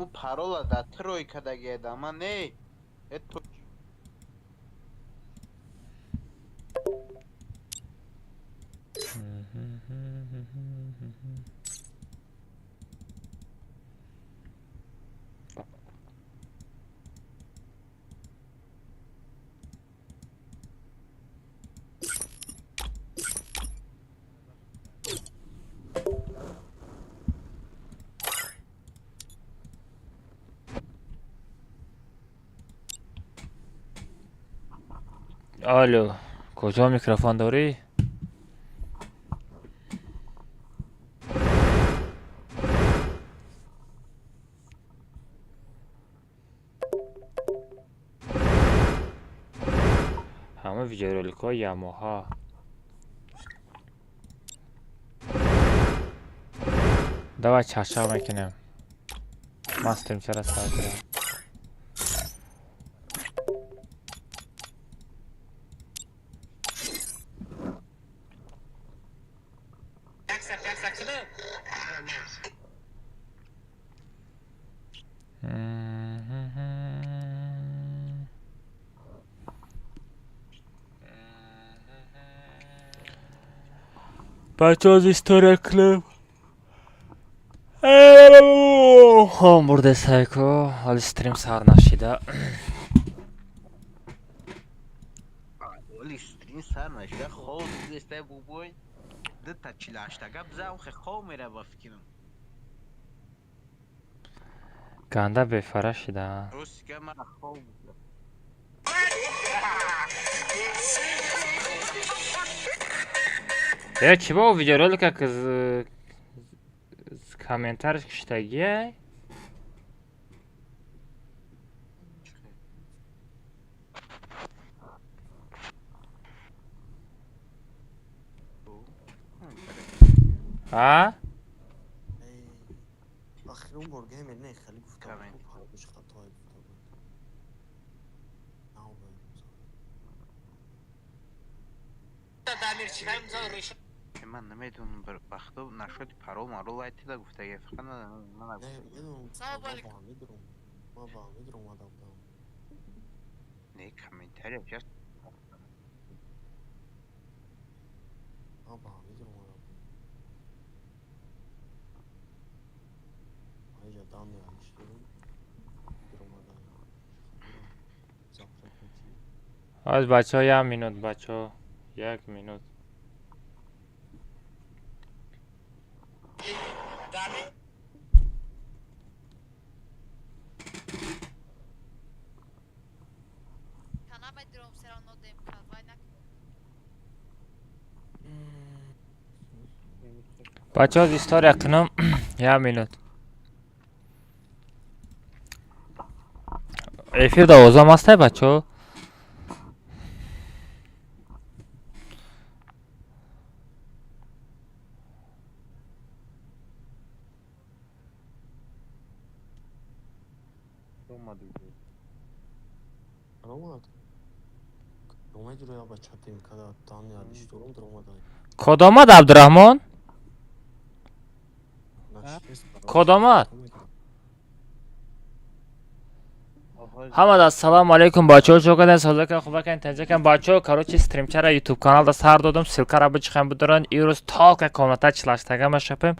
Аму парола да тройкадagi edama ne? Это الو کجا میکروفون داری؟ همه ویدیورولیک های یاماها давай чашаа میکنم مستم چرا ساعت بچه از істория клуб خب برده سایکو حال استریم سر نشیده Oli strin sarnaşta xol deste bu boy de taçilaştaga bzam xol mera bafkinam. گنده بفره شده Ruska mara xol. چی با ویدیورولک کز کامنتارش کشتگیه ها آخر اون برگه منه خیلی گفتم کامنت. خوب خطای گفتم من نمیدونم بر وقتا نشد پرو مارو لایتی دا گفته فقط من نه میدونم ما با میدونم اومدم نه کامنتاری just ما با میدونم اومدم اینجا دام نمیشتم اومدم زفر کنی از بچه ها 1 مینوت بچه ها 1 مینوت بچه ها از істория کنم 1 مینوت ефир довозам ҳастай бачаҳо اومد اومد رو یا بچه تیم کدا دام نمیشتم در اومدم کدامد عبدالرحمن کدامد ҳамад ассалому алайкум бачаҳо чо кардем созакан хубакан танҷакан бачаҳо короче стримчара ютуб каналда сар додам силкара бичихам бидоран ирӯз толка комната чилаштага мешапем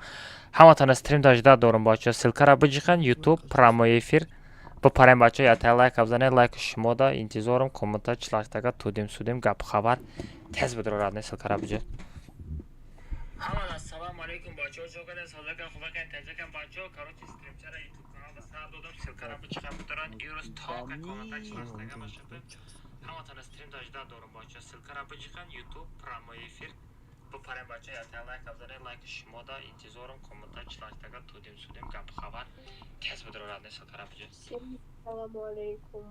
ҳаматона стрим дажда дорум бачаҳо силкара бичихан ютуб прямой эфир бипарем бачаҳо ятай лайк абзанед лайк шумода интизорум комната чилаштага тудим судим гапу хабар тез бидорад не силкара биҷа ҳамад ассалому алайкум бачаҳо чо кардем созакан хубакан танҷакан бачаҳо короче стримчара ютуб каналда сар додам силкара бичихам бидоран ирӯз толка комната чилаштага мешапем ҳаматона стрим дажда дорум бачаҳо силкара бичихан ютуб прямой эфир бипарем бачаҳо ятай лайк абзанед лайк шумода интизорум комната чилаштага тудим судим гапу хабар тез бидорад не силкара биҷа Assalamu alaikum.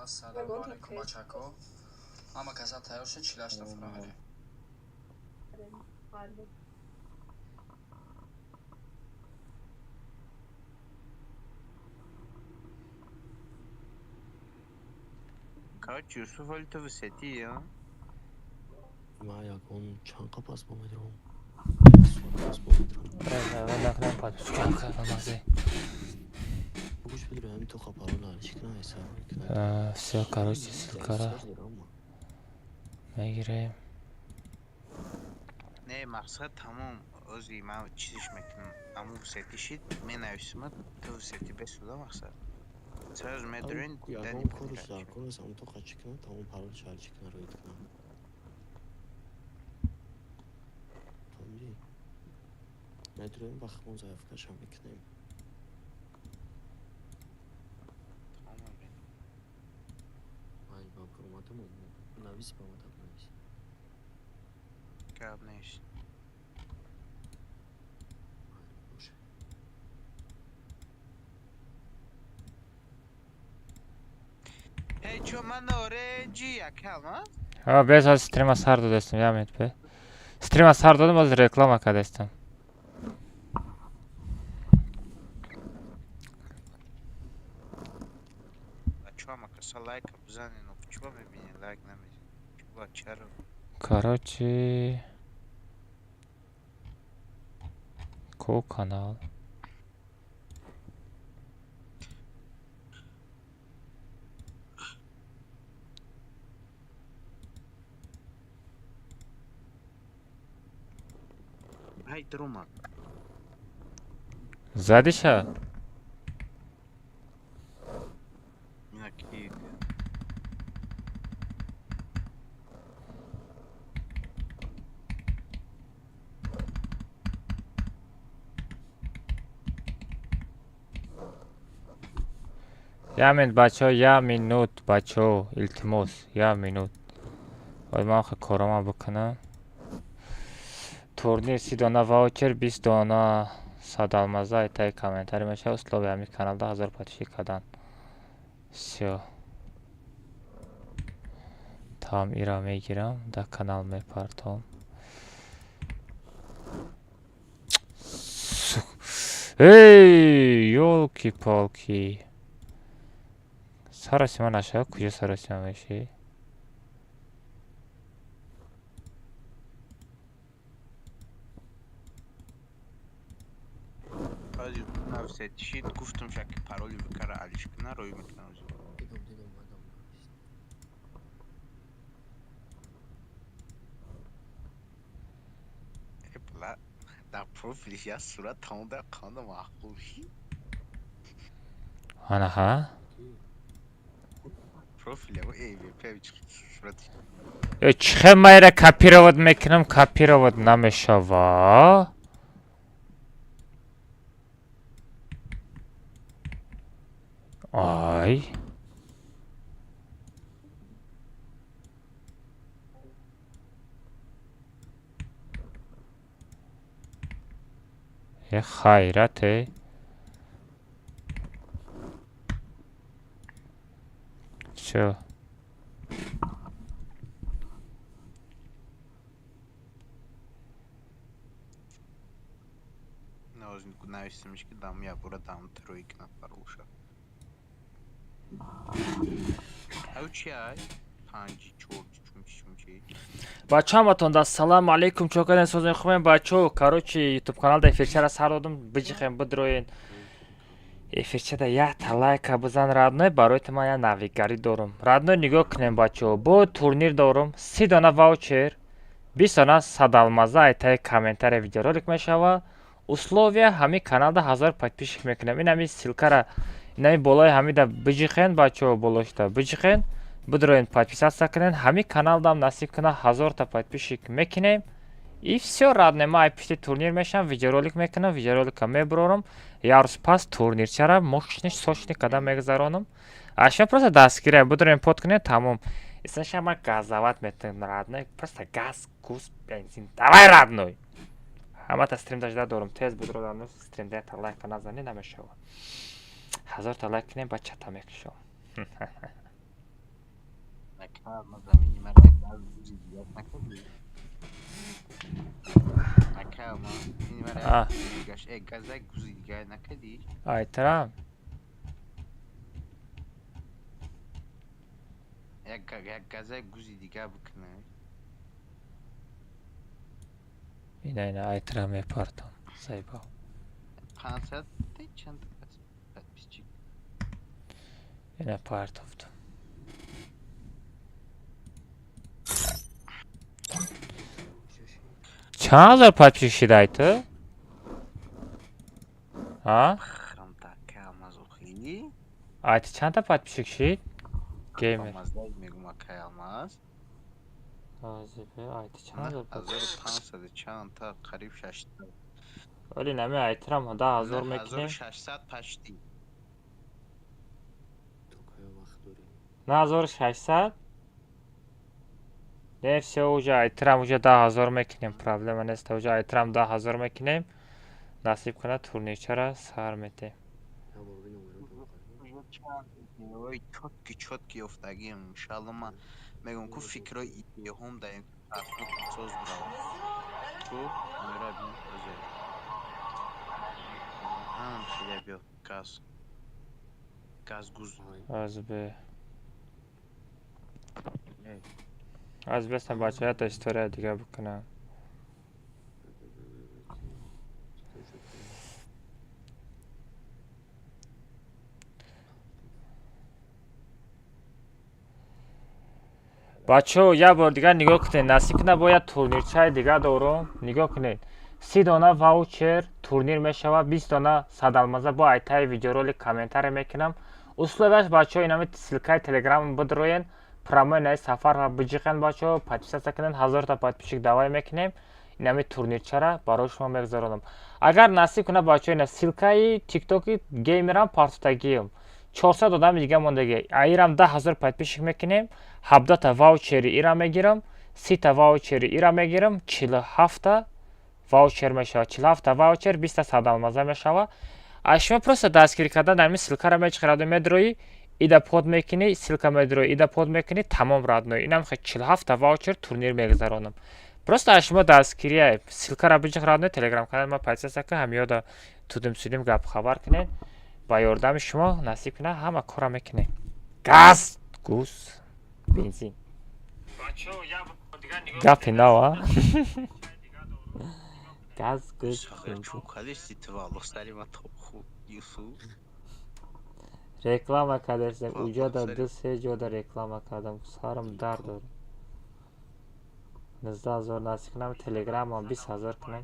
Assalomu alaykum bachako. Hamma kasal tayyor shud, chilashni furadi. Kaç Yusuf öyle tabi seti ya. ما يكون چند قفص با مدرم قفص با مدرم Ben naklen patlıcan kafamazı. بگوش بدرو همین تو خپارو لالش کنه حساب کنه Все, короче, silkara. Megireyim. Ne maksat tamam özü ma çiziş mekanım. Ama bu seti şit men avsıma tabi seti besuda maksat. Söz medrün یاگون کورس دار کورس هم تو قچ کنه تا اون پارو چالش کنه روید کنه فهمیدی؟ مدرون وقت اون ضعف کشم بکنیم Tamam ben. های با کروماتو نویس با مدد نویس Kağıt ne iş? های باشه Hey ço man oraya ya kalma. Ha bez az streama sardı destim ya Mehmet Bey. Streama sardı az reklama kadestim. Ço ama kısa like bzanin o ço me beni like ne mi? Ço çaro. Короче, Ко канал. Hay durma. Задиша. Minaki. Я минут бачо, я минут бачо, илтимос, я минут. Ой ман хе корама бикунам. Турнир 30 дона ваучер, 20 дона садалмаза, айтаи комментарий меша, условия ҳамин каналда 1000 подписчик кадан. Всё. Там ира мегирам, да канал мепартом. Эй, ёлки-палки. Сарасима наша, куҷо сарасима меши? Hadi nav seti şit guftum şaki paroli vikara alışkına royu mekanı. دیدم دیدم مدام نویس Hep la da profil ya surat tamda kandı mahkul. Анаҳа? Profil ya bu EVP surat. Чӣ хел майра копировать мекунам, копировать намешава? Ай. хайрате. Всё. Ne olsun navistemiş ki dam ya burada dam troik na paruşa. Avçi ay. Panci çok çumçi. Бачаҳо ҳаматон ассалому алайкум чокарен созен хубем бачаҳо короче ютуб каналда эфирчара сар додам биҷихем бидроен эфирчада якта лайка бизан радной барои ман я навигари дорум радной нигоҳ кунем бачаҳо бо турнир дорум 30 дона ваучер 20 дона садалмаза айтаи комментария видеоролик мешавад условия ҳамин каналда 1000 подписчик мекунем ин ҳамин силкара ин ҳамин болои ҳамида биҷихен бачаҳо болошта биҷихен бидроен подписация кунен ҳамин каналдам насиб кунад 1000 та подписчик мекунем и всё радне ма айпишти турнир мешам видеоролик мекунам видеоролика мебурорам як рӯз пас турнирчара мощный сочный када мегузаронам а шумо просто дастгирем бидроен под кунем тамом исна шама газовать метавонем радной просто газ гуз бензин давай радной ҳамата стрим дажда дорум тез бидродан стрим дета лайка назани намешавад 1000 та лайк кунем ба чата мекушам Nakalma zamini merak guzi ya nakali. Nakalma ini merak gash gaza guzi ya nakali. aytiram یک گزه گوزی دیگه بکنه. اینا aytıram yapardım. Sayba. 500 de çanta подписчик. Yine partoftu. Çağ hazır подписчик şidaytı? Ha? Храм такая мазохи. Aytı çanta подписчик şid? Gamer. Olmazlar meguma kayamaz. Azibe aytı çağ hazır Hazır 500 çanta qarib 600. Öyle nemi aytıram da hazır Hazır mekine. 600 почти. Такая вахтори. Ne hazır 600? Ne все уже aytıram уже da hazır mekinem. Problema nesta уже aytıram da hazır mekinem. Nasip kına turnirçara sarmete. Я бо номер Ой, чётки офтагим. Иншаллоh ма мегум ку фикро идеҳом да ин соз бурав. Чу мерабин озер. Шида бё газ. Газ гуз. Azbe. Azbe sen başaya da istoriya diga bukana. بچه‌ها یه بار دیگه نگاه کنید نصیب نباید تورنیرچای دیگه دارم نگاه کنید 30 دانه واوچر تورنیر میشود 20 دانه صدالمزه با ایتای ویدیو رولی کامنتر میکنم اصولش بچه‌ها اینم سلکای تلگرام بدروین پرامو نه سفر را بجیکن بچه‌ها подписаться کنن 1000 تا подписчик давай میکنیم اینم تورنیرچا برای شما میگذارم اگر نصیب کنه بچه‌ها این سلکای تیک توکی گیمرام پارتوتاگیم 400 آدم دیگه موندگی ایرام 10000 подписчик میکنیم 17 تا واوچری ایرا میگیرم 30 تا واوچری ایرا میگیرم 47 تا واوچر میشه 47 تا واوچر 20 تا صدالمزه میشه شما просто دستگیری کردن در این سلکا را میچخرد میدروی ایده پود میکنی سلکا میدروی ایده پود میکنی تمام رادنوی اینم خیلی 47 تا واوچر تورنیر میگذارونم просто شما دستگیری سلکا را بچخرد تلگرام کانال ما подписаться که همیادا تودم سودیم گپ خبر کنین با یاردم شما نصیب کنه همه کارا میکنه گاز گوز بنزین گپی نوا گاز گوز بنزین reklama kadersem uca da dız hecoda reklama kadam sarım dar doğru nızda zor nasip کنم تلگرام هم 20000 کنم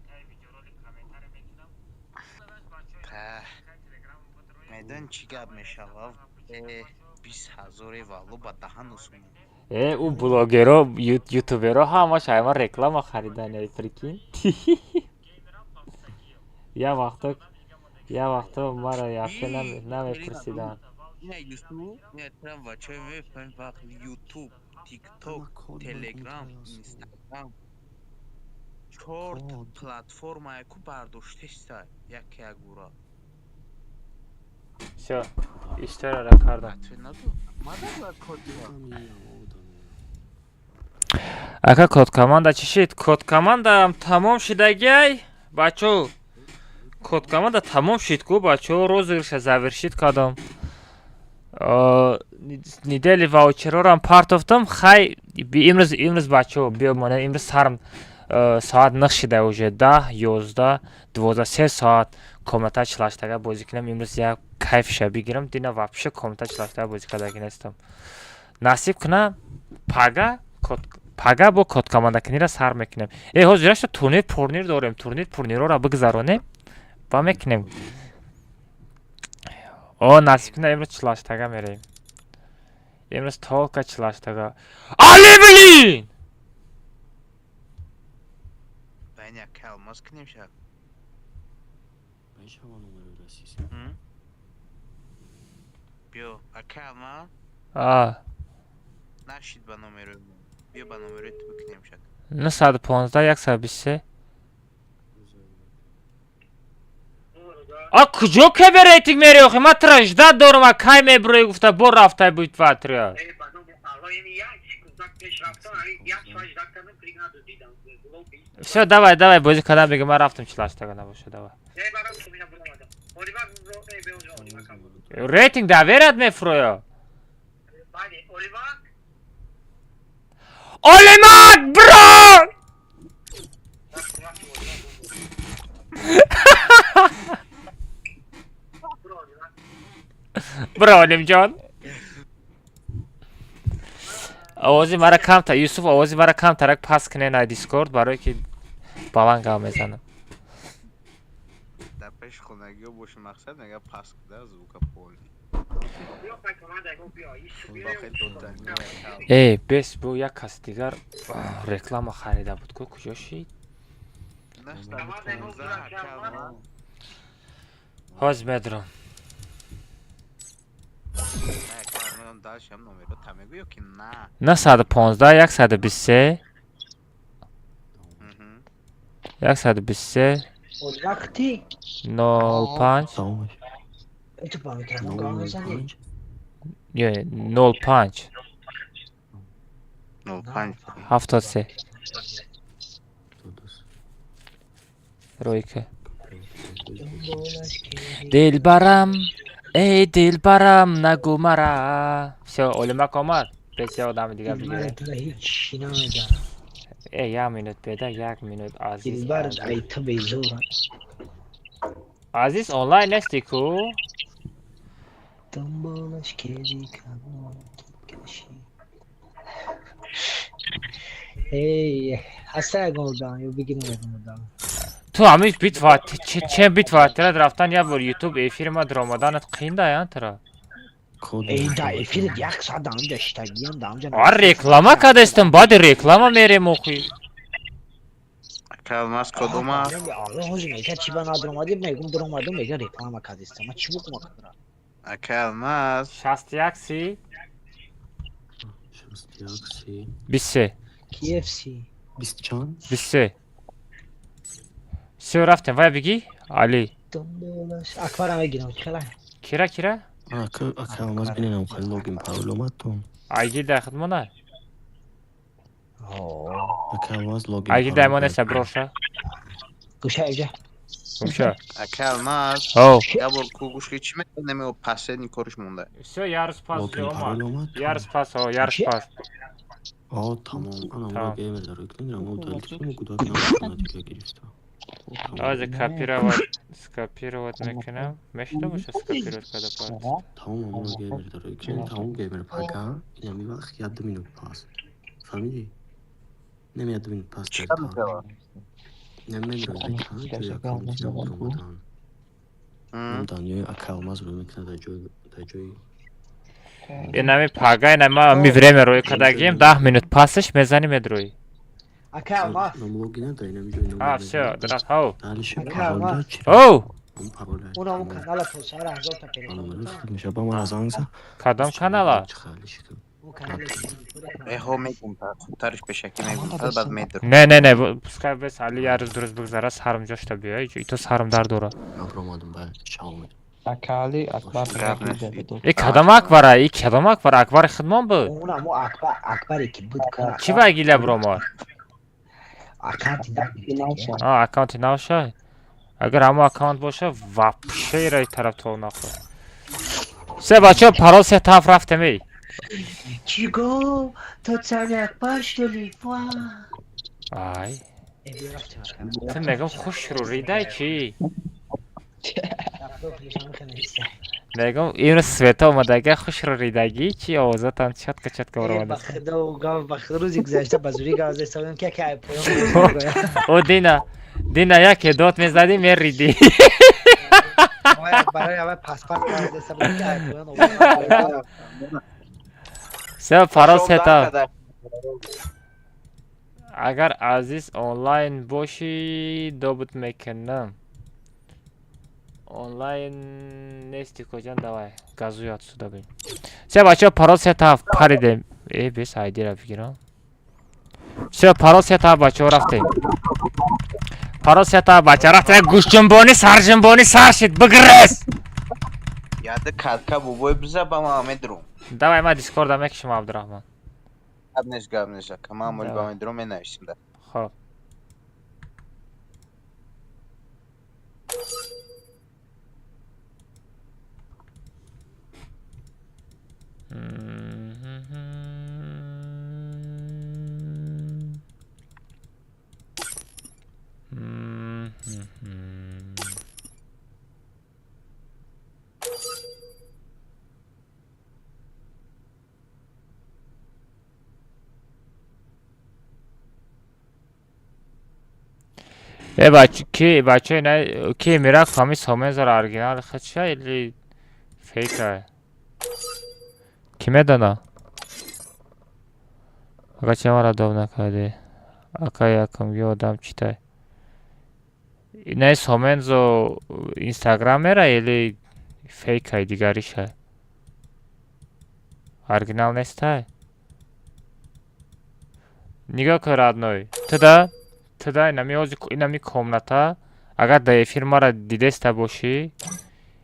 میدان چی گپ میشود 20000 والو با دهن усунем او بلاگرها یوتیوبرها همش ایما reklama خریدن ای прикинь یا وقتا مرا یافته نمیپرسیدن نه یوتیوب نه ترام بچه میفهمن وقت یوتیوب تیک توک تلگرام اینستاگرام چهار платформа яку бардоштаиста яке агура все история را کردم ака код команда чӣ шид код командаам тамом шидагиай бачо код команда тамом шид ку бачо розыгрыша завершит кардам недели ваучерорам партофтам хай имрӯз бачо биёмона имрӯз сарм соат нах шида уже 10 11 12 3 соат комната члаштага бозӣ кунам имрӯз як кайфша бигирам дина вообще комната члаштага бозӣ кардаги нестам насиб кунам пага бо код команда кинира сар мекунем ҳозира шо турнир пурнир дорем турнир пурнирора бигзаронем ва мекунем насиб кунам имрӯз члаштага мерем имрӯз толка члаштага али билин яке алмаз кунем шаб Бешава номер расис. биё аке алма нашид ба номеро биё ба номерои ту бикунем шаб 915 123 куҷо ке бе рейтинг мери охи ман тра 18 дорам а кай мебурои гуфта бо рафтай буд ватрия все давай бозӣ кардан бигу ман рафтам члаштага набоша давай рейтинг доверят мефуроя Olimat bro! Bro Olimjon. Ovozi mara kam ta Yusuf ovozi mara kam tarak pas kine na Discord برای که баланга میزنم. در پیش خونگی و باشه مقصد نگه پس کده звука پولی بس بو یک کس دیگر реклама خریده بود که کجا شید؟ نشتم 15 کلمه حاج مدرم نه کلمه داشت هم نومه رو تمیگو یا که نه نه 115 123 123 وقتی 05 تمامش تو با میکردم گاه بزنی 05 05 73 روی که دلبرم ای دلبرم نگو مرا все اولمک آمد بس یه آدم دیگه دلبر بگیره تو هیچ نمیدارم ای یک مینوت بده یک مینوت عزیز دلبر ای تو بیزورم عزیز آنلاین نستی کو دنبالش کردی کمان کشی ای هسته گلدان یو بگیرم گلدان تو همیش بیت وات چه بیت واتره رفتن یا بر یوتیوب افیر ما درآمدنت قینده یا ترا ای دا افیر یک ساعت دامجا اشتاگیم دامجا آره reklama کدستم بعد reklama میریم اخوی کلمه از کدوم هست آره حاجی میگه چی با نادرمادی میگم درآمدم میگه ریکلام کردستم ما چی بکنم کلمه از 61 سی 61 23 کی اف سی 20 چند 23 سه رفتم وای بگی علی دنبالش اکبرم بگیرم خلا کیرا انا اکلماز بینم خیلی لوگین پاولوماتون آیگی در خدمانه اکلماز لوگین آیگی دایمانه سبروشا گوشه ایجا گوشا کلمه از او یا بر کوگوش چی میکنه و پسه نیکارش مونده все ярус пас لوگین اومد پاولوماتون ярус пас о ярус пас tamam ana Tamam. buna gamerler yükleniyor ama удалить куда к нам автоматика гирифта از скопировать میکنم میشه باشه скопировать когда пас tamam ama gamerler yükleniyor tamam gamer paga yine bir bak yadı minut pas فهمیدی نمیاد minut pas در چیکار می‌کنه؟ نمیدونم توی اکانتی نمیدونم دنیای اکلماز رو میکنه در جای اینمی پاگای نما می время روی کدагیم 10 минут пасش میزنیم ادروی اکرم нам логин дай нам جای а все درست هاو دالش اکرم пароля چرا او اون пароля اون همون کانال پوشار هزار تا انا پیرسون ملفت میشه با من از آنسا کدام کانالا اون کانال ها میگم ترش به شکلی میگم بعد میدر نه پسکای بس علی yarız درست بگذره سرم جاش تا بیای تو سرم در دوره ابرامادم با شاومد اکالی اکبر ای کدام اکبر ای کدام اکبر اکبر خدمان بود اون همون اکبری که بود کار چی بگیله برامار اکانتی نگیرید اکانت نوشه اگر همون اکانت باشه وپشه رای طرف تو نخور سه بچه پرال سه طرف رفتم ای چی گو تو چند اکبر شدی آی ای رفتیم اکبر تو میگم خوش رو ریده چی میگم این سویتا اومدگه خوش رو ریدگی چی آوازتان چتک ای برامده بخدا و گاو بخدا روزی گذشته بزوری گازه سویم که پیام او دینا یکی دوت میزدی میریدی برای همه پاسپورت گازه سویم که پیام سه پرال سه طرف اگر عزیز آنلاین باشی دوبت میکنم آنلاین نیستی کجا давай газуй отсюда ببین все بچه پرال سه طرف پریدیم ای بیس ایدی را بگیرم все پرال سه طرف بچه رفتیم پرال سه طرف بچه رفتیم گوش جنبانی سر جنبانی سر شد بگرس یاد کاتکا بوبوی بزا با ما میدرم давай ما دیسکورد هم میکشم عبدالرحمن قبنش که معمولی با میدرم می نوشتیم ده خب بچه نه کی میره کامی سومن زار ارگینال خدشه ایلی فیکه کی میدانا اگه چه مرا دوب نکرده اگه یکم یه آدم چی تای نه سومن زو اینستاگرام میره ایلی فیکه دیگریشه ارگینال نیسته نگاه که رادنوی تدا اینمی комната اگر در افیر ما را دیدسته باشی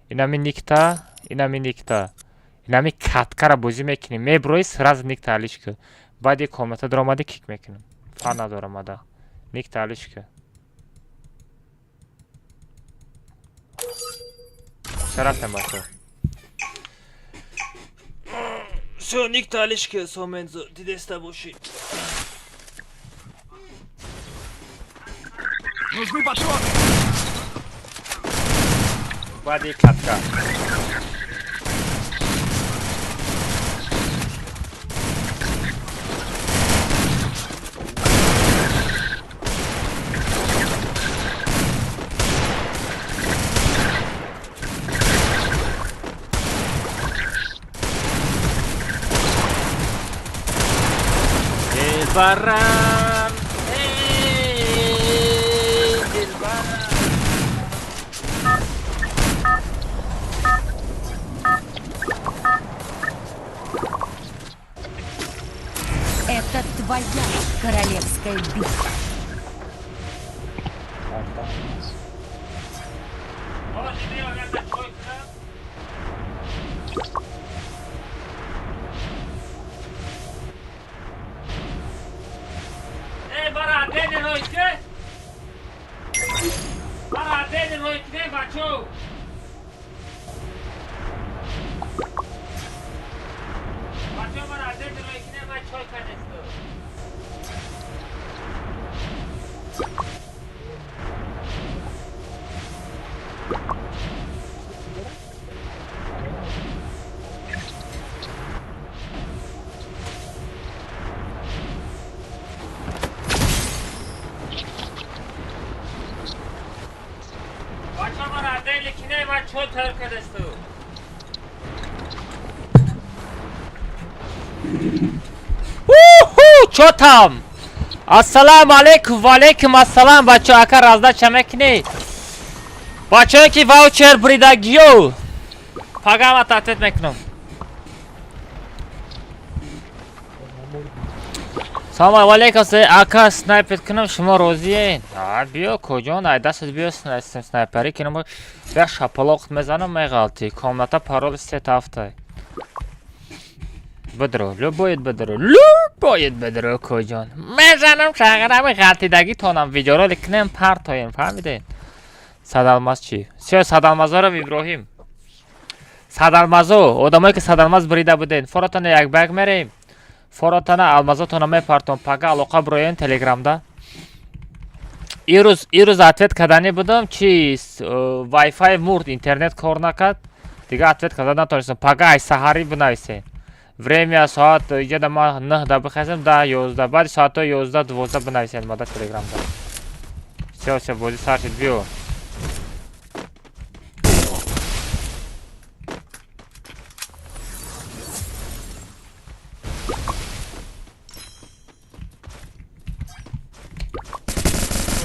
اینمی نیکتا اینمی کتکه را بازی میکنی میبروی سراز نیکتا علیش که بعد یک комната در آمده کیک میکنم فر ندارم آده نیکتا علیش که شرفتم باشو شو نیکتا علیش که سومنزو دیدسته باشی Нужны патроны! Вади катка. Баран! Это твоя королевская битва. چوتم السلام علیکم و علیکم السلام بچه اکر رازده چمکنی بچه که واوچر بریدگیو پاگام تحتیت میکنم سلام علیکم سه اکر سنایپت کنم شما روزیه بیا کجان ای دست بیا سنایپری کنم بیا شپلاخت میزنم میغلطی کامنتا پارول 3 هفته بدرو باید بدرو کجان میزنم شغرم غلطیدگی تونم ویدیو لکنم پرتایم فهمیدین صدالماز چی؟ سیا صدالمازا رو ابراهیم صدالمازو آدمایی که صدالماز بریده بودین فراتان یک بگ میریم فراتان المازاتون میپرتون پاگه علاقه بروین تلگرام ایروز اتویت کردنی بودم چی وای فای مورد اینترنت کار نکرد دیگه اتویت کردن نتونستم پاگه ای سحری بنویسین время ساعت یه ما 9 دا بخواستم 10 11 بعد ساعت 11 12 بنویسین ما در تلگرام все بازی سر شد بیو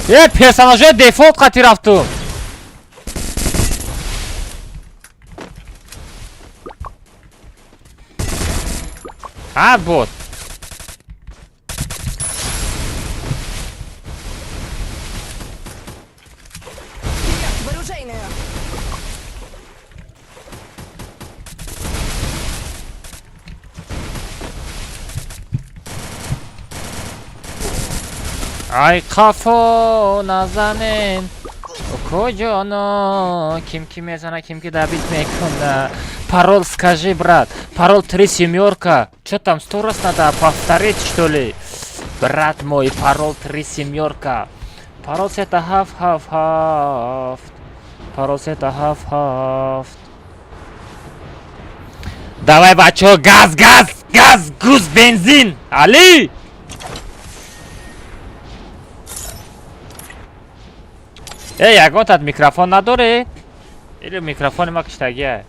یه پرسوناژ دفولت قطی رفتم بот Вооружейную. ای قفو نزنین کجانا ким میزنه ким добить میکنه пароль скажи брат пароль 3 семерка что там 100 раз надо повторить что ли брат мой пароль 3 семерка пароль это half пароль это half давай бачо газ гуз бензин али ягон тат микрофон надоред? Или микрофони ма киштагиа?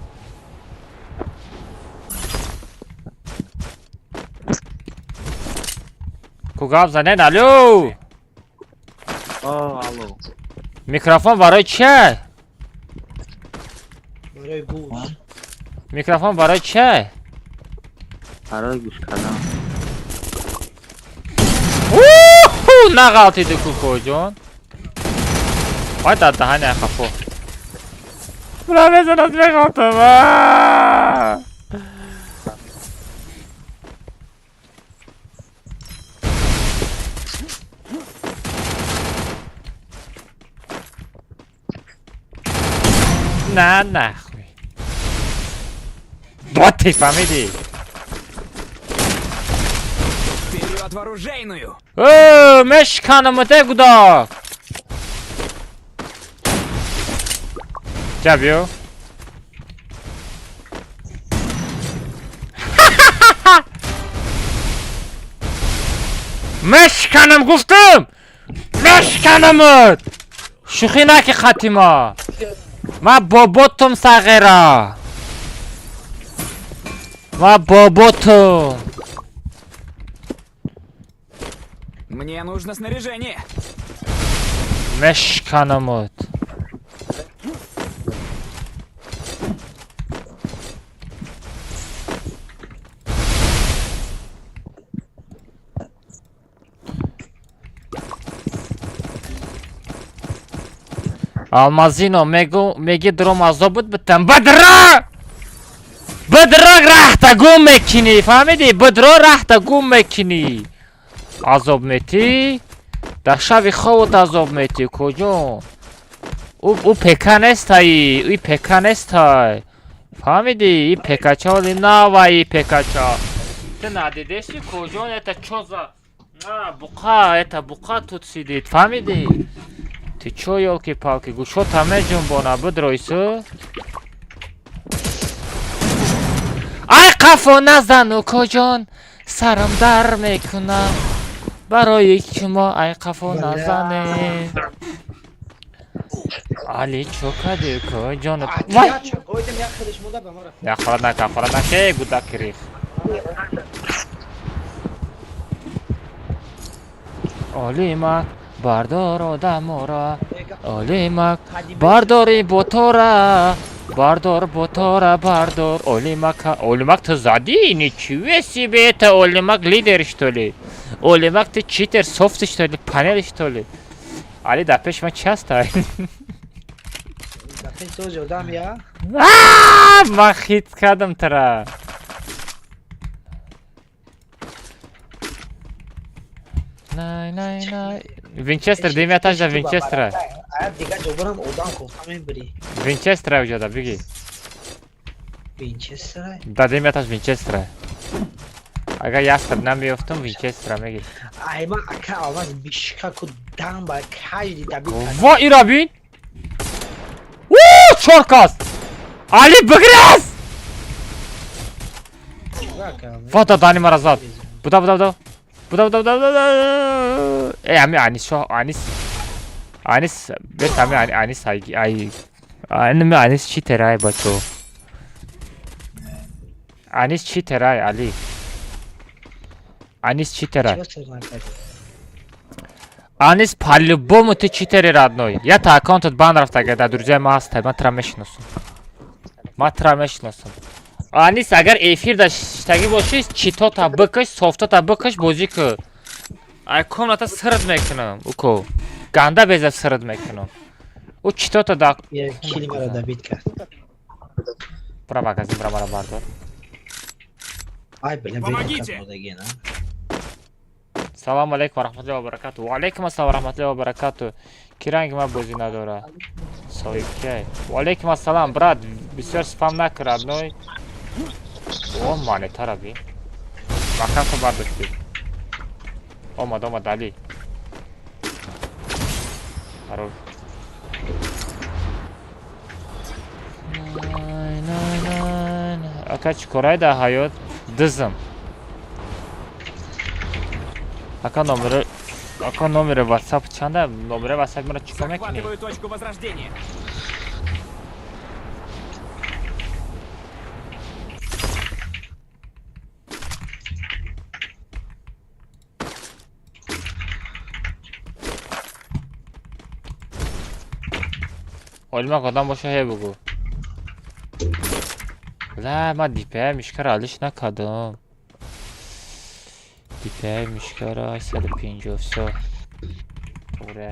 Ку гап занед, алё? алло. Микрофон барои чия? برای گوش Микрофон барои чия? برای گوش کردن. نغلطیدی کوکو جان. وای در دهن خفو. برای بزن از بغلطم. نه نخوی. دوتی فهمیدی؟ Вперед в оружейную! مشکنمته گدا. جابیو. مشکنم گفتم. مشکنمت. شوخی نکی خاتیما. ما باباتم صغیرا. ما باباتم. Мне нужно снаряжение! مشکنمت. Almazino megi drom azobut bitem. Badra! Badra rahta gum mekini. فهمیدی؟ بدرا رحت گم مکنی. عذاب میتی؟ در شب خوابت عذاب میتی کجا؟ او پکن است ای. او پکن است ای. فهمیدی؟ ای پکچا ولی نه وای پکچا. تو ندیدشی کجا؟ ایتا چوزا. نه بقا. ایتا بقا توتسیدید. فهمیدی؟ Ты чё, ёлки-палки, гушо таме ҷунбона бидройсу? Ай қафо назану коҷон, сарам дар мекунам. Барои шумо ай қафо назане. Али чё кади коҷон? Вай! Я хораднак, эй, гуда кирих. Олимак. بردار آدمارا اولیمک برداری بطورا بردار بطورا بردار اولیمک تو زدی اینی چیوه سی بیتا اولیمک لیدرش تولی اولیمک تو چیتر سوفتش تولی پنلش تولی علی در پیش من چی هست های تو جردم یا من خیت کردم ترا نه Винчестер, деми аташ да Винчестера. А дига добрам одам кофтам бери. Винчестера уҷа да биги. Винчестера? Да деми аташ Винчестера. Агар ястаб намеёфтам Винчестера меги. Ай ман ака аваз бишка ку дан ба кайди таби. Ва ира бин. Чоркас. Али биграс. Ва да дани мара зад. Буда. ами анис бес ами анис ай аними анис чи терай бачо анис чи терай али анис чи терай анис по-любому ты читери родной я та аккаунтот бан рафта гада друзья ма аст ма трамешносум анис агар эфир даштаги боши читота бикаш софтота бикаш бозӣ кун ай комната сирд мекунам уко ганда беза сирд мекунам у читота да килимара да бит кард пура магазин бра мара бардор ай бля Помогите! салому алейкум ва рахматуллоҳи ва баракату ва алейкум ассалом ва рахматуллоҳи ва баракату ки ранги ма бозӣ надора соҳибкай ва алейкум ассалом брат бисёр спам накун родной о монетара бин маканко бардошти омад али ҳаров ака чӣ корай дар ҳаёт дизм ака номеро Ака номер WhatsApp чанда? Номер WhatsApp мара чикор мекунӣ? Захватываю точку возрождения. Olmak adam boşa hey bugu. La ma dipe mishkara alish nakadim. Dipe mishkara 150 все. Ура.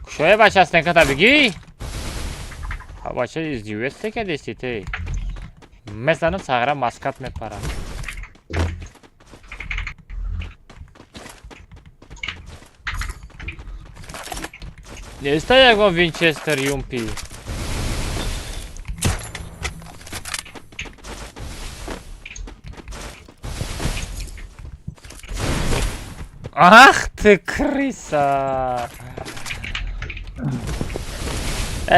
Кушоя бачаст неката биги? А бача из US ке десите. Местанам сагра маскат мепара. Не стоя го Винчестер Юмпи. Ах ты крыса!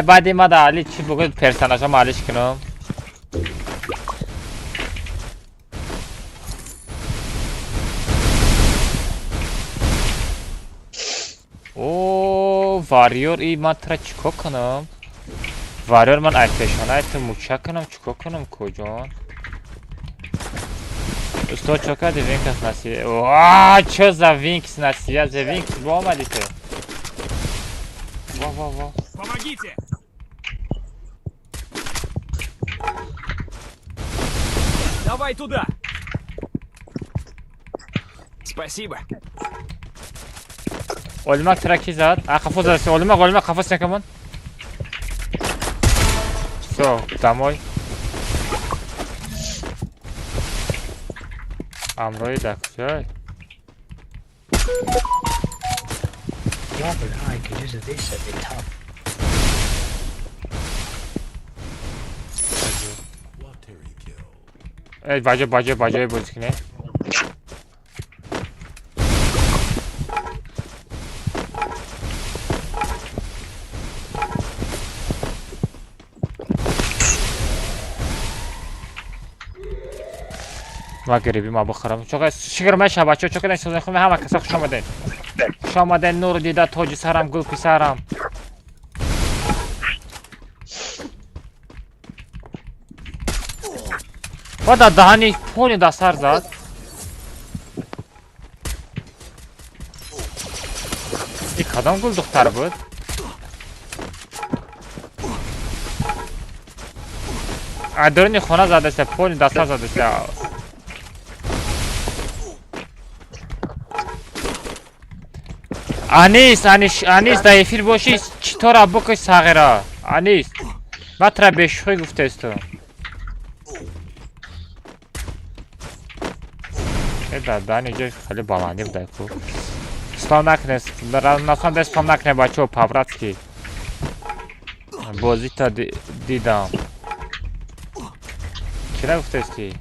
Бади мада али чи бугуд персонажа малиш кином. О, варьор и матра чико канам? Варьор ман айтешона айта муча канам чико канам куҷон? Устод чо кади Винкс насия? Ваа, чо за Винкс насия? За Винкс бо омади ту? Во. Помогите! Давай туда! Спасибо. Olmak traki zat. Kafos zat. Olmak kafos yakamon. Все, домой. Амрой так, все. Yeah, but I could use this at the top. Бажа бузкине. Магриби ма бахарам. Чоқа шигрма шаба, чоқа дан созай хум ҳама каса хуш омаден. Хуш омаден нур дида тоҷи сарам гул писарам. Вада даҳани пони да сар зад. И кадом гул духтар буд? Адорини хона задаста, пони да сар задаста. Анис да эфир боши чӣ тора букӯй сағира. Анис матра бешухӣ гуфтесту. Да, дани ҷой хеле баландӣ буда ку. Спам накне, насонда спам накне бачаҳо павратки. Бозита дидам. Чира гуфтести?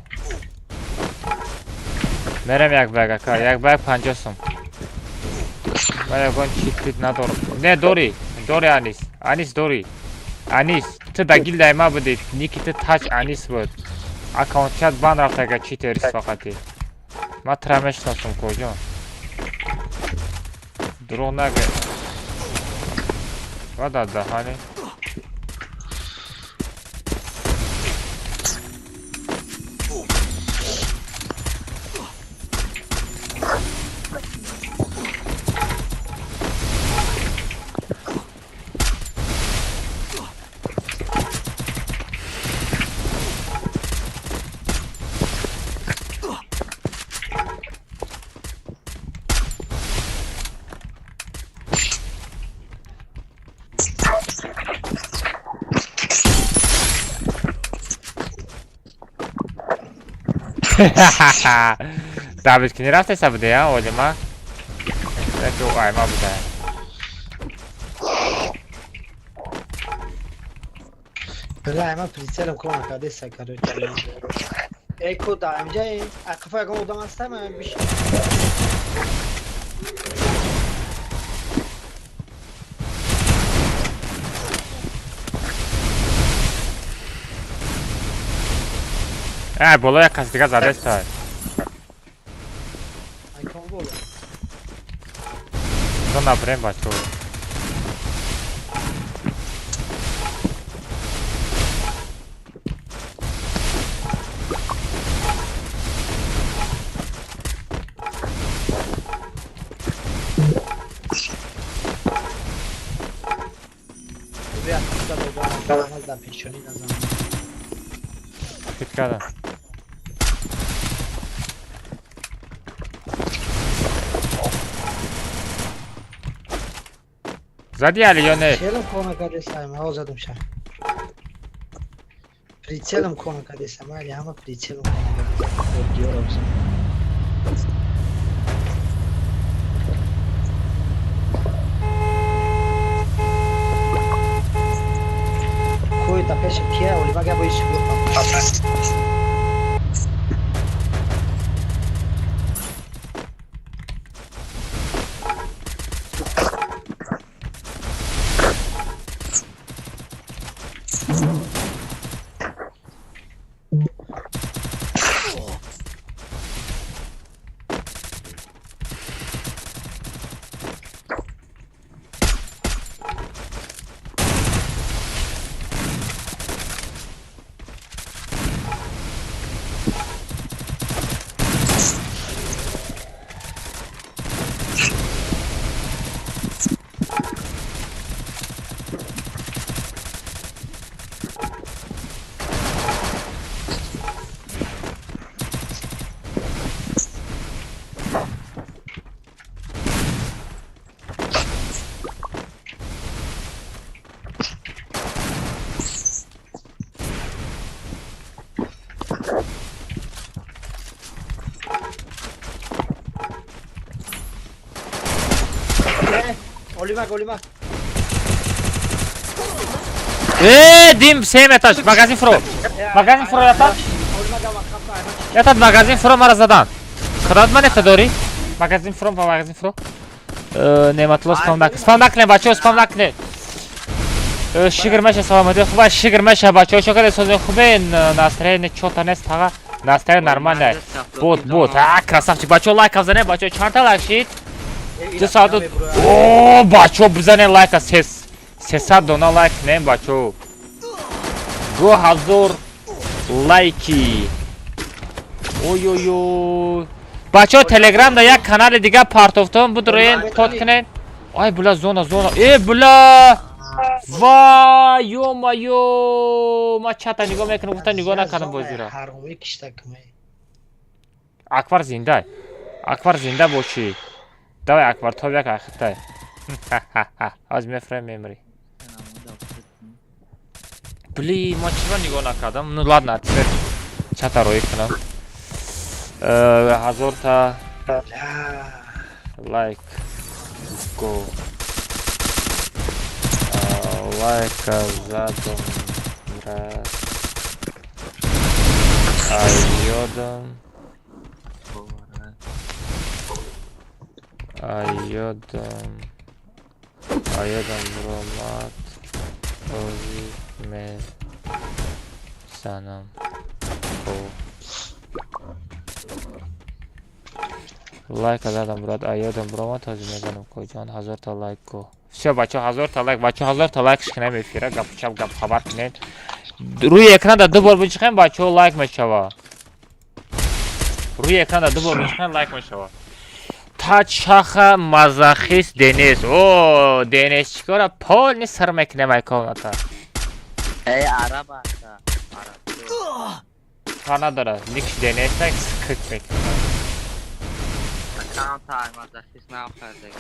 Мерам як баг ака, як баг 50 сум. Ма ягон читлит надорам. Не, дори Анис. Анис дори. Анис, ту да гилдаи ма будӣ. Ники ту тач Анис буд. Аккаунтият банд рафта ага читерис фақати. Ма тра мешиносам куҷон. Дурӯғ нагӯ. Вада даҳани. David ki nerede hesabı ya oğluma? Belki o ayma bu da. Bela, ma прицелом кона кадеса, короче. Эй, куда? Амджай, а кафе кому дома ставим, биш. Было якась дига заде стоит. Ай, кому было? зона брем бачо. Rüya kısa da kalmaz da peşoni ne zaman. Fitkada. Zadi ali ya ne? Прицелом кона каде сам, а озадым ша. Прицелом кона каде сам, али ама прицелом кона каде сам. Диоробсам. Кой та пеше кия, олива га боиш го. Oliva. Dim same etаж, magazin fro. Magazin fro yatad. Oliva га вақафа. Yatad magazin fro mara zadan. Qadman neta dori? Magazin fro va magazin fro. Ne'matullo spam nakne bacho spam nakne. Shigirmasha саламати хуба shigirmasha bacho shokade so'zi хубен настроение чёрта нест тага. Настроение нормальное. Вот. Красавчик бачо лайк авзане бачо 4 та лайк шид. О, бачо бизане лайка 300 дона лайк не бачо. 2000 лайки. Ой. Бачо телеграмда як канали дига партофтон будроен подкнен. Ай була зона. Була. Вай, ё-моё. Ма чата нигоҳ мекунам, гуфтам нигоҳ накардам бозиро. Ҳарғови киштакмай. Акбар зинда боши. Давай Акбар, то як ахтай. Аз мефрем мемори. Блин, ма чиро нигоҳ накардам. Ну ладно, теперь чата роӣ кунам. 1000 та лайк. Go. Лайка задом раз. Айодам бромат. Ози ме санам. Лайк задам брат, айодам бромат ози ме санам коҷон 1000 та лайк ко. Всё бачо 1000 та лайк, бачо 1000 та лайк шикнем эфира, гап хабар кунед. Руи экрана 2 бор бичхем бачо лайк мешава. Руи экрана 2 бор бичхем лайк мешава. Тачаха мазахис Денис. О, Денис чикора полни сар мекунем ай комната. араб аста. Канадара, никш Денис так скык мекунем. Аккаунт ай мазахис нафардаг.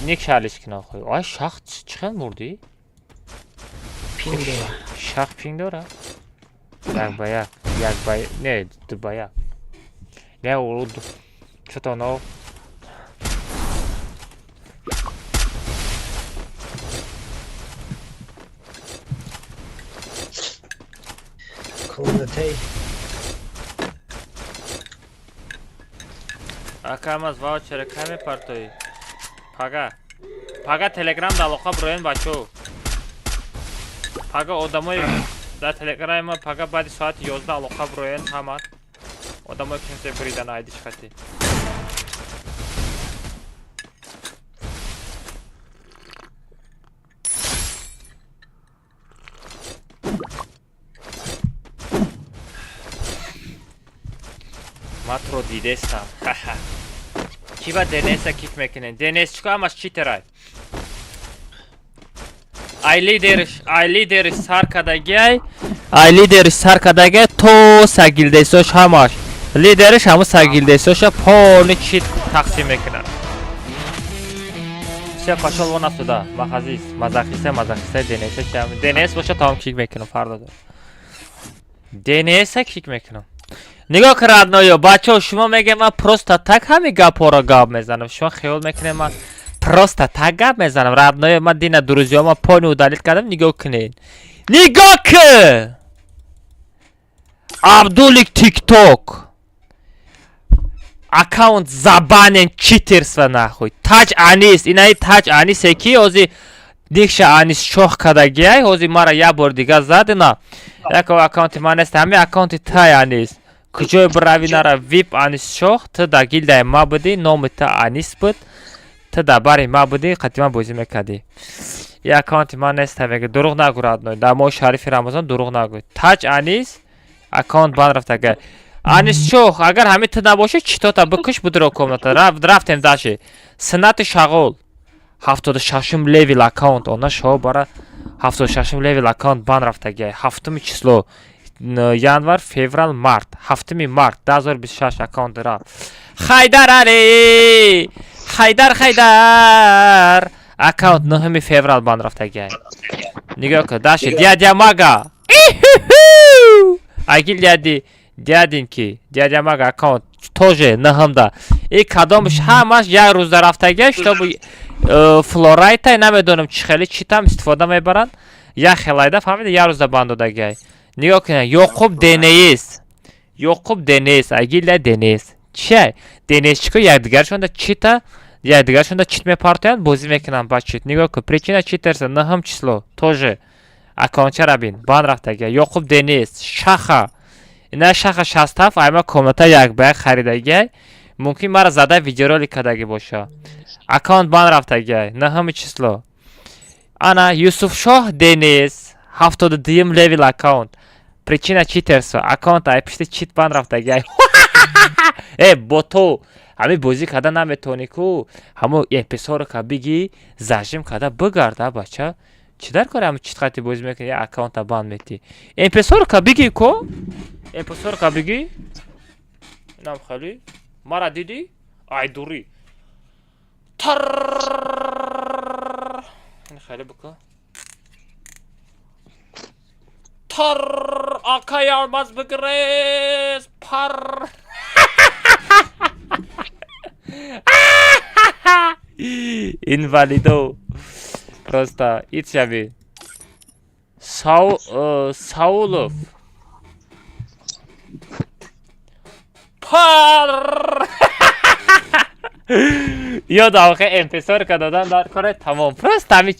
Ник шалиш кина хой. Ай шах чихан мурди? Пинг дора. Шах пинг дора? Як бая. Не, дубая. Не, уруд. Что-то оно. Комнатей. Акамаз ваучер каме партои. Пага телеграм да алоқа броен бачо. Пага одамои да телеграм пага баъди соати 11 алоқа броен ҳамат. Odamlar kimse birden aydı çıkarttı. Matro didestam. Kiva denese kick mekinen. Denes çıkıyor ama cheater. I lider sarkadagi. I lider sarkadagi to sagildesosh hamash. Liderish hamu sagildesosh poni cheat taqsim mekinen. Все пошел вон отсюда. Махазис, мазахиса, денеса чам. Денес боша там кик мекинам фарда. Денеса кик мекинам. نگاه کردن یا بچه شما میگه من پروستا تک همین گپارا گپ میزنم شما خیال میکنه من پروستا تک گپ میزنم ردنای من دین دروزی ها من پانی و دلیل کردم نگاه کنین نگاه که عبدالک تیک توک اکاونت زبانین چیترس و نخوی تاج انیس اینایی تاج انیس کی اوزی دیکش انیس شوخ کدگی های اوزی مرا یه بار دیگه زده نه یک اکاونت من است همه اکاونت تای انیس کجای براوی نرا ویپ انیس شوخ تا دا گیلده ما بودی نام تا انیس بود تا دا باری ما بودی قدیما بازی میکردی یه اکاونت من است همه که دروغ نگو رادنوی در ماه شریف رمضان دروغ نگو تاج انیس اکاونت بان رفت اگر انیس شوخ اگر همه تا نباشه چطور تا بکش بود رو کمنت رفتیم داشته سنت شغل 76 level account ona show bara 76 level account ban raftaga 7 число yanvar fevral mart 7 mart 2026 account dara Haydar Ali Haydar account 9 fevral ban raftaga nigah ka dashi dядя Maga agil дядин ki dядя Maga account тоже 9-да и кадомш ҳамаш як рӯз дар ҳафтага чтобы флорайта намедонам чӣ хеле чӣ там истифода мебаранд як хелайда фаҳмида як рӯза банд додагай нигоҳ кунед Yoqub Deniz агила Deniz чӣ Deniz чико якдигаршонда чита якдигаршонда чит мепартоянд бозӣ мекунанд ба чит нигоҳ кун причина читерса 9 число тоже аккаунтчара бин банд рафтага Yoqub Deniz шаха ина шаха 67 айма комната як ба як харидагай мумкин мара зада видеоролик кадаги боша аккаунт бан рафтагай 9 число ана Юсуфшоҳ Deniz 72 level аккаунт причина читерса аккаунт ай пишти чит бан рафтагай бото ҳами бозӣ када наметони ку ҳамо эпизодро ка биги зажим када бигарда бача чӣ дар кори ҳамо чит хати бозӣ мекунӣ аккаунта бан метӣ эпизодро ка биги ку эпизодро ка биги инам хеле мара диди айдури тар ин хеле бука тар акай алмаз бигрез пар инвалидо просто итшаби Саулов пар ёдам ки эпизодка додан дар кори тамом просто ҳамин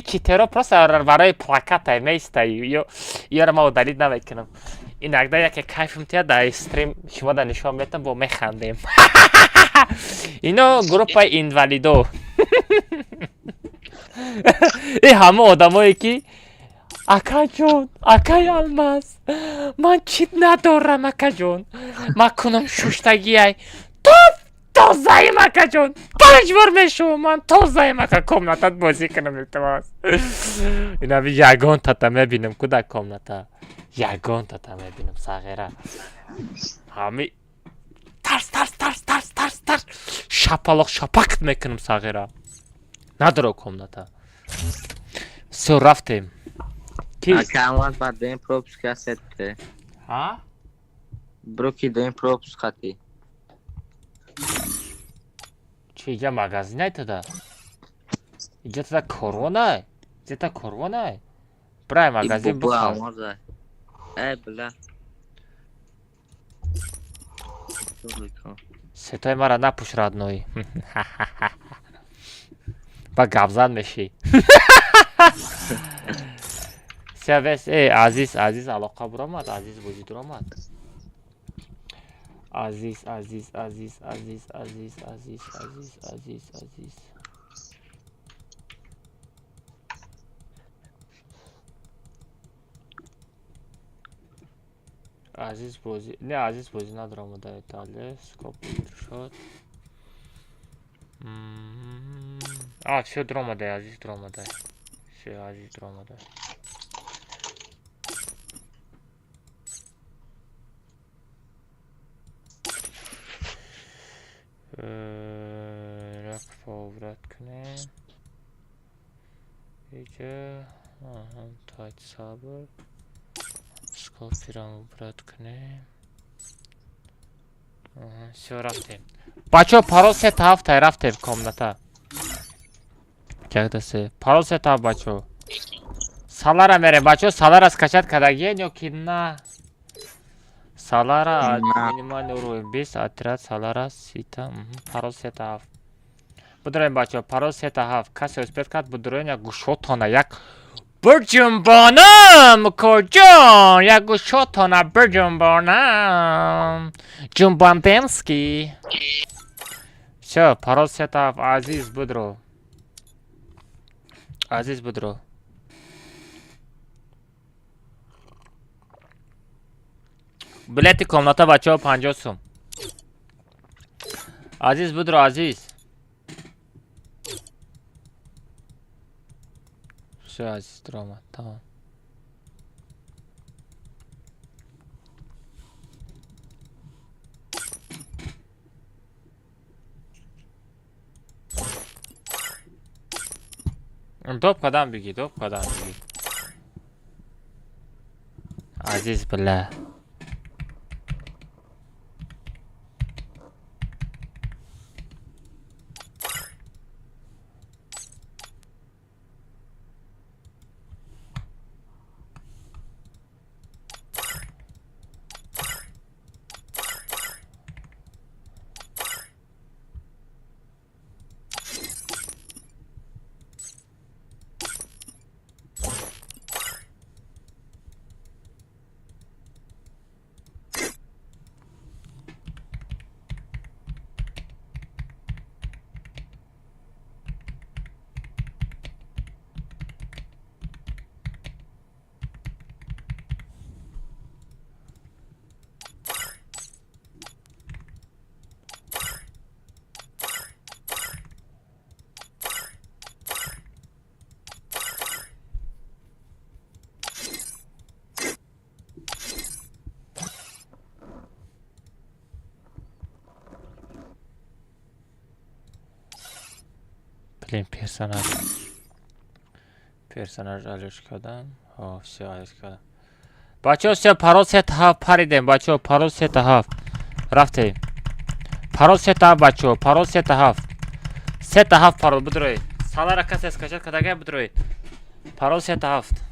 читеро просто барои плаката меистай ёро ма далид намекунам инагда яке кайф мтияд дар стрим шумода нишон метам бо механдем ино группаи инвалидо и ҳама одамое ки акаҷон акай алмаз ман чит надорам акаҷон ман кунам шуштагиай тозаим акаҷон 5 бор мешавам ман тозаим ака комнатат бозӣ кунам илтимос инаби ягонтата мебинам ку дар комната ягонтата мебинам сағира ҳами тарс шапалоқ шапакт мекунам сағира надоро комната всё рафтем акаунт ба ден пропуск касетте ҳа броки ден пропуск хати чӣ иҷа магазинай тада иҷа тада корвонай иҷа тада корвонай брай магазин бухар била сетои мара напуш радноӣ ба гавзан мешӣ сявес азиз алоқа буромад азиз бозӣ дуромад عزیز عزیز عزیز عزیز عزیز عزیز عزیز عزیز عزیز عزیز بازی نه عزیز بازی ندارم و در ایتالیا سکوپ شد شد درامده عزیز درامده شد عزیز درامده رک فاورت کنیم اینجا تایت سابر سکوپی را مبرد کنیم все رفتیم بچه پارول ست هفت رفتیم کامنتا کردسه پارول ست هفت بچه سالارا میره بچه سالارا скачать کردگی یا که نه سالارا минимальный уровень 20 отряд سالارا сита парол сета 7 будроем бачо парол сета 7 касе успеет кард будроем як гушотона як برجنبانم کجا یک گوشاتانه برجنبانم جنباندنسکی شو پارول ستا عزیز بدرو عزیز بدرو بلیت کامناتا بچه ها 50 سوم عزیز بدرو عزیز شو عزیز درآمد تمام دوب قدم بگی دوب قدم بگی عزیز بالله پرسناج آلش کردم все آلش کردم بچه ها پارول ست هفت پریدیم بچه ها پارول ست هفت رفتیم پارول ست هفت بچه ها پارول ست هفت پارول بدروید سالارا کسی اسکاشت کدگه بدروید پارول ست هفت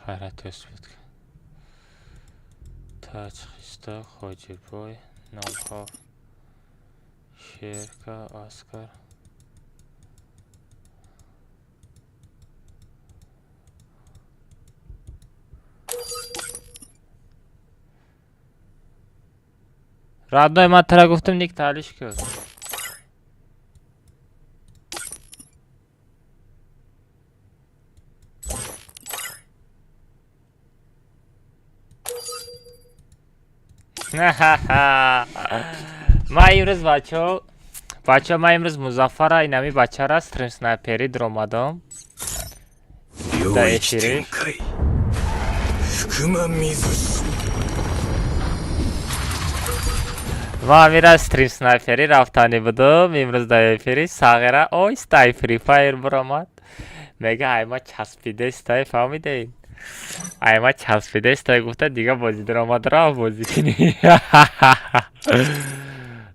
خیرت اسود تاج خیستا خاجر بای نالها شیرکا آسکار رادنای من ترا گفتم نیک تعلیش کرد ما امروز بچه ما امروز مظفر اینمی بچه را استریم سنایپری در اومدم در افیری ما امیر استریم سنایپری رفتانی بودم امروز در افیری ساغره اوی استای فری فایر برامد میگه ایما چسبیده استای فهمیده این ایما چسبیده استای گفته دیگه بازی درآمد را بازی کنی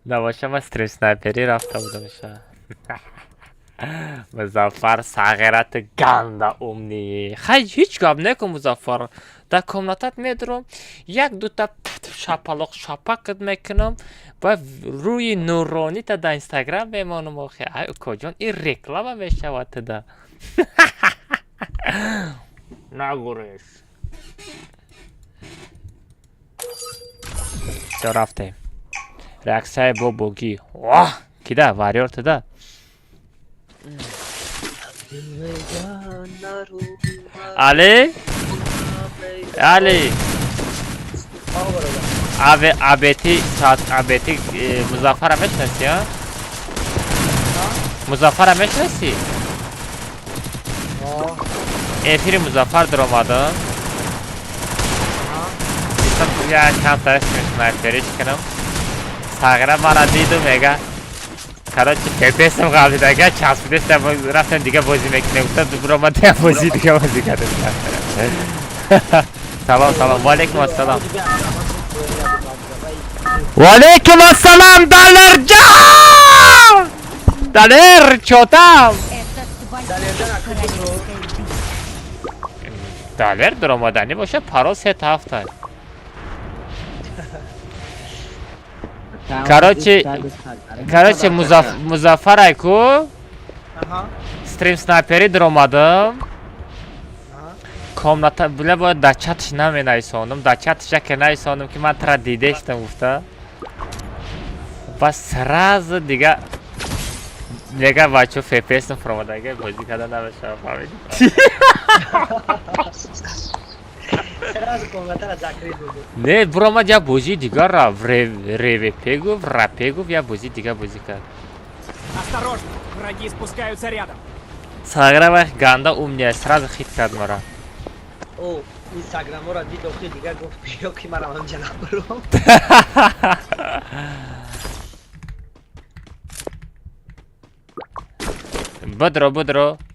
نباشه ما استریم سنایپری رفته بودم مظفر ساغرت گنده امنی خیلی هیچ گاب نکن مظفر در کامناتت میدارم یک دوتا شپالاق شپاقت میکنم و روی نورانی تا در اینستاگرام میمانم آخه ای کجان این رکلام میشود تا نگوریش چه رفتیم رقصه بوگی واه کی ده واریور تا ده علی علی عبیتی مظفر هم میشنسی ها؟ مظفر هم میشنسی؟ ایفیر مظفر در آمده یا کم تا اسمش نایفریش کنم ساغره من دیدو میگه کارا چه پیسم قبلی دیگه چسبیدستم رفتم دیگه بازی میکنه گفتم برو من دیگه بازی کردم سلام وعلیکم السلام وعلیکم السلام دلر جان دلر چوتم دلر در آمدنی باشه پرا 3 هفته کراچی مظفر ایکو استریم سنایپری در آمدم کامناتا بله باید در چتش نمی نایسانم در چتش که نایسانم که من ترا دیده اشتم گفته بس سراز دیگه بچه فیپیستم فرامدگه بازی کده نمیشه فهمیدی نه برو ما جا بازی دیگه را ریوی پیگو را پیگو یا بازی دیگه بازی کرد Осторожно, враги спускаются рядом. ساغره وقت گنده اومنیه سراز خیت کرد مرا او اینستاگرام را دید اخی دیگه گفت بیا که من همونجا نبرم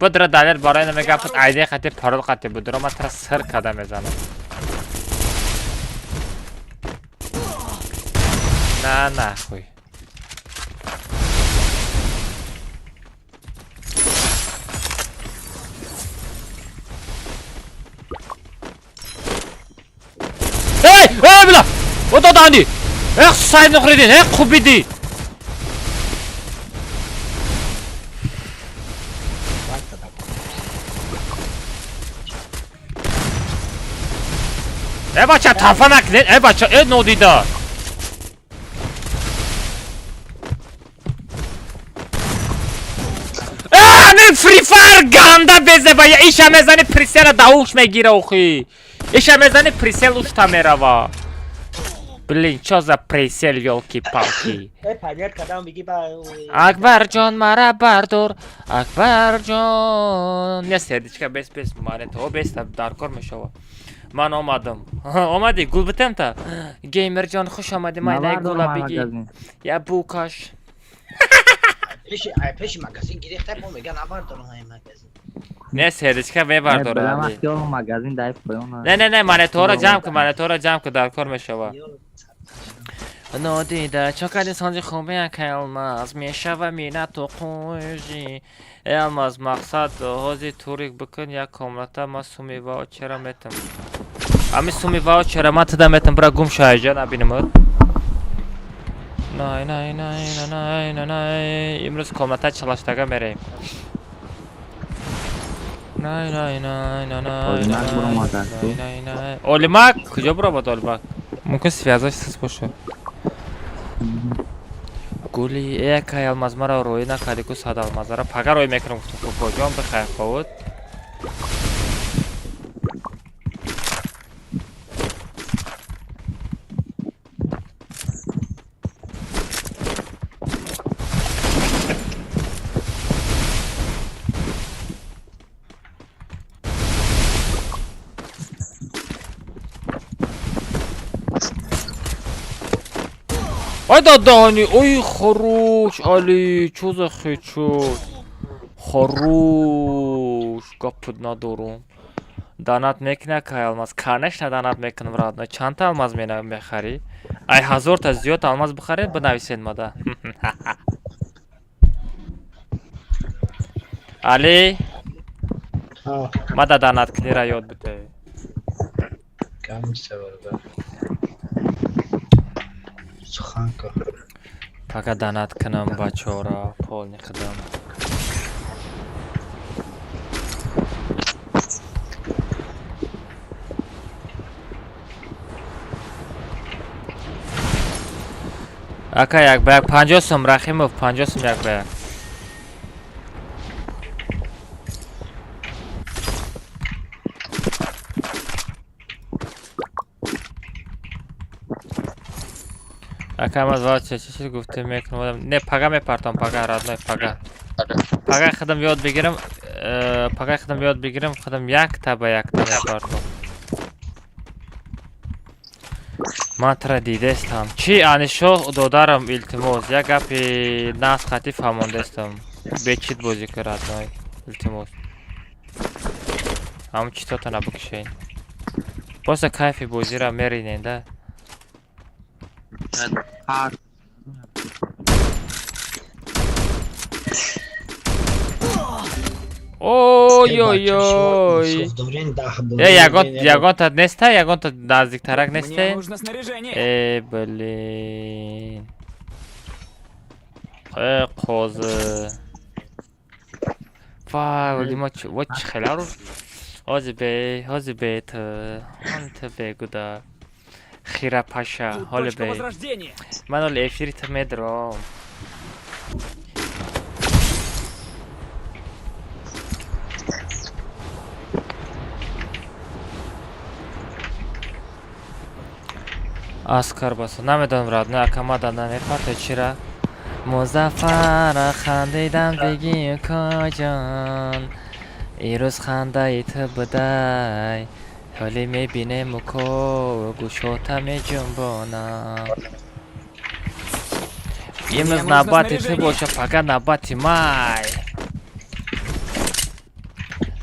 بدرو دلر برای نمیگه پت ایده خطی پرال خطی بدرو من ترا سر کده میزنم نه خوی ای بلا او داداندی اخ ساید نخوریدین اخ خوب بیدی ای بچه طرفه نکنید ای بچه ای نودیده این فری فایر گنده بزه با ایشه میزنی پریسیل داوش میگیره اوخی ایشه میزنی پریسیل اوش تا میره بلین چه za پریسیل یلکی پاکی اکبر جان مرا بردار اکبر جان نیست که بس ماره تو بس در کار میشوه من آمدی گل بتم تا گیمر جان خوش آمدی مایده گولا بگی یا بوکاش پیش مگزین گریخته با میگن نبردارم های مگزین نه سیدش که ببردارم نه من تو را جمع که در کار میشوه نادیده چقدر سانجی خوبه که الماس میشوه مینه تو خوشی الماس مقصد حاضی توریک بکن یا کاملتا ما سومی واو چرا میتم امی سومی واو چرا ما تدا میتم برا گم شای جا نبینمد نه امروز کاملتا چلاشتگه میریم نه اولیماک کجا برو با اولیماک ممکن связать سس باشه گولی یک الماس مرا روی نکردی که صد الماس را پگه روی میکنم گفتم کجا بخیر خود ای دادانی اوی خروش علی چوز خیچو خروش گپت ندارم دانات میکنه که الماس کارنش ندانات میکنم راد نه چند تا الماس میخری ای 1000 تا زیاد الماس بخری بنویسین ماده علی ماده دانات کنی را یاد بده Faqat donat qildim bachora, polni qildim. Aka yak bayak 50 so'm Rahimov 50 so'm yak bayak. Aka mas chechishni gufte mekanım. Ne paga mepartam paga radnoy paga. Paga qildim yod begirim. Paga qildim yod begirim qildim yak taba mepartam. Мантра дидестам. Чи анишо додарам илтимос. Я гапи нас хати фамондестам. Бечит бози карадной. Илтимос. Ам чито-то набукшейн. Просто кайфи бозира меринен, да? Ой-ой-ой. Ягон-то нестай, ягон-то наздиктарак Мне нестай. нужно снаряжение. Блин. Козы. Вай, Вадима, вот чхеляру. Хозибейт, анте бегуда. Хира паша, Тут точка холибей. возрождения. Манол эфирит медро. Аскар басу. Намедонам радной акамада намепарта чира. Музаффара хандидам беги коҷон. Ирӯз хандаи будай. ҳоле мебинему ко гӯшота меҷунбонам. Имрӯз навбати ту боша, фақат навбати май.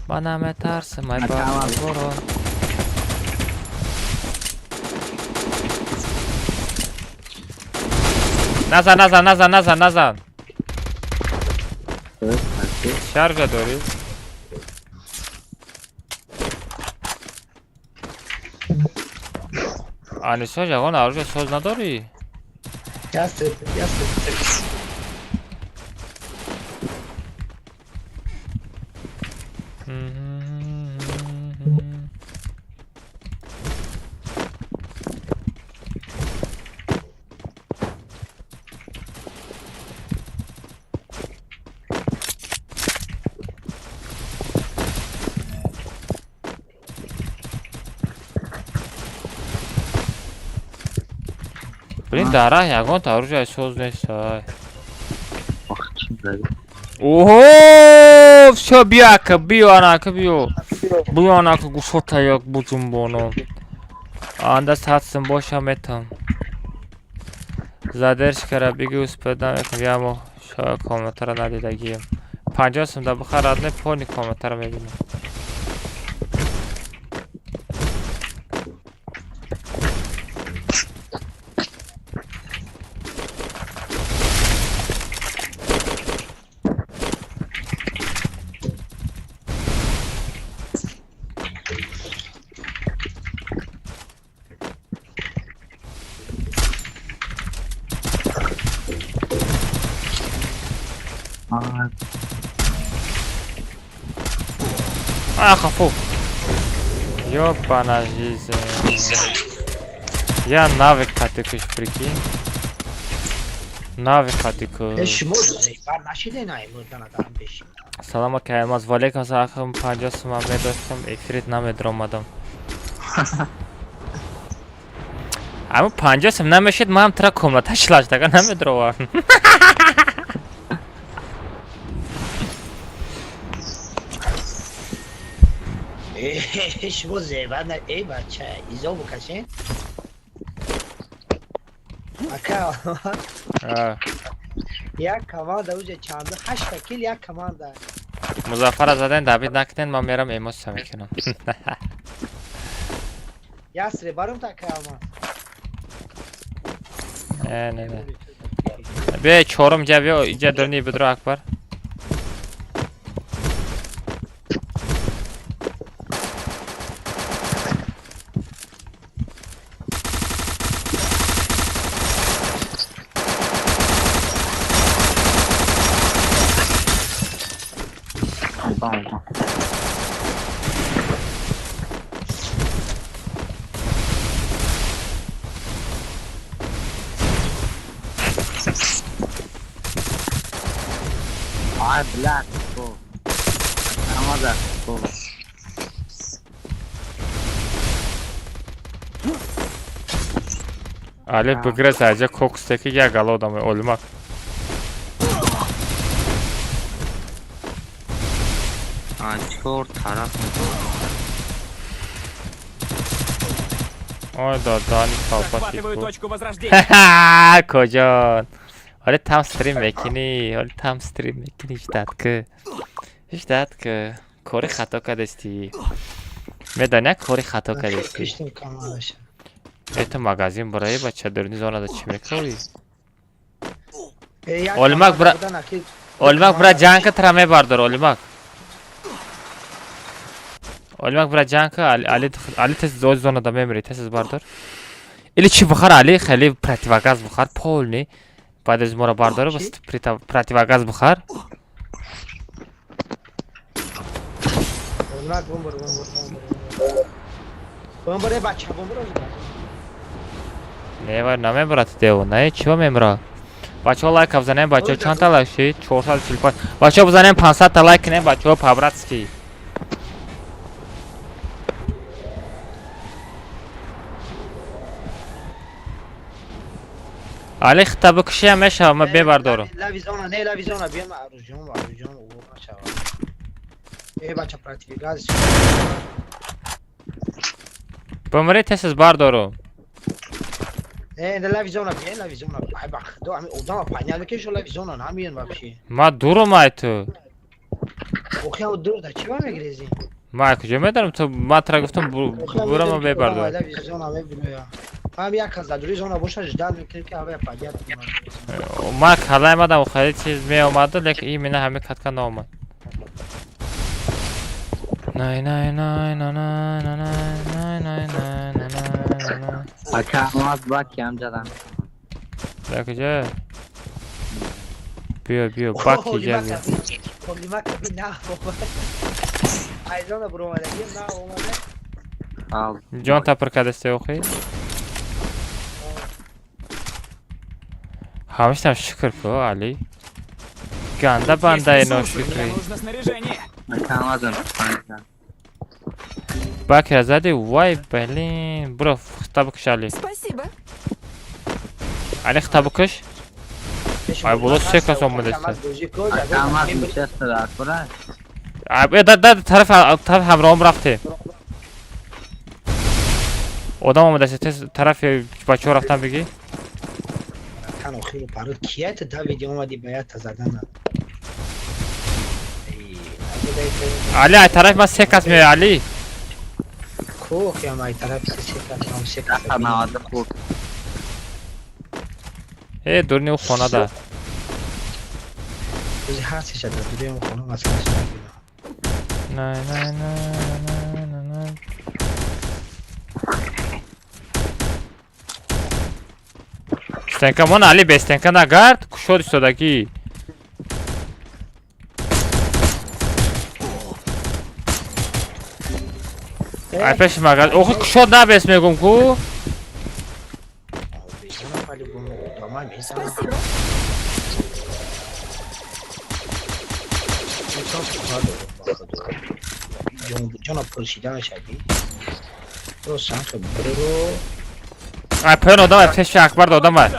Ман наметарсам ай барон. Назан. Шаржа дорӣ? Аниса ягон оружие соз надорӣ? Блин, дара ягонта оружие соз нестай. Ого, всё бияка, биё анака биё. Биё анака гушота як бужумбоно. Анда сатсым боша метам. Задержкара биги успедам якам ямо шоя комментара надидагием. 50 сум да бухар адне пони комментара мебинам. Хафу. Ёбана жизнь. Я навык катыкыш, прикинь. Навык катыкыш. Салам акаймаз валейкум асалам 50 сум медоштам эфирит намедромадам. Ама 50 сум намешид ман тра комната шлаштага намедровам. شما زیبر نه ای بچه ایزا بکشین اکا یک کمانده اوجه چنده 8 کیل یک کمانده مظفر زدن دبید نکنین ما میرم ایموس میکنم یاسری برم تا کلمه نه بیا چورم جا بیا اینجا درنی بدرو اکبر Tamam. Ay black. Go. Another. Go. Ali bugre sadece Cox'taki yagalı adamı olmak. Çor taraf. Ой, да, Dani kalpa Захватываю bu. точку возрождения. Haha, kocan. Ali tam stream mekini, Ali tam stream mekini iştatki. Kori xato kadesti. Medanya kori xato kadesti. Kıştım kameraşa. Это магазин бурaya бача дурни зонада чӣ мекавӣ? Yak Olmak kamera bura buradan akil. Olmak bura janka tara mebardor Olmak. Olmak bura janka Ali tez zoz zonada memri tez bardor. Или чи бухар Ali хеле противогаз бухар полный. بعد از мора бардор бас противогаз бухар. Olmak bombur. Bombur bacha bombur. Не var наме брат део, не чио мемра. Бачо лайк бзанем, бачо чанд та лайк ши? 445. Бачо бзанем 500 та лайк кинем, бачо пабратски. Ali xitabi kishi ham mesh ma bebardorım. La visiona bien arujum o bacha. Bacha pratigaz. Bumri tesiz bardorım. La visiona bien, la visiona. Ay bak, do ami odama pañal ke la visiona namiyen вообще. Ma durum aytu. Okuyam dur da çiva mı girezi? Ma kujam ederim tu ma tra guftum burama bebardor. La visiona me biliyor. Abi ya kazda duruyor ona boşa jdan ki abi pañal. Ma kalaymadan o xarid chiz me omadi, lekin i meni hami katka nomad. Nay. Akamaz bak amcadan. Bakıca. Biyo bak yiyeceğiz ya. Kolima kabi na. Ayzona bro wala bien na olmadı. Al. John Tapper kadeste okuy. Hamıştam şükür ko Ali. Ganda bandayın o Мне şükür. нужно снаряжение. Akamazın. Bak yazadi vay belin. Bro kitabı kış Ali. Спасибо. Ali kitabı kış. Ay bu da seka son mu dese. Akamaz Manchester akbara. Abi da taraf hamrohum rafte. Odam mu dese taraf بچه‌ها رفتن بگی. Kan oxir parı kiyat da video اومدی bayat زدن. Ali ay taraf mas sekas mi Ali? Ko ki ama taraf sekat. Akamazı kurt. Hey durni o xonada. Biz her şey de duruyor konu masaj. Nay. Stenka mon Ali bestenka nagard kushod istodagi. Ay pesh magal. Oxu kushod na bes megum ku. Спасибо. Jona pursidan şadi. O sanki bro. Ay pen odam ay pesh akbar da odam var.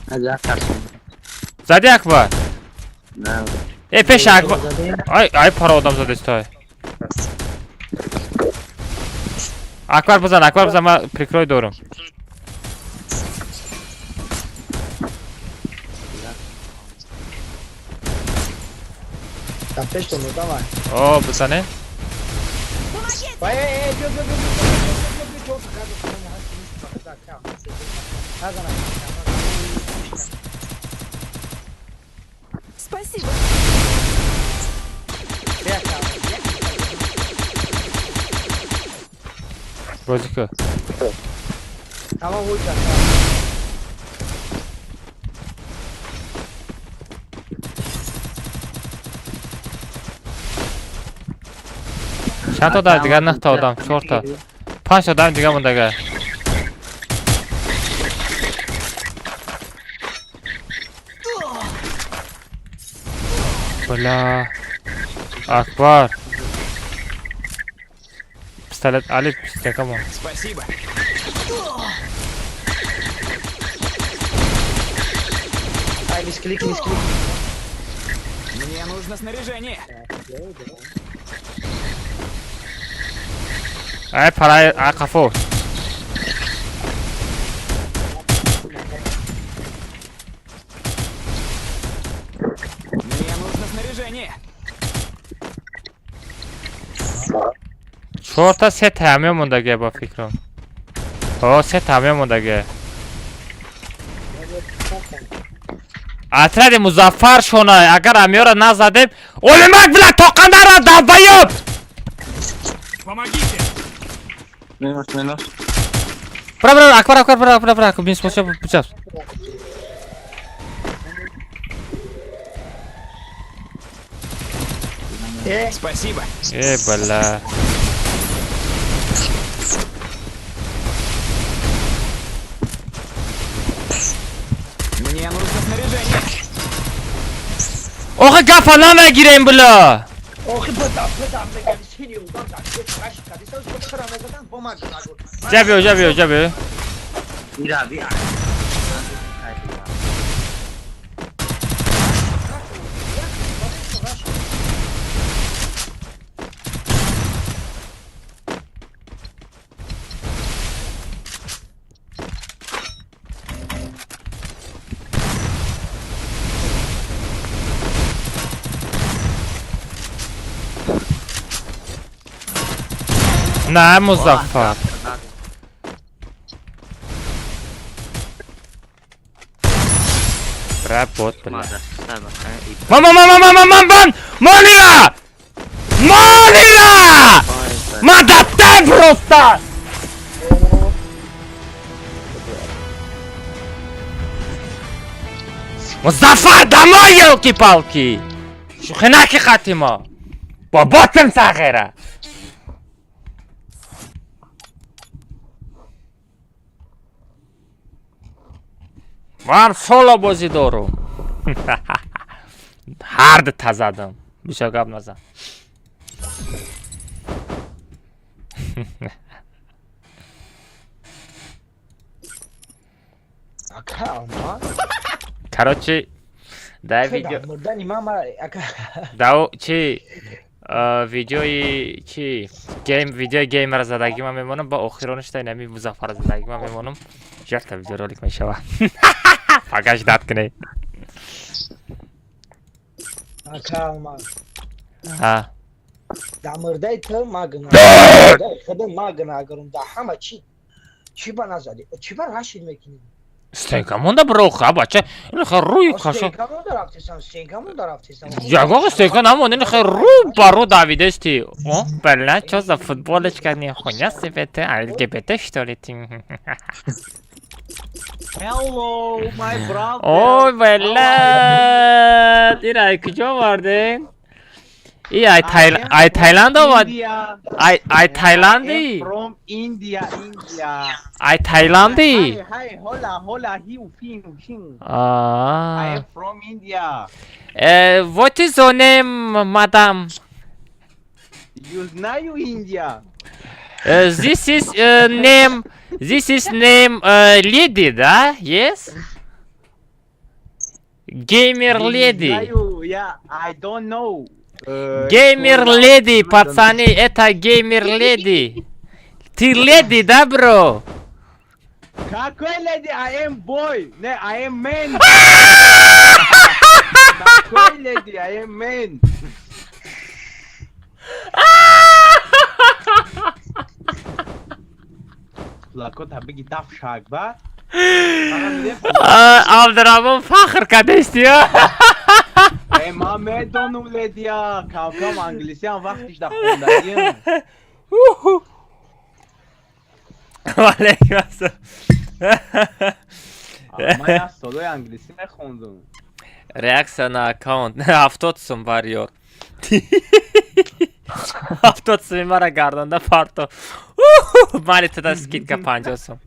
Hadi akarsın. Zadi akbar. Ne? Pesh akbar. Ay para odam zadi istoy. Akbar buzan ma prikroy dorum. Tam peş tonu da var. O buzane. Vay Спасибо. Rozika. Tamam hocam. چند تا در دیگه؟ 9 تا آدم، 4 تا 5 تا آدم دیگه مونده. بلا اکبر пистолет علی пистолет кому Спасибо. Ай, мисклик. Мне нужно снаряжение. ای پرای عقفو Мне нужно снаряжение. 4 تا 3 تا همه موندگه با فکرم. 3 تا همه موندگه. اطراد مظفر شونه اگر امیارا نزدیم علمک بلا تاقنده را دبایب. Помогите. Minus. برا اکبر برا بین سپوشه بچست. Спасибо. بلا Мне нужно снаряжение. آخه گفت نمیگیره این بلا. Oxi bıda bıda seni yoldan da kaç kadıysa çok kıramazdan bomba جبیو Bira. نه مظفر رب بود بلا من مالیا مدد برستا مظفر دمای کی پالکی شوخناکی خاتیما با باتم تغیره من سولو بازی دارم هرد تزدم بیشتر گپ نزن короче дай видео дау чи ویدیوی چی ویدیو گیمر زدگی من میمونم با آخرانش تا اینمی مظفر زدگی من میمونم جرت ویدیو رولیک میشوه فقط داد کنه ها دامردای تو ماگنا خدم ماگنا اگرم دا همه چی بنا زدی چی بر هاشید میکنی استیکمون دا بروخه بچه این خیلی روی کاشو استیکمون دا رفتیسم جاگا استیکم همون این خیلی رو برو داویده استی بله چه از فوتبالش کنی خونیا سیبته LGBT شتالیتیم Hello, my brother. اوی بله ایره کجا واردین ای تایلند آمد ای تایلندی From India. ای تایلندی Hi, hola, hiu, fin. I Ah. am from India. What is your name, madam? You know India. This is name. This is name lady, да? Yes. Gamer lady. Yeah, I don't know. Gamer lady, пацаны, это gamer lady. Ты lady, да, bro? Какой lady? I am boy. No, I am man. Какой lady? I am man. Kulakot tabii ki tafşak ba. Abdurrahman fakir kardeşti ya. Mehmet onu lady ya. Kankam Anglisyan vakti da kondayım. Aleyküm selam. Ama ya solo Anglisi nexondum. Reaksiya na account. 70 so'm var yor. 70 سومی مرا گردانده پارتو. مالی تو دست سکیت 50 سوم.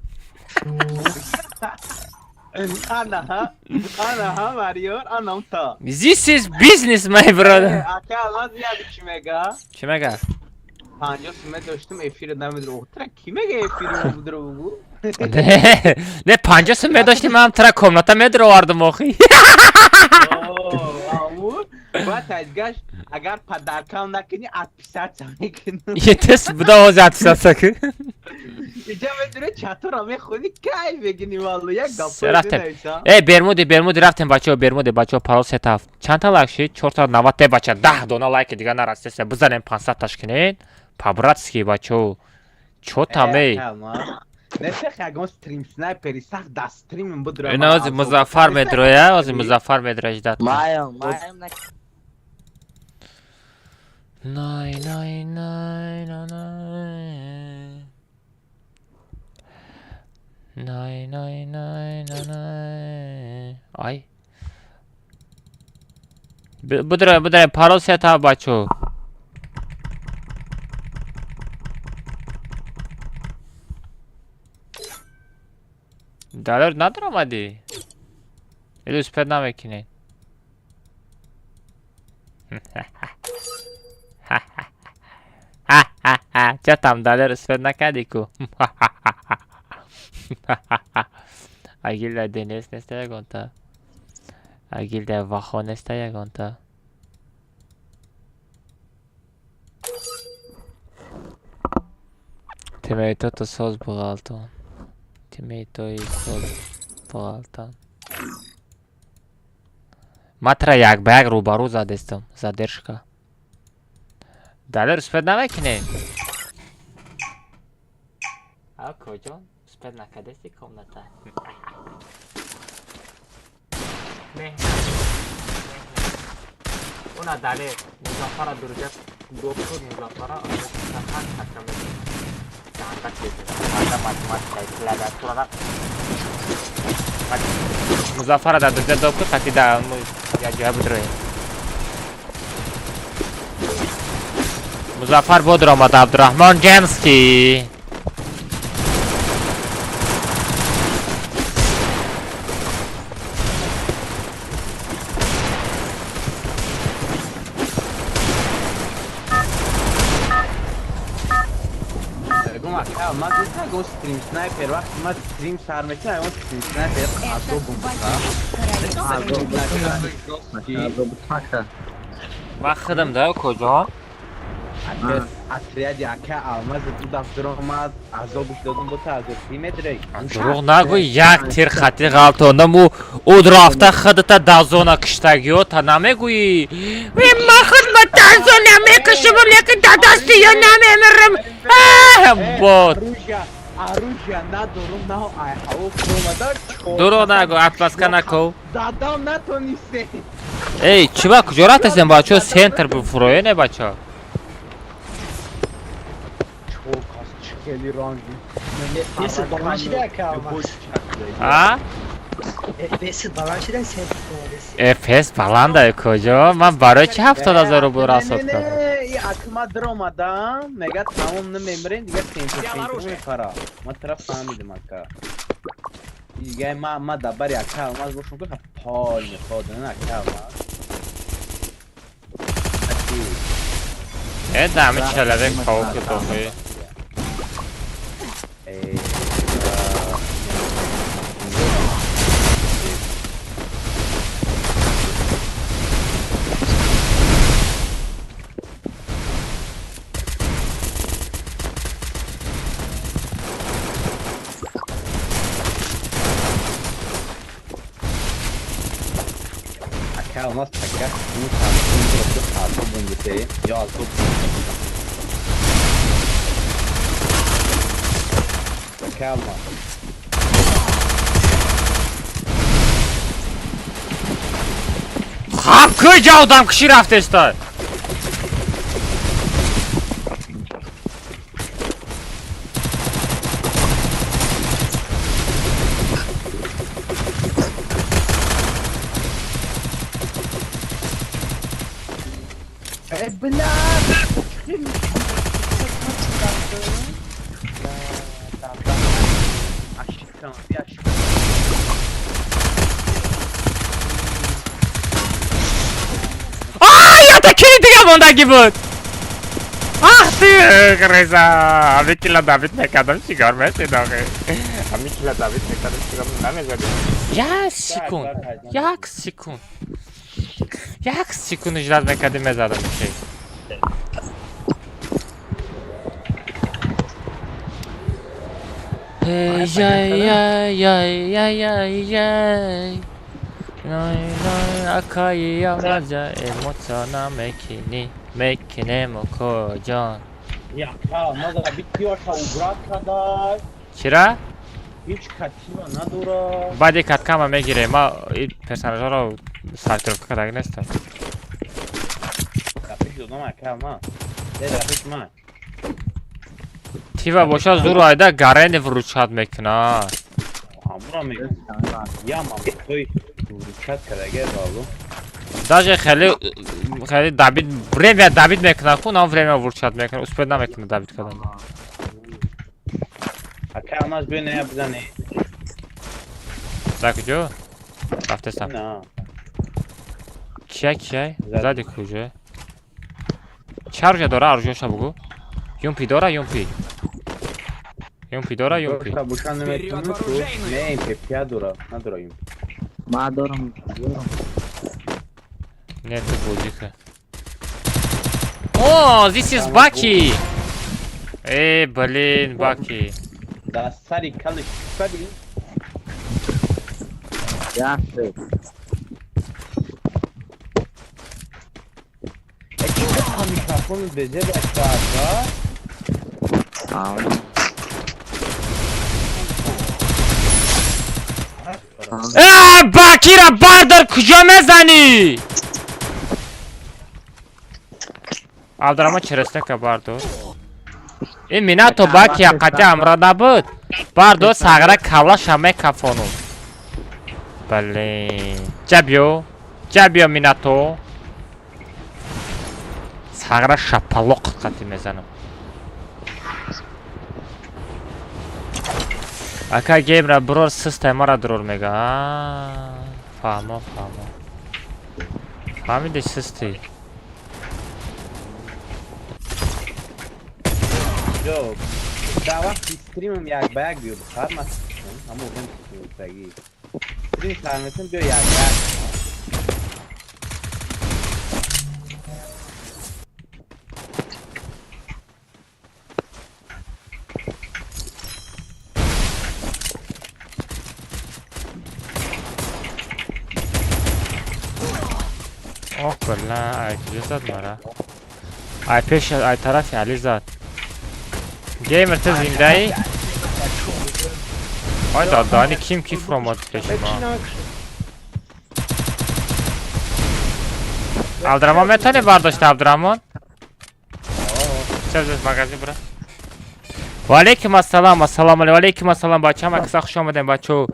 Ana veriyor, anam ta. This is business my brother. Aka almaz ya bir kimega. چی مگه؟ 50 süme döştüm efir demedir. Otra kimega efir budur bu? نه 50 سوم داشتیم من ترا کمناتا مدر آوردم آخی. Amur. Ba tezgah agar padarkam nakini 60 saat zamek. یه تست بوده آوازی 60 ساکı. İcabet çatır ama خودی کای بگینی والله یک سه گپ رفتم. نمیشم. ای برمودی رفتیم بچه ها برمودی پارو ستاف. چند تا لایک شید؟ 4 تا 90 تا بچه 10 دونه لایک دیگه نرسیده. بزنیم 500 تاش کنین. پابراتسکی بچه ها. چو تامی. Neyse خیلی استریم سنایپری سخت دست استریم بود رو. اینا از مظفر مدرویه از مظفر مدرج داد. مایم نک. نای آی بدره پارو ستا بچو دلار ندارم آدی ایلو سپید نمیکنین چطم دلار سپید نکردی کو Agilde deniz neste gonta. Agilde vaho neste gonta. Timeito to soz bugalton. Timeito i soz bugalton. Matra jak bag rubaru zadestam. Zadержка. Dalar sped namekine. A kojon? Sped nakadesti komnata. Una dale Muzaffara duracak. Doktor Muzaffara Muzaffara hakkında. Sangat dedi. Ada matematik klaviatura. Muzaffara da duracak doktor tapi da ya jawab betul. Muzaffar Bodromad Abdurrahman Jamski. ما گفتم استریم سنایپر وقتی ما استریم سر میکنه اون استریم سنایپر عذاب وقتم ده کجا؟ اطریاد یکه آماز تو دفتر آمد عذابش دادم با تا عذاب تیمه دری دروغ نگو یک تیر خطی غلطاندم او رفته خودت در زونه کشتگی ها تا نمیگویی من خود در زونه میکشم لیکن در دستی یا نمیمرم بود آروشیا ندارم نه هوا کرومدار دروغ نگو اطلسکه نکو دادم نه تو نیسته ای چی با کجا رفت هستیم بچه سنتر بفرویه نه بچه خیلی رانگی Neyse dolanşı da kalmaz. Ha? Neyse dolanşı da sen Efes falan da کجا من برای چه 70,000 رو براسات کردم این aklıma dramadan mega tamam ne membrane diye sentro para ma taraf fahmidim akka دیگه ما دبر یک kalmaz boşum که پال میخواد نه kalmaz نه دمی چلوه کاو که توفی kalmaz takar bunu kalsın bunu ya çok kalmaz خب کجا آدم کشی رفته استاد بلا عشقم بیا عشقم یا تا کی دیگه موندگی بود. رضا همه کلا داوید نکردم چیکار میشد آخه. همه کلا داوید نکردم چیکار نمی‌شد. یک سکون اجازه میکردیم میزدم میشه.赤い山じゃえもつなめきにめきねもこじゃん Ya mada bitiyorsa ubrat kadar چرا؟ hiç kaçma nadura بعد یک کتکم هم میگیره ما این پرسناژ ها رو سرچرف کردگ نیستم Kapış o zaman kalma Ne kapış ma تیوه باشا زور ayda گرین vuruşat mekna Hamura mı Ya mami koy Vuruşat kadar gel oğlum даже خیلی دابید время دابید мекна خون هم время vuruşat mekna успеть намекна دابید کردن Kalmaz böyle ne yapacağını за کجا؟ رفته سم Ne کیه؟ زدی کجا؟ چه روژه داره ارجوشا بگو؟ یومپی داره یومپی داره یومپی Yoksa bu şan demek bunu tu Ne empepya dura Nadura yum ما دارم نه تو بودی که اوه this is Baki ای بلین باکی Da sari kalış Sari yaxshi Ekinde mikrofonu becer aşağıda باکی را بردار کجا میزنی عبدالرحمن چرسته که بردار این مینا تو باکی حقیقتی امرا نبود بردار ساغره کلاش همه کفانو بله جبیو مینا تو ساغره شپلوق قطی میزنم اکا گیم را برور سیستم ما را درور میگه فهمیدی سیستی Yok. Daha vakti streamim yak bayak diyordu. Sarmasın. Ama o benim streamim peki. Stream sarmasın diyor yak bayak. اوه کلا ای کجا زد مرا ای پیش ای طرفی علی زد گیمر تو زنده ای؟ آی دادانی کیم کی فرامات پیش ما عبدالرحمن میتونی برداشت عبدالرحمن؟ چه بزرگ مغازی برا و علیکم السلام و علیکم السلام بچه همه کسا خوش آمدین بچه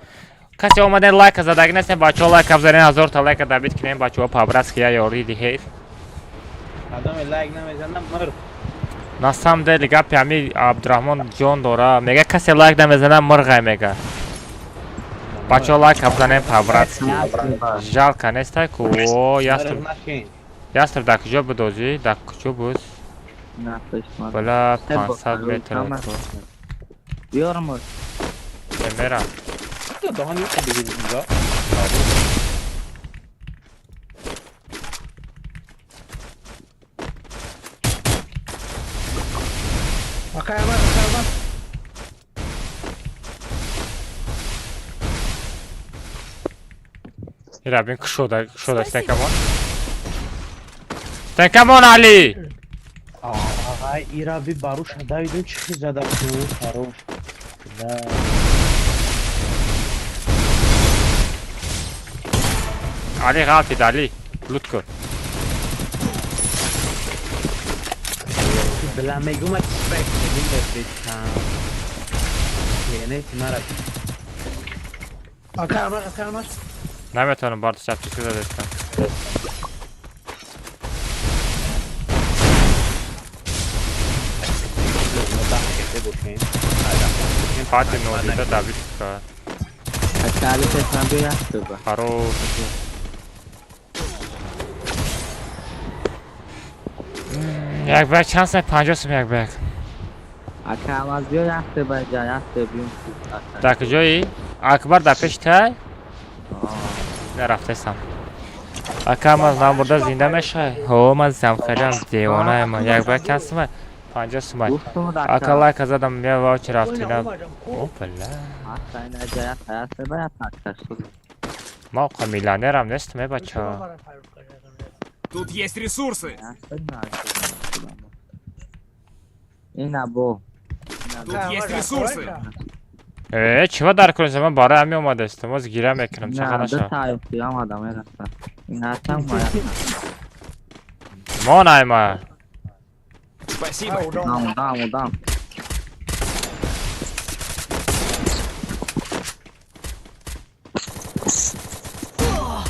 کسی اومدن لایک زدگ نیستن بچه ها لایک افزارین 1000 تا لایک دابید کنین بچه ها پابرس که یاری دیگه Adam like نمیزنم مر. ناسم ده لیگا پیامی عبدالرحمن جون داره میگه کسی لایک نمیزنه مرغه میگه بچه ها لایک افزارین پابرس که جال کنسته که اوه یاستر در کجا بدوزی در کجا بود بلا 500 متر بیارم میرم Daha ne yapabiliriz ya? Bakalım. Rabin shoda come on Ali Ay ira bir baruş adaydım çıkı zaten baruş. Ali غافد Ali loot kır بلا میگم اکسپکت بدیم بفرستم یعنی تمارا Bakalım. نمیتونم بارد شب چیزی داشتم Хати нодида Давидка. Кали песам бия хтоба. Хорош. Як бак чанд сум 50 сум як бак. Ака амаз бия яхтоба жа яхтобиум. Дар куҷои? Акбар дар пештай? Нарафтаам. Акам аз намурда зинда мешавад? Ҳо, ман замхарам, девонаам. Як бак чанд сум? 50 сум. Ака лайка задам, я вачи рафтинам. Опала. Ма оқа миллионерам нестам, бача. Тут есть ресурсы. Ина бо. Тут есть ресурсы. Чива дар кунем? Ман барои ҳамин омадаистам. Боз гира мекунам. Чақа На, нашав. до таёфти омадам яхта. Ина там моя. Мо найма. Спасибо. Дам.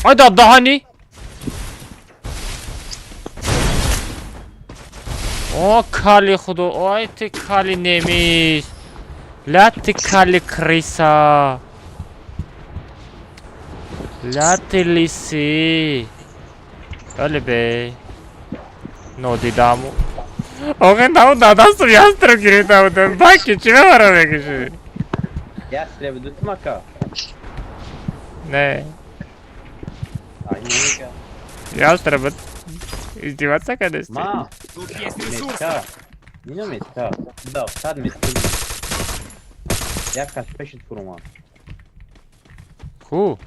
Ай да дахани. О, кали худо. Ой, ты кали немис. Ля ты кали криса. Ля ты лиси. Али бе. Но дидаму. Оген даму дадастым ястреб гиридам будам. Баки, чиме бара мекуши? Ястреб дутум ака. Не. Ника. Ястреб. Издеваться кадести? Ма. Тут есть ресурсы. Метка. Нино метка. Да, сад метка. Як каспешит фурма. Ку.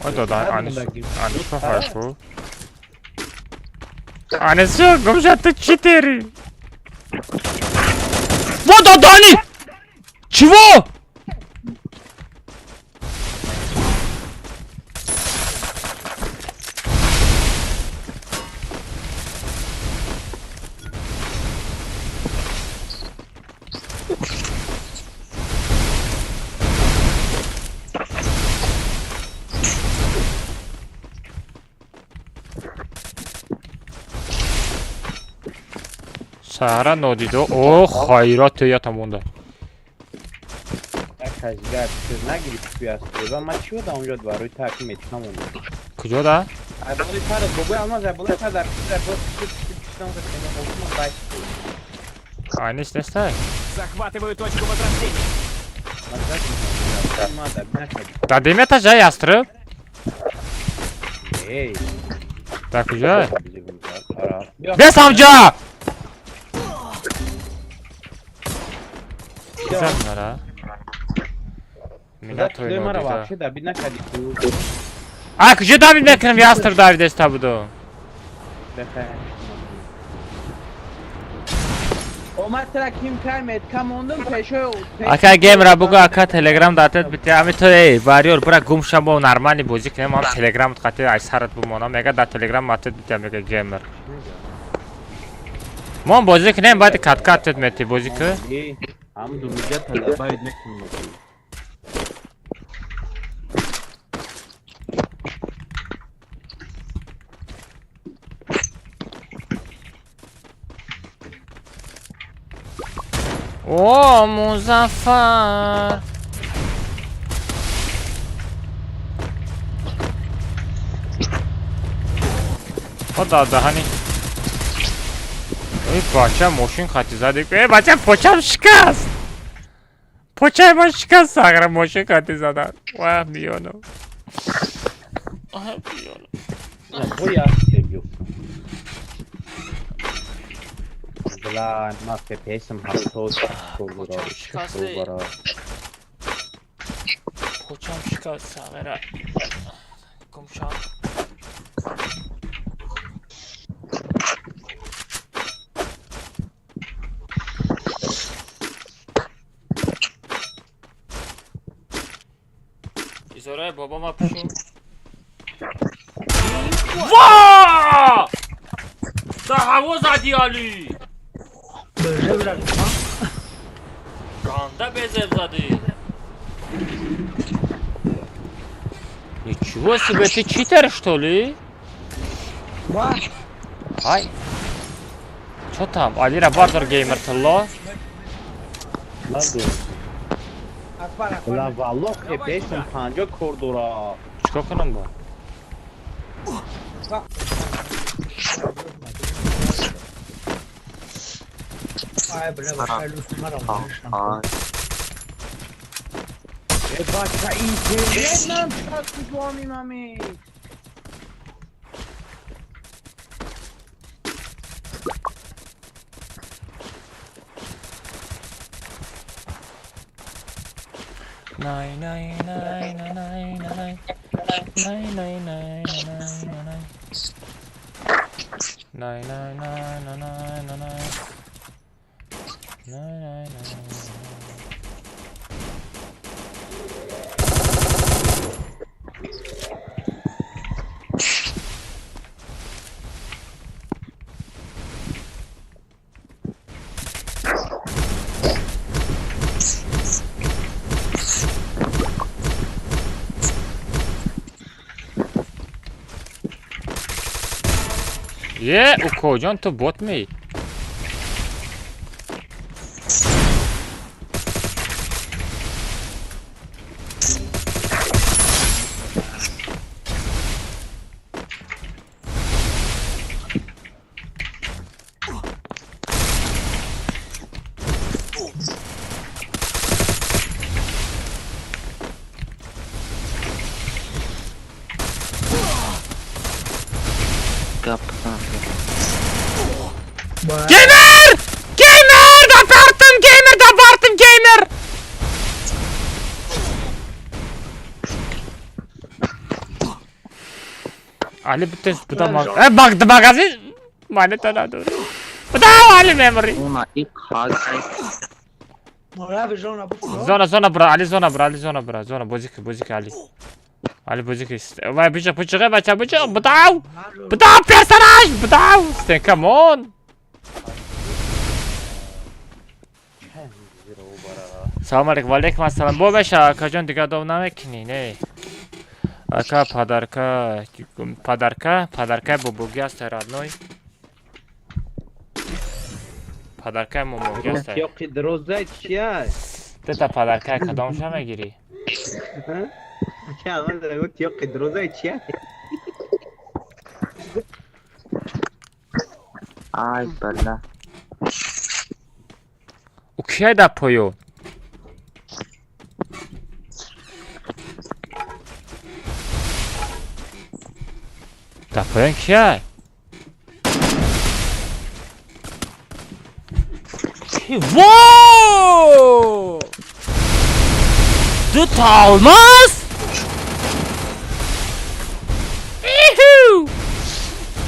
Ой да, аниш похашу. Ане все, гомжа тут 4. Вот да, Дани! Чего? Сара нодидо. О, хайрат я тамонда. Як кашгар, сиз нагирид туястреба. Ма чио да онҷо барои таҳким метинам онда. Куҷо да? Айболи пара бобои алмаз айболи пара дар Айнис нестай. Захватываю точку возрождения. Да демета жай ястреб? Эй. Да куҷо? Бия. Бес амҷа! Зам нара. Мина той мара нодида. вообще дабид накарди ку. А куҷо давид мекунам? Ястреб давид еста буду. Бехайр. омад траким каймед камондум пешо. Ака геймра бугу ака телеграм датет бити ами то эй вариор бра гумша бо нормали бози кунем ам телеграм қати ай сарат бумонам мега да телеграм матет бити мега геймер. Мон бози кунем баъди кат мети бози ку. ам думида талабаид мекунем. О, Музаффар. Хода дахани. Эй, бача мошин хати зади. Эй, бача почам шикаст. Почай ма шикаст агра мошин хати зада. Ва мионо. Бо ястреб Бла, ма фпс-ам 70 бара. Почам шикаст агра. Гумша. Изорай бабама пишу. Ва! Да ҳаво зади али. Ганда безеб зади. Ничего себе, ты читер, что ли? Ай. Чё там? Алира Бардер геймер талло? Ладно. لا والله خیپیشم 50 کردورا. چیکار کنم با بچه اینترنت نم چقدر کجامی مامی. Nay nay nay nay nay nay nay nay nay nay nay nay nay nay nay nay nay nay nay nay. یه او کجان تو بوت می Gamer! Gamer! Da partem gamer! Da partem gamer! Ali bütün bu da baktı magazin. Manita da dur. Bu da Ali memory. Ona ilk hal Zona bra Ali zona bra Ali zona bra zona bozuk Ali. Ali bozuk işte. Vay bıçak bıçak bu da personaj bu da. Come on. Salam alaikum, walaikum assalam. Bu beş akacan diga dovna mekini ne? Aka padarka bu bugyas teradnoy. Padarka mu bugyas ter. Yok droze çiğ. Teta padarka kadam şama giri. Ya ben de yok droze çiğ. Ay balla. O kiye da poyo. Da poyon kiye? Wow! Dut almaz.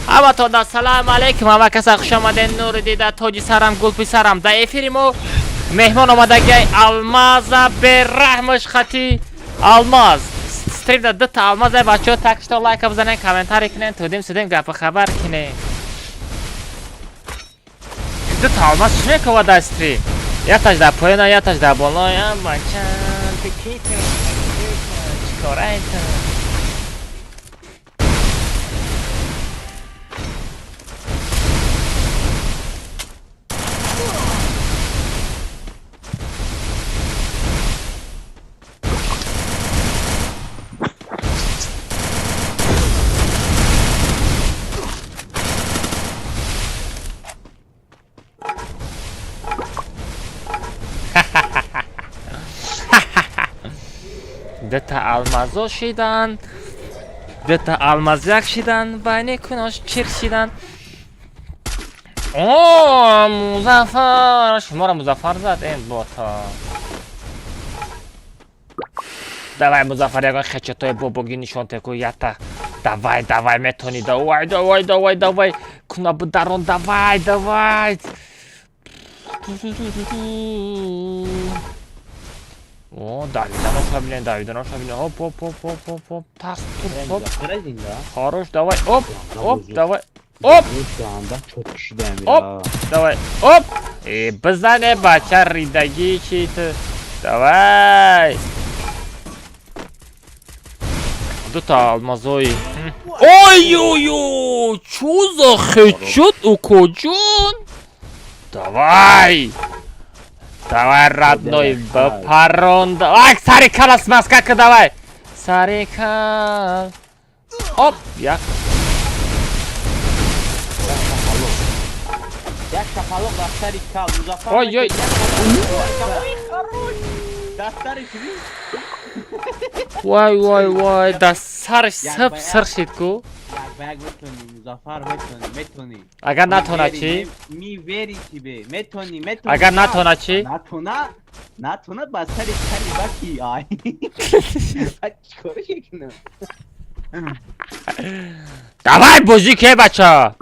همتون سلام علیکم همه کسا خوش آمدین نور دیده تاجی سرم گلپی سرم در افیریم و مهمان آمده گی الماز به رحمش خطی الماز ستریم در دو تا الماز بچه ها تکشتا لایک بزنین کامنتاری کنین تودیم سودیم گپ خبر کنین دو تا الماز چونه که در استریم یا تاج در پایین یا تاج در بالا یا بچن تکیتون چکاره ایتون دتا المازو شیدن دتا المازیک شیدن بینه کناش چیر شیدن اوه مزفر شما را مزفر زد این باتا давай مزفر یکان خچتای باباگی نشان تکو یتا давай میتونی давай کنا بدارون давай O David'den aşabilin hop tas hop Haroş davay hop davay hop Şu anda çok kişideyim ya. hop davay hop bizden ne başar ridagi şeyti davay Duta almazoy Ой-ой-ой Чё за хэдшот у коджон Давай Давай, родной, бапарон. Ай, сарикалас, маскака, давай. Сарикал. Оп, я. یک شفالق دفتری کال مزفر Oy, oy. دفتری چی؟ Vay vay vay, da sır shid ku. یک بگ میتونی مزفر میتونی Agar natona chi? میوری چی به میتونی Agar natona chi? نتونه بسری کلی بکی آی چیکارش کنم Давай, бузик, бача.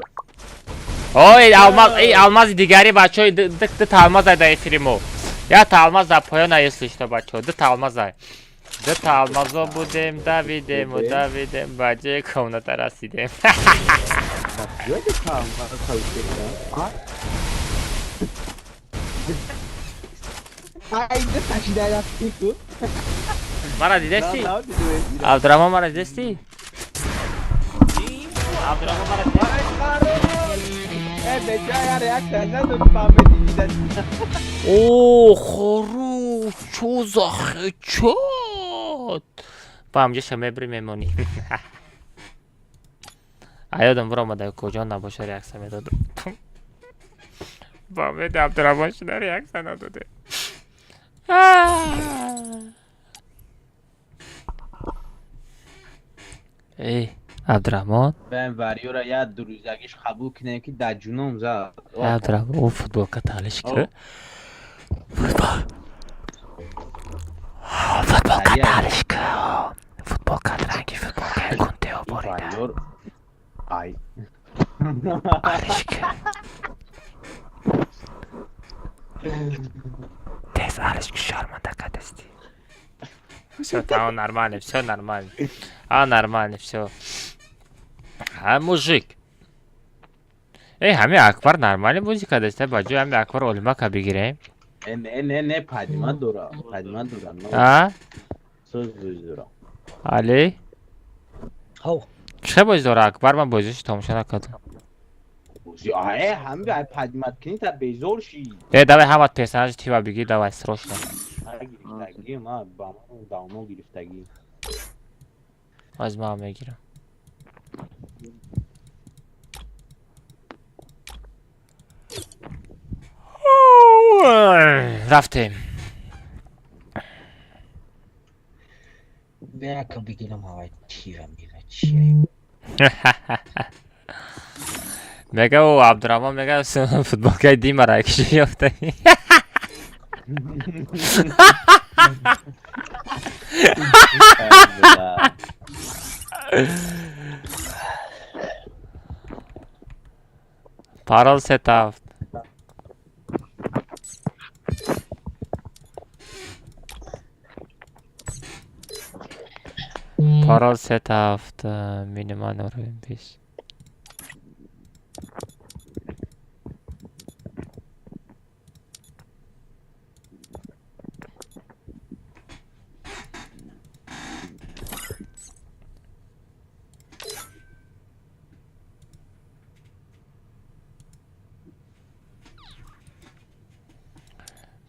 Ой, алмаз дигари, бача, дык алмаз ай да эфириму. Я алмаз за поёна, если что, бача, дык алмаз ай. Дык алмазо будем, давидем, бача, комната расидем. Ayda taşıda yaptık bu. Mara didesti? Abdurrahman mara didesti? Abdurrahman mara didesti? О, хорош, чё за хэчот? Бамҷаша мебри мемонӣ. Аёдам биромада куҷо набоша реаксия медодам. Бамеди Абдурахмон шуда реаксия надоде. Эй, Абдурахмон. Ben veriyor ya duruzagiş kabul kine ki da cunum za. Абдурахмон, о футболка талишка. Футболка талишка. Футболка ранги футболка кунтео борида. Veriyor. Ay. Алишка. Тез Алишка шарманда кадасти. Всё, там нормально, всё нормально. Нормально, всё. Мужик. Эй, ҳами Акбар нормально бозӣ кадаста, баҷои ҳами Акбар олимака бигирем. Ne padima dora. Padima dora. Söz dura. Али? Хав. Чӣ бозӣ дора Акбар? Ман бозиши тамошо накардам. Ay hambi ay padimat kini ta bezor shi. Давай ҳамат персонажи тива бигир, давай срочно. Ay giriftagi ma bama damo giriftagi. Аз ман мегирам. Рафтем. Бяка бигилам авай тива мира чия. Мега о Абдурахмон мега футболкаи Димара киши ёфта. Parol setaft. Parol setaft. Minimal uровень 5.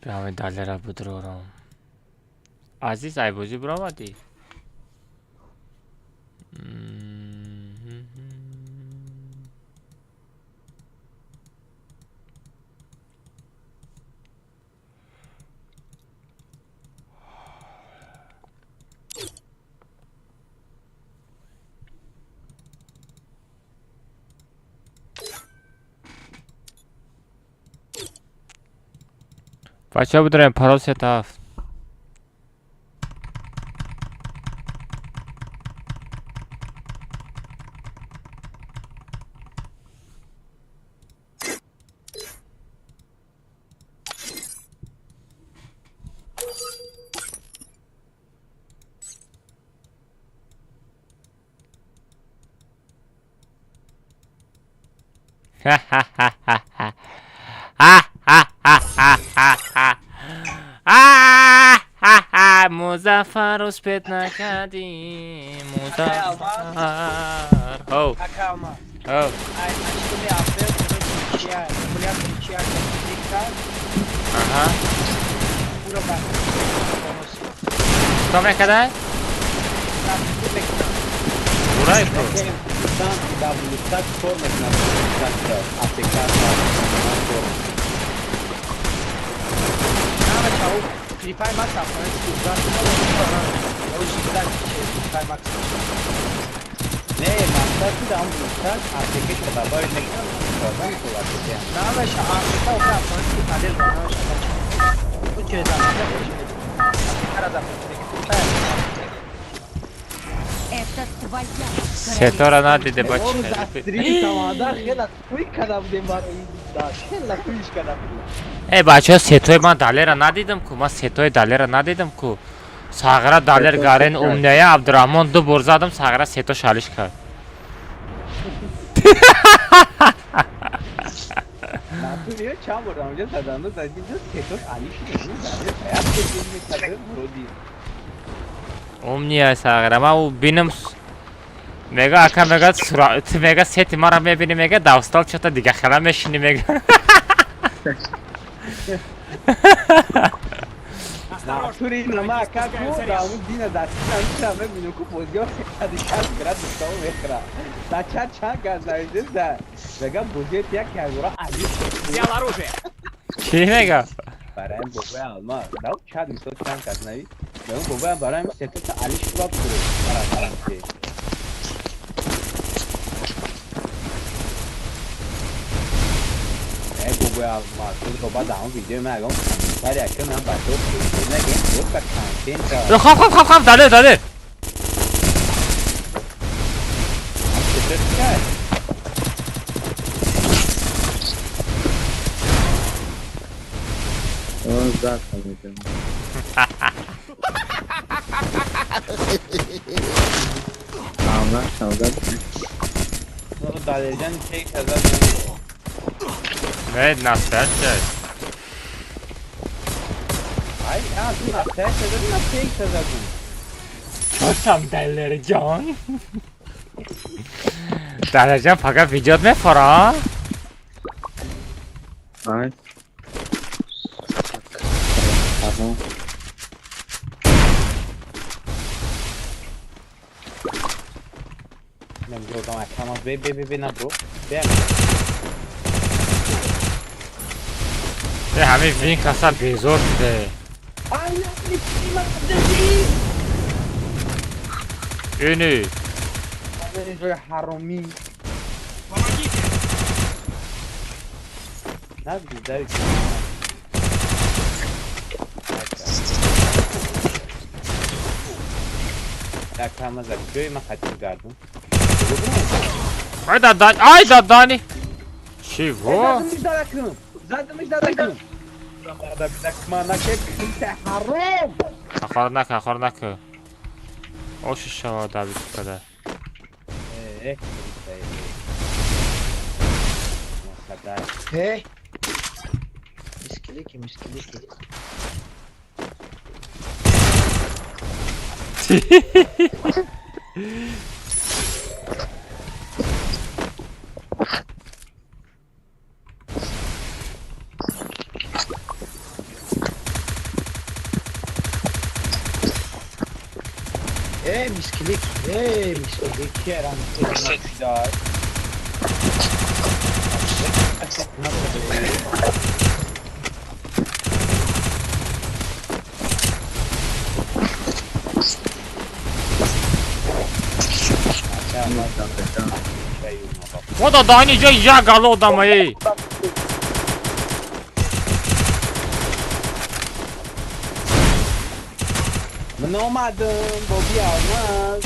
Прямо далера будурам. Азиз айбозӣ биромадӣ? Бача будурем парол сетафт. Музаффар успет накади. Музаффар. Оу. Calma. Оу. Ai, acho que ele abriu, mulher, mulher, Ага. Kto kadar? Burayı pro. Tam WSAT format na aplikacja. Nawet ciało, Free Fire Maxa, to jest Free Fire Max. Ne, maksatı da WSAT aplikasyon da böyle ne kadar program kullanıyor. Nawet się Afryka okra, to jest Adel, no się Bu cię da, teraz Это твоя. Setora na dedi bak. Onu da stream tamamda hela quick kadar demar da hela quick kadar. Бачо сетои ман далера надидам ку ман сетои далера надидам ку сағра далер гарен умнея Абдурахмон ду бор задам сағра сето шалиш кард Natuyor çamur amca tadanda da gidiyor setor alışıyor. Hayat geçirmek kadar brodi. умния сағра ман у бинам мега ака мега сурати мега сети мара мебини мега давстал чота дига хела мешини мега Naturi nama kako da un dina da sancha me minuku pozio se da chas grad sto vekra. Da cha cha gazaydı da. Vega buje ya kagura ali. Взял оружие. Ki mega Baran boba alma. Da cha sto chan kaznavi. Da boba baran seto ta ali shubab kuru. Para ke. Boba alma. Tu boba da un video me agam. Bari akşam ben başlıyorum. Ne game yok kaçan. Xof далер далер Sonra dalerden şey kazan. ne nasıl Ay ya dur sen kazandın şey kazandın. Çatam Dalercan Dalercan fakat video me fara Ay. Tamam. Ben bro tamam tamam be na bro. Be. همین وین کسا بیزور شده Ay ne dedi? اینی Ben böyle harami. Помогите. Ne güzel. Ya kalmaz abi. Göğe mi kaçır gardım? Ay da Dani Çivo Zaten müjdarakım. Burada bir dakika nakek kimse haram. Kakarnak O şişe var da bir kadar Kadar. Hey. Miskiliki. Miskilik. Kerem. Müjdar. O da Dani ya galı odamayı Nomadım, Bobby almaz.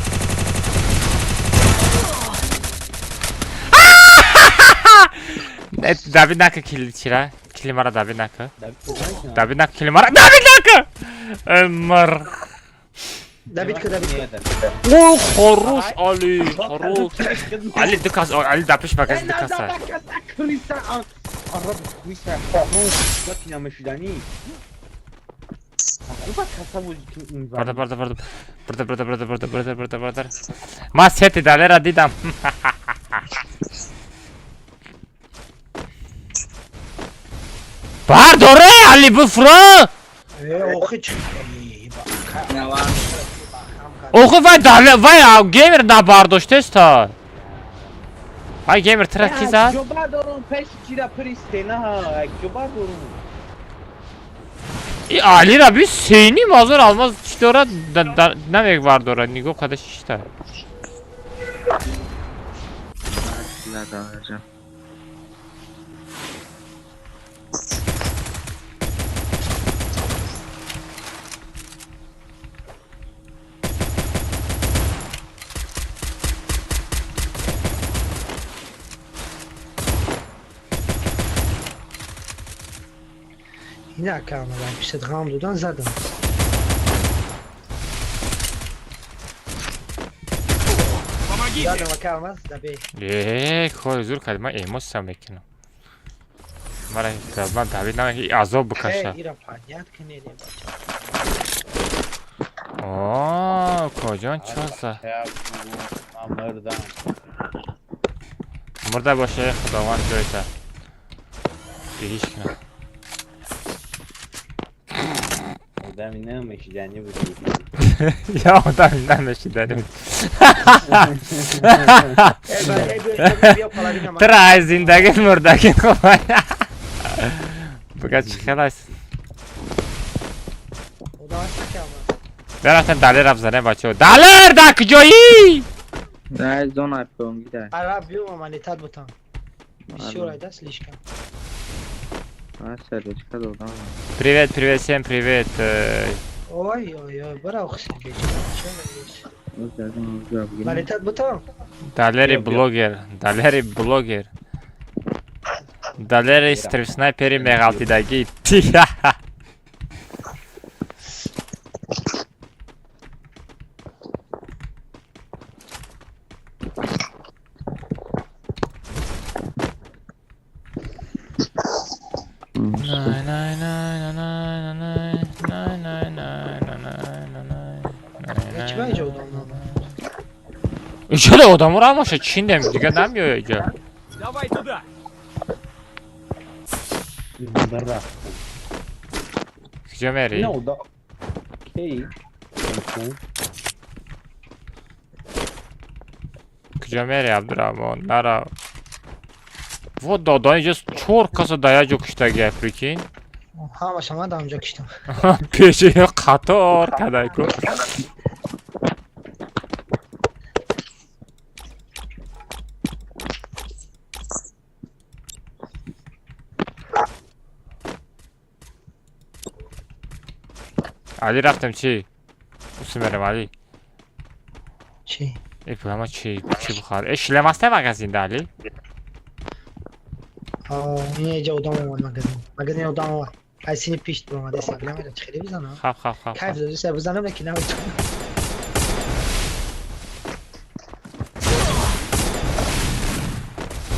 David naka kilçira Kilimara David naka David David naka Kilimara David naka Ömer David. O Horus Ali Horus Ali dıkas Ali dapış bakas dıkasa Arab Kuisa Horus Bakina meşudani Bak kasabu Burada Ma seti dalera didam Pardon Ali bu fro اوخی چی نه var. Oxu vay dale vay gamer da bardostes ta. Ay gamer trak ki zad. جوبا دارم پیش چیرا پریسته نه جوبا دارم Ali ra bir seni mazur almaz işte ora ne mek vardı ora Nigo kardeş işte. Silah da alacağım. اینا کاملا پیش ادغام دادن زدم Помогите! زدم و کاملا زدبی Koy zur kalma emos samekino. Mara kalma David na azab bukasha. ایرا پانیت کنید Oo kocan çoza. مردم Burada boşa xudovan joyta. Bilish kina. آدم نمیشیدنی بود Ya adam inanmış dedim. Tray zindagi murdagi qo'y. Buga chiqalas. Beratan daler afzane bacho. Daler da kjoyi. Ne zon yapıyorum gider. عرب بیوم عملیتت بودم بسیار ای دست لیش کن Ha servetikat oradan var. Привет, привет, всем привет. اوی اوی اوی برا اخسی گیش Özledim özledim. عملیتت بودم Daleri blogger, daleri blogger. Daleri strip sniperi megaltidagi. Nay nay nay nay nay nay nay nay nay هیچ بایی جو دام اینجا adam var ama Çin'de mi? Diga demiyor ya. Давай туда! برا Kıca meri. نه دا کی Kıca meri Abdurrahman. Nara. Вот да اینجا چور کاسا دایا جو کشتگی افریکین. همه شما دا اونجا کشتم پیشه قطار کدای کو. علی رفتم چی؟ اسمرم علی. چی؟ ای پولما چی بخار؟ اشلماسته مگزینده علی؟ این جو دام اومد مگزین او دام اومد حسین پیش تو اومده سبیل هم خیلی بزنم خب کیف داده سر بزنم لکی نبود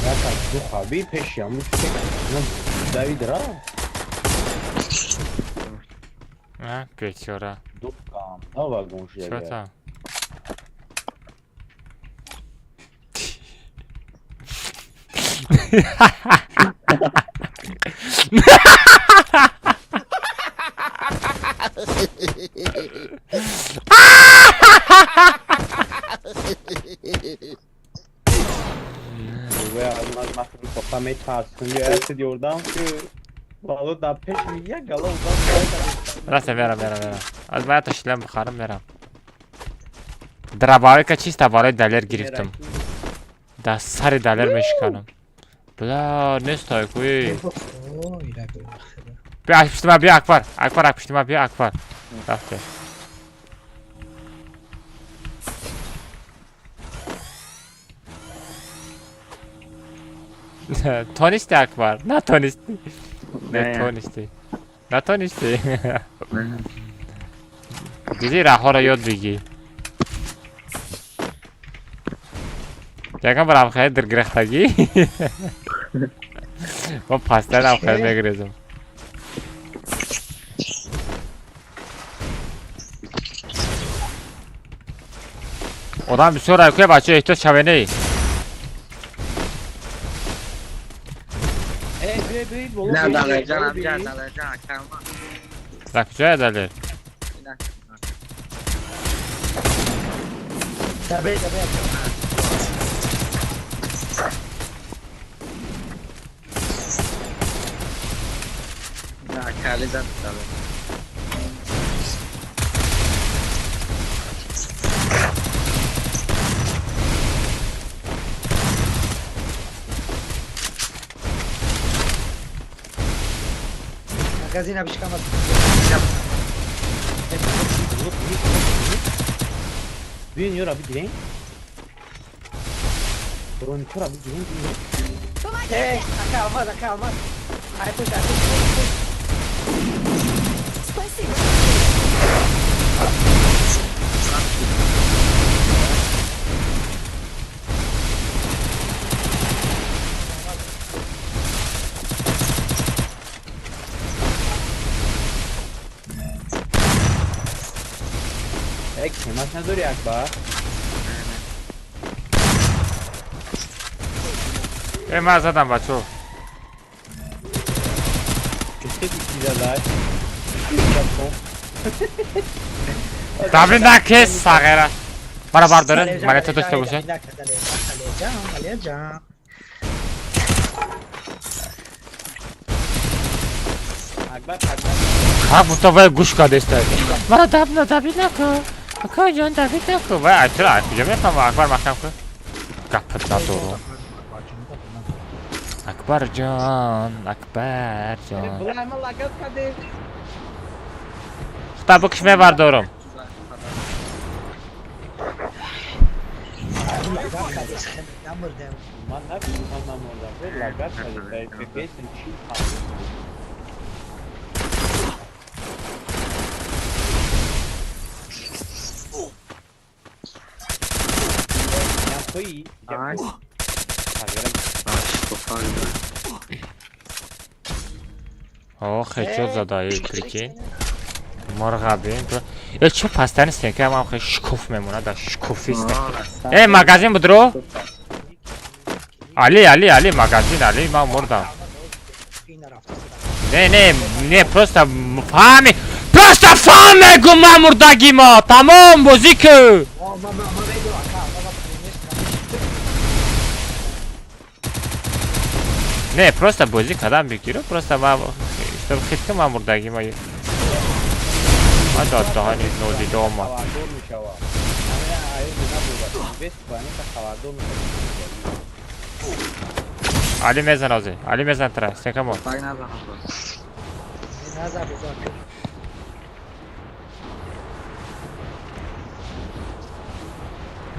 یا تا دو خوابی پیشیم داوید را نه پیچورا دو کام نوا گونش چه تا؟ و از مخدوم پاپا می تاسون یا است دیوردم که بالو دا پیش میگه گلا اونdan Rasa verem. Az bayağı taşılan bıkarım verem. Drabavika чисто baraj daler giriftim. Da sarı daler meşkanım. Bla ne stoy kuy. Bir akpıştıma bir ak var. Akpıştıma bir ak var. Rafte. Tonisti ak var. Na tonisti. Ne tonisti. Na tonisti. دیدی راه را یاد بگی یکم برام خیلی در گرفتگی با پاستر هم خیلی بگریزم Odam bir sonra yukarı başlıyor ihtiyaç şaveni. Ne dalacaksın amca dalacaksın kalma. در کجای دلیل؟ دبه نه کلی زد magazine çıkamaz. Büyün yor abi gireyim. Buranın kör abi gireyim. Kalmaz. Ayıp. Спасибо. Kemal نداری اکبر؟ من زدم بچه چه چیزی داداش؟ تبرین نکس صغیره برا برداره منیت داشته باشه Kalacağım. اکبر ها متوجه گوش کاده استاد مرا دبی نکن اکا جان دبی نکن و چرا کجا میفهم اکبر محکم کن گپت ندارو اکبر جان بلایما لگت کده خطا بکش میبردارم من نکنم نمونده لگت کده بیتن چی تویی؟ خیلی زده ای پریکی مرغابین یا چه پستن است که هم خیلی شکوف میمونه در شکوفی است ای مگزین بدرو علی مگزین علی من مردم نه پروستا فهمی گو من مردگی ما تمام بازی که نه پروستا بازی کدام بگیرو پروستا ما خیلی که من مردگی ما ما داده ها نیز نودی دوما علی میزن آزه علی میزن تره سکه ما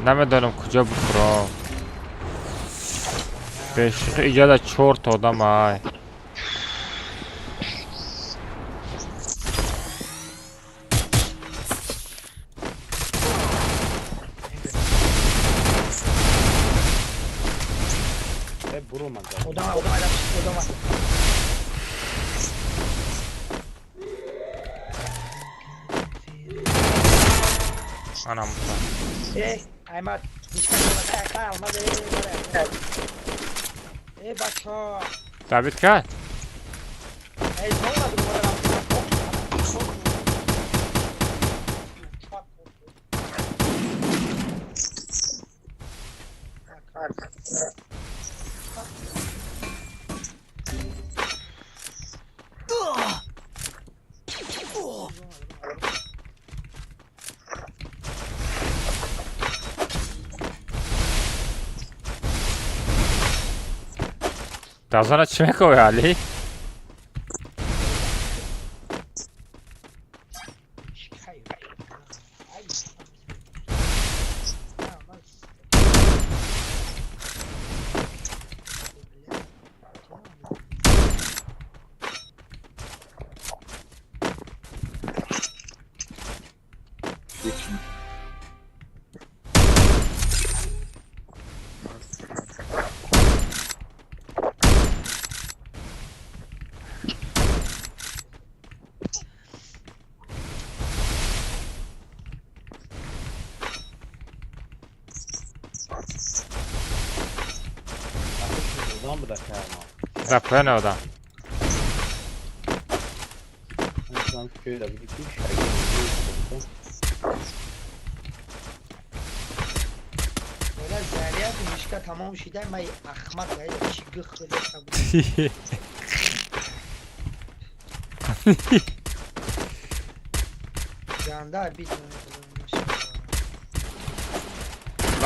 نمیدانم کجا بخورم بهش ایجاد چورت آدم های Odama. anam Aymat. Kalmaz. Bak. David gel. Ne olmadı bu kadar? Dazana çime koy Ali. Buradan bırak yani. Zaplanı o da. الان شده بودی که Böyle zerriyat ilişki tamam şeyden ben ahmak ya çi gıkılır Yanda bir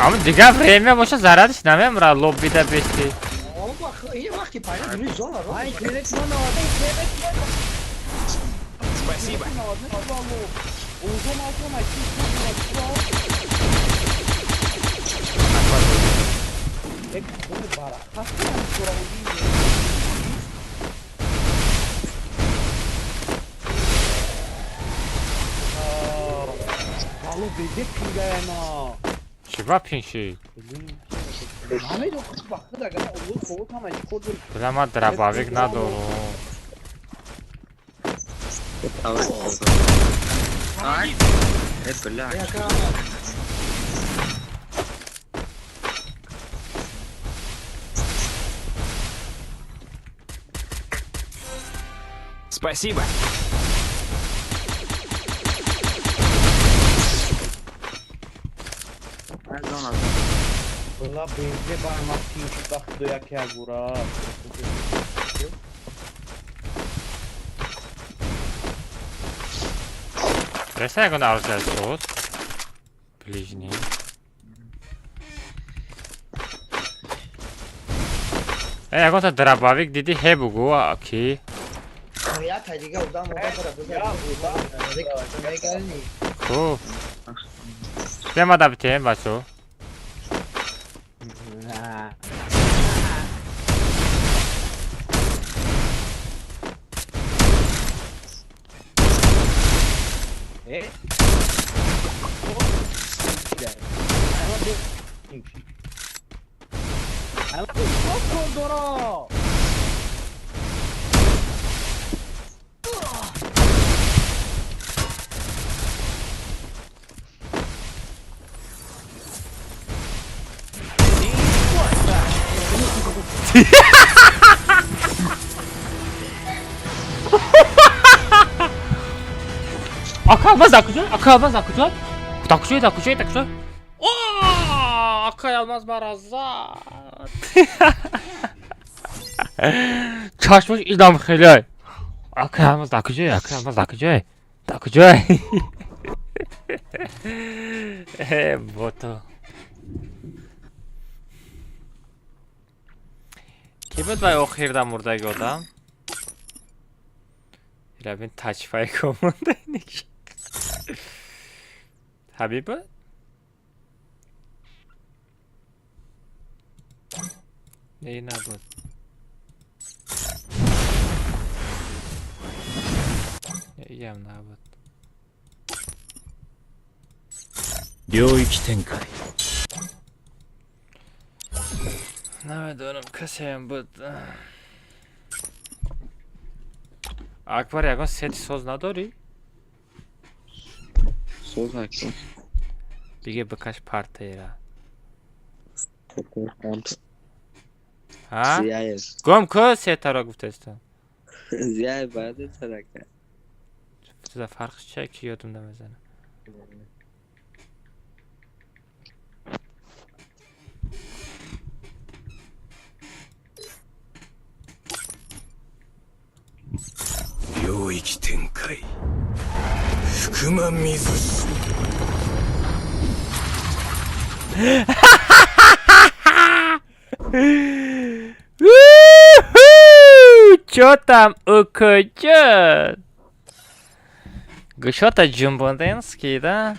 Ama دیگه فریم باشه ضررش نمیمره لوبی ده بیستی O bak iyi vakti paylaş bunu zor var. Ay gerek bana orada gerek bana. Спасибо. Uzun altına Ek bunu bara. Hasan Alo bebek pingayana. چی با پینشی؟ همه دو وقت اگر اول فوت هم از خود بلا ما درباویک ندارم Спасибо. Valla benimle parmak pinç baktı ya ki bura. Ресай го научил сос. Ближний. Я гото драбавик диди хебугу аки. Ya taydiga udan moda para bu. Ку. Прямо да битем бачо. Akılmaz akıcı, akılmaz akıcı. Takıcı, takıcı, takıcı. Ooo, akılmaz barazat. Çaşmış idam xeli. Akılmaz takıcı, akılmaz takıcı. Takıcı. Boto. Ki بود وای آخردم مردگی آدم رابین تچفای کمونده نیش حبیبه نه نبود نه هم نبود 領域展開 نمیدونم کسی هم بود اکبر یکان سیتی ساز نداری؟ سوز نکن دیگه بکش پرته را ها؟ زیای گم که سیتا را گفته استم زیای بعد ترکه تو فرقش چه که یادم نمیزنه領域展開福間水師 Чё там укачат? Что-то джумбанденский, да?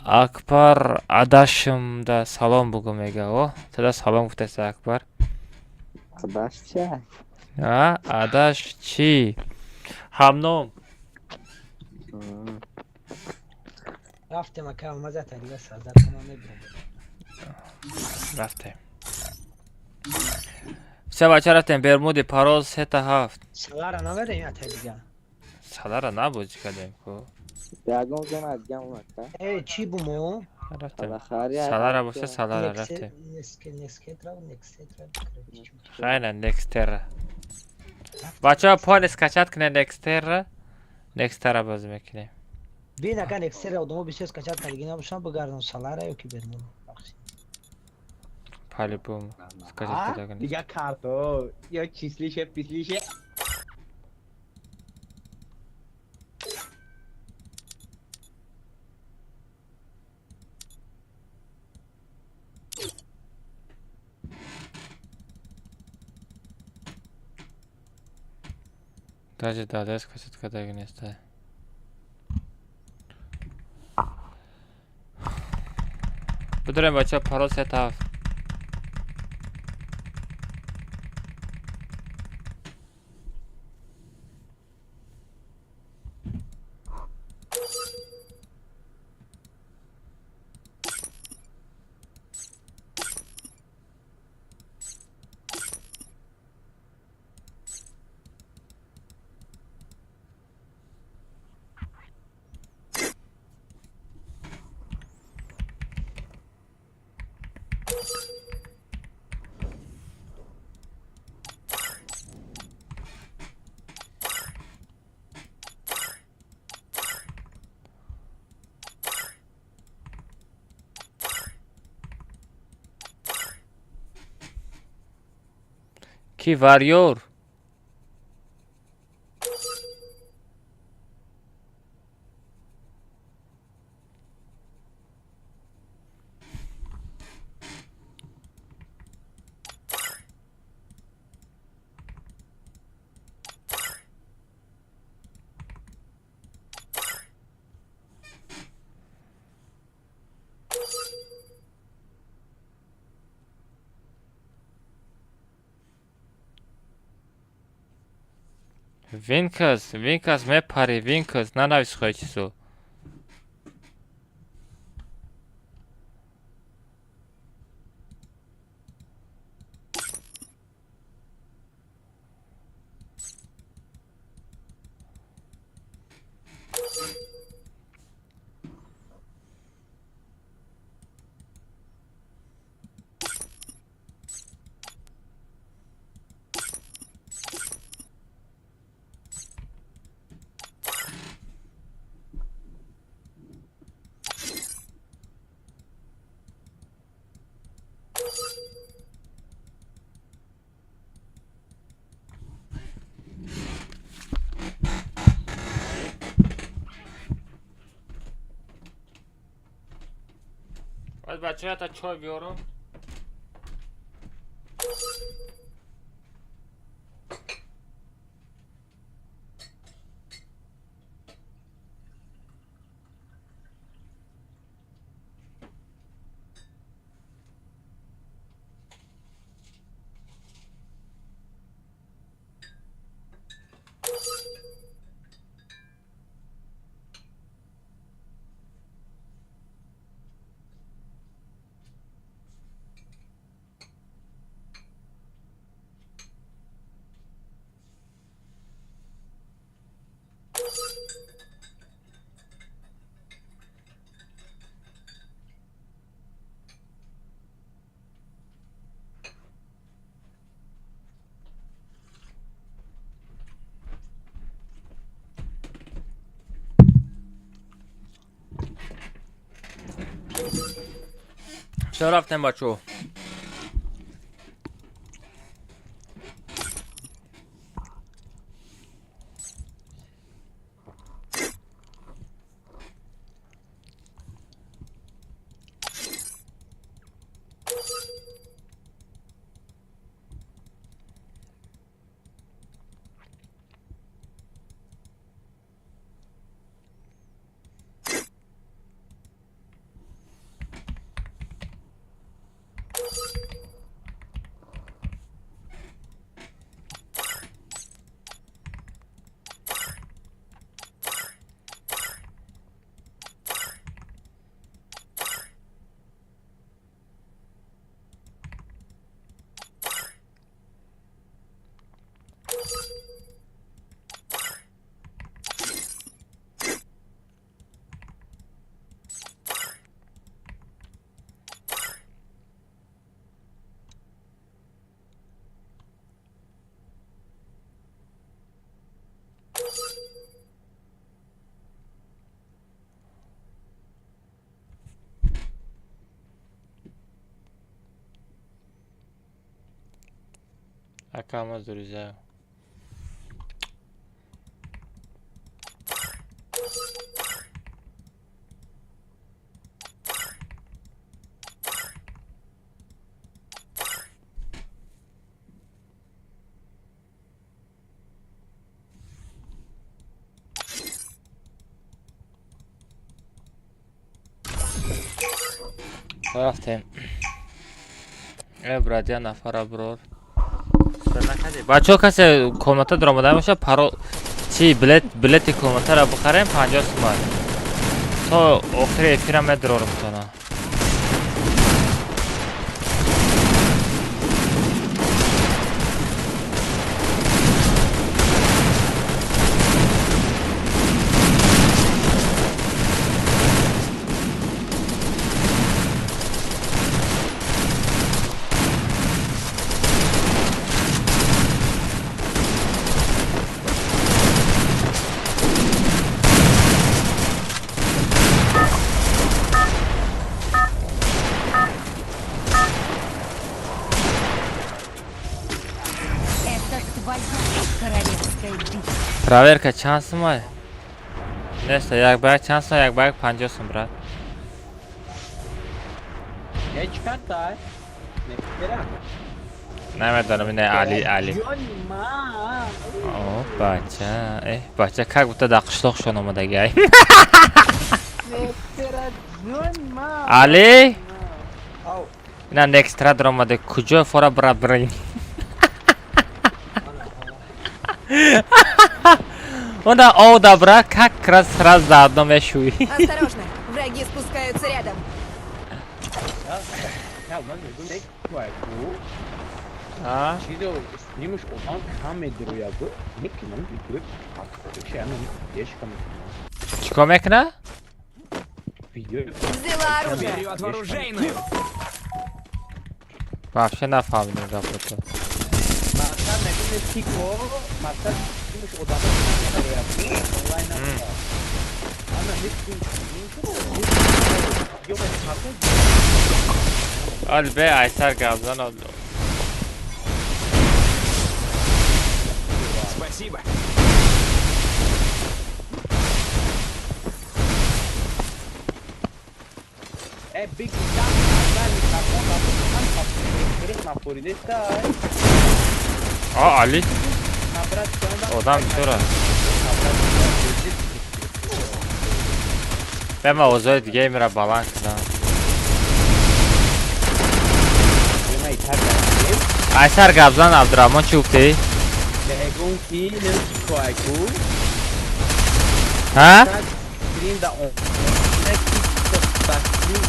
Акбар адашымда салом бугум эга о. Тада салом гуфтаси Акбар. Адаш ча? А, адаш чи? Хамном. Raftem akal mazat ali sazar tamam nebro. رفتیم سه بچه رفتیم برمودی پاروز سه تا هفت Salara navere ya taydiga. سالا را نبوزی کردیم که Dragão zona adgam var. Çi bu mu? رفتیم خیریه سالارا باشه سالارا رفتیم خیلی نکستر بچه ها پال اسکچت کنه نکستر بازی میکنیم Bine ca nextere o domo bises kaçat kalgina başan bagaran salara yok ki benim. پالی بوم اسکچت آه کده کنیم دیگه کارتو یا چیسلیشه پیسلیشه Даже да, اسکچت کده کنیسته بدونیم بچه ها پارول ست هفت کی واریور وینکس میپری وینکس ننویس خواهی چیزو از بچه ها تا چای بیارم چرا رفتن بچه ها Akamız duracak. رفتیم برادی نفر برور بچه ها کسی کامنتا در آمده باشه پرو چی بلیت کامنتا را بخریم 50 تومان تا آخر افیرم درار میتونه Проверка шансы мой. Нечто, як бак шансы, як бак 50 брат. Ne çıkarttı? Ne fikir نمیدونم اینه علی اوه بچه بچه как будто до qishloqshon omadagi علی اینا نکسترا در اومده کجا فورا برابرین Она о добра, как раз сразу заодно мешуй. Осторожно, враги спускаются рядом. Ya lan ne var bu? Ha? Şimdi o neymiş olan kamedir o ya bu. Ne ki lan bir şey ama geç kamedir. Чего мекна? Video. Взяла оружие. Вперед вооружейную! Вообще на фабрике работаю. Marta ne kadar tiko, Marta neymiş odada kamera yapıyor. Online yapıyor. Ama hiç yok Al be Aysar gazdan oldu. Спасибо! big Aa Ali. Odam şura. Ben o zaman gamer'a balans da. Aysar gazdan Abdurrahman çufti. Ha?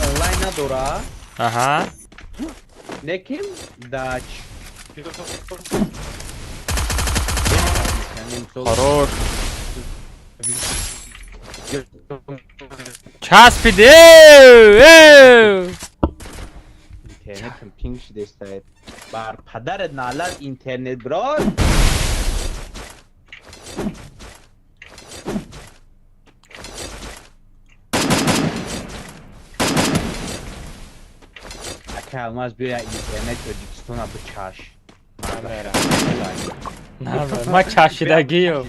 Online adora. Aha. Nekim da Horror. Çaspidi. İnternetim ping desteği. Bar padar nalar internet bro. Kalmaz bir internet ödüksüne bıçaş. Ma çarşıdaki yok.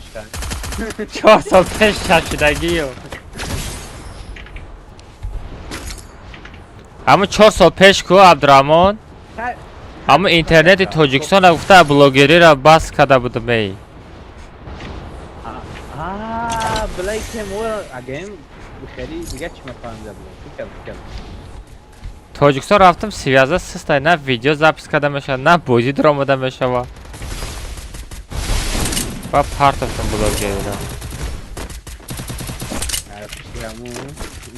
405 çarşıdaki yok. Ama 405 ko Abdurrahman. Ama interneti Tojikiston'a ufta blogeri ra bas kada budu bey. Aa, Blake'em o again bu xeri دیگه چی می‌فهمید فکر Tojikiston raftim связа сыстай на видео запись kada меша на бози дромада мешава. Ба партовтун блогери ra.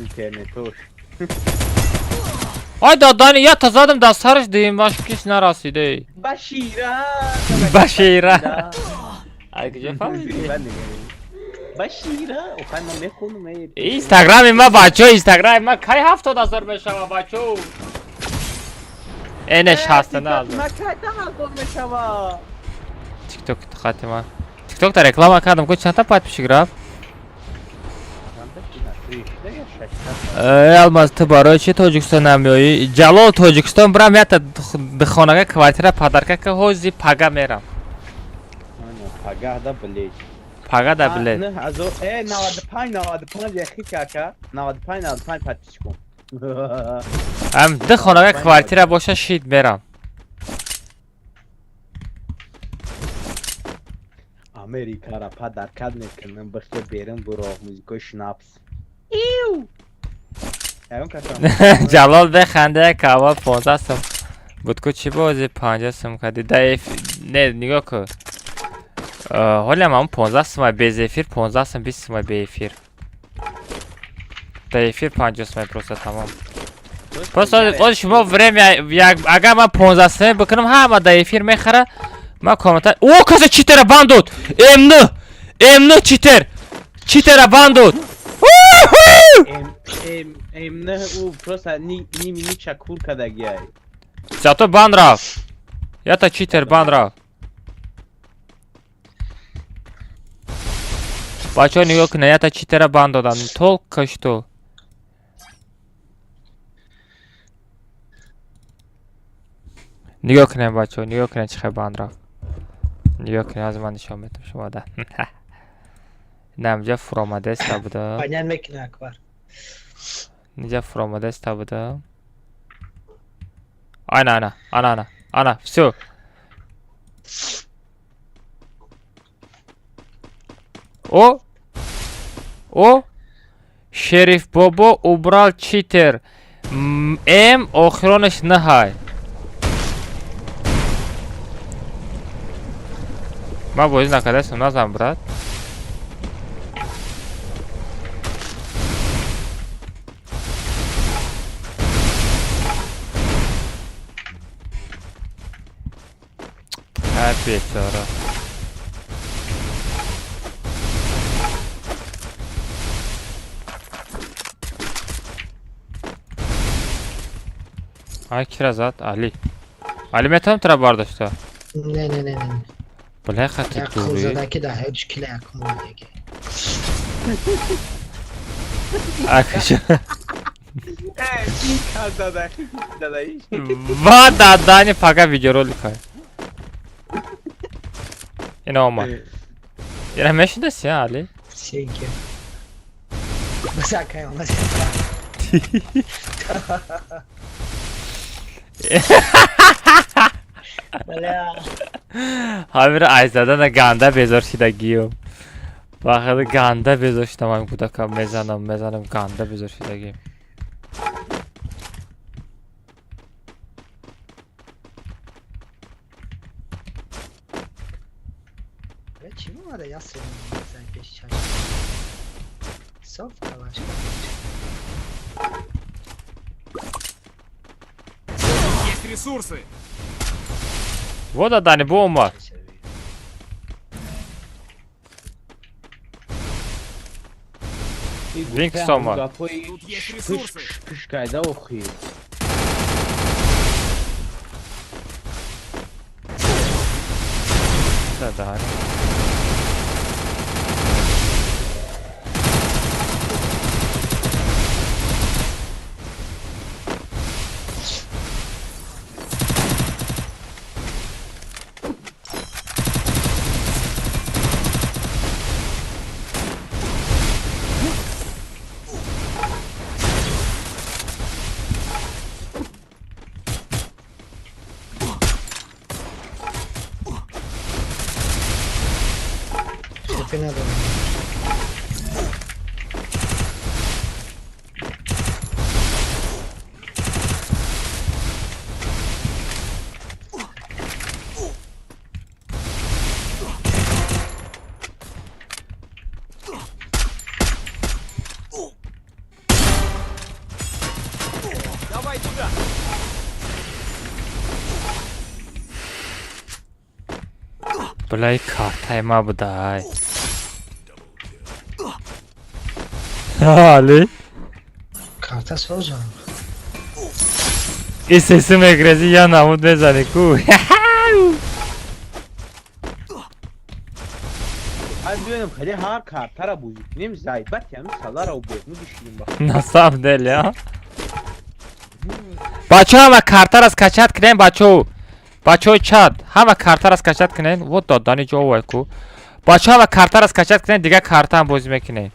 internet hoş. Ay dadani ya tazadım da sarış deyim başka hiç narasıydı. Başira. Başira. Ay güzel falan. Başira. O kayma ne konu mu? Instagram ma bacho Instagram ma kay hafta da zor meşava bacho. Ene şahsını aldım. Makayda aldım meşava. TikTok tıkatıma. TikTok'ta reklam akadım. Koç çanta patmış graf. ای الماس تو برای چی تاجیکستان نمیایی؟ جلال تاجیکستان برم یا تا دخانه کوارتیر پدرکه که حوزی پگه میرم پگه دا بلیج پگه دا بلید نه از او 95 یخی کاکا 95 پاتیش کن هم دخانه کوارتیر باشه شید میرم Amerika را پدرکد میکنم بخیر بیرم برو موزیکای شناپس ایو اون کسا جلال بخنده که اول 15 سم بود که چی بازی 50 سم کردی نه نگاه که حالا هم 15 سم بیز افیر 15 سم 20 سم بی افیر دا افیر 50 سم پروسه تمام پس شما ورم اگر من 15 سم بکنم همه دا افیر میخره ما کامنتر او کسی چیتر بند داد ام نه چیتر بند داد ام نه او پروسه نیمی چکور کدگی ای زاتو بند رفت یا تا چیتر بند رفت بچه ها نگاه کنه یا تا چیتر بند دادن طول کشتو نگاه کنه بچه ها نگاه کنه چه بند رفت نگاه کنه از من نشان میتونم شما ده نمجا فرامده است بوده پنیان میکنه اکبر نجا فرامده است بوده انا все о шериф бобо убрал читер м охронаш нахай ما بازی نکردم نزم برات بیچاره های کی را زد؟ علی میتونم ترا برداشته نه بله خطی دوری زدکی ده هیچ کلی اکمون دیگه اکشو این کار دادایش و دادانی پاکا ویدیو رو لیکای اینا اومد یه همیشه دستی ها علی سیگه بساکه هم همین را ایزدن گنده بیزار شدگیم وقتی گنده بیزار شدم من کودکم میزنم گنده بیزار شدگیم چی اومده یا سیمون زن پیش چشم صاف کلاش Есть ресурсы. вот дадани бомба Винк сома. Тут есть ресурсы. Пушкайда охи. дадани Şefi ne durumda? Давай туда. بلای کارتای ما بودای علی Karta soracağım. این سیستم اگرزی یا نمود بزنی کو از ببینم خیلی هر کارتر بوزی کنیم زایبت یعنی سالار او بیرمی düşürüm bak. На самом деле, а? Бачо ҳама картар аз качат кунен бачо. Бачо чат. Ҳама картар аз качат кунен. Вот додани ҷо вай ку. Бачо ҳама картар аз качат кунен дига картам бозӣ мекунен.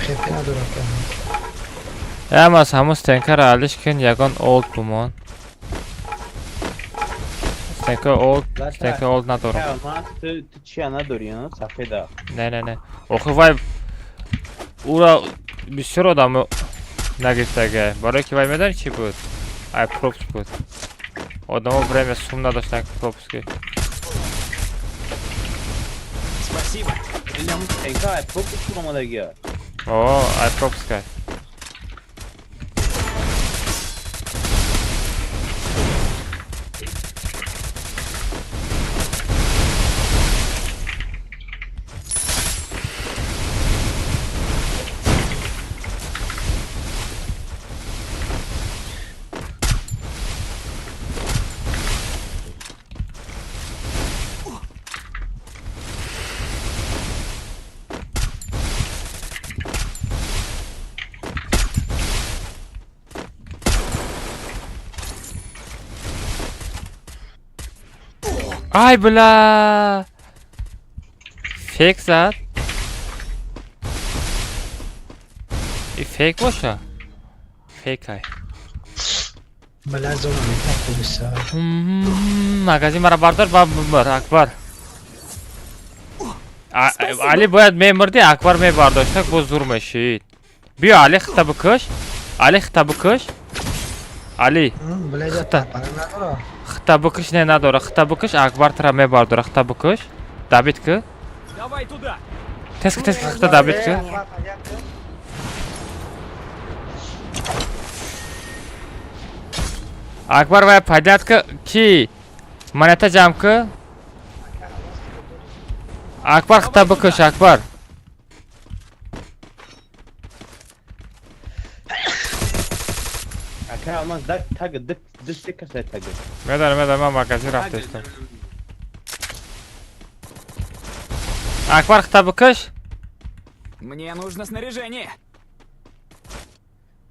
خیلی ندارم که Ҳама аз ҳамун стенкара алиш кун ягон олд бумон. Стенка олд надорам. Olmaz tu çiğ نداری ya safeda. Не. Охи вай ура бисёр одаму нагирифтага. Барои ки вай медонӣ чӣ буд? Ай пропс буд. Одамо время сум надоштан пропски. Спасибо. Bilmem tenka çok kuramadı ya. О, ай пропска. Ай бля! Фейк зад. И фейк боша? Фейк ай. بله زمان میتونم بسیار Магазин мара бардор ба бимар Акбар. Али бояд мемурди, Акбар мебардошта боз зур мешид. Биё Али хита бикаш. Али хита бикаш. Али. بله جا خطا. تپانه نداره Хита бикаш не надора. Хита бикаш Акбар тра мебардора. Хита бикаш. Дабит ки. Давай туда. Теск хита дабит ки. Акбар вай падят ки монета ҷамъ ки. Акбар хита бикаш Акбар. Aka olmaz da tag dik kasa tag. Медонам ман магазин рафтаистам. Акбар хита бикаш. Мне нужно снаряжение.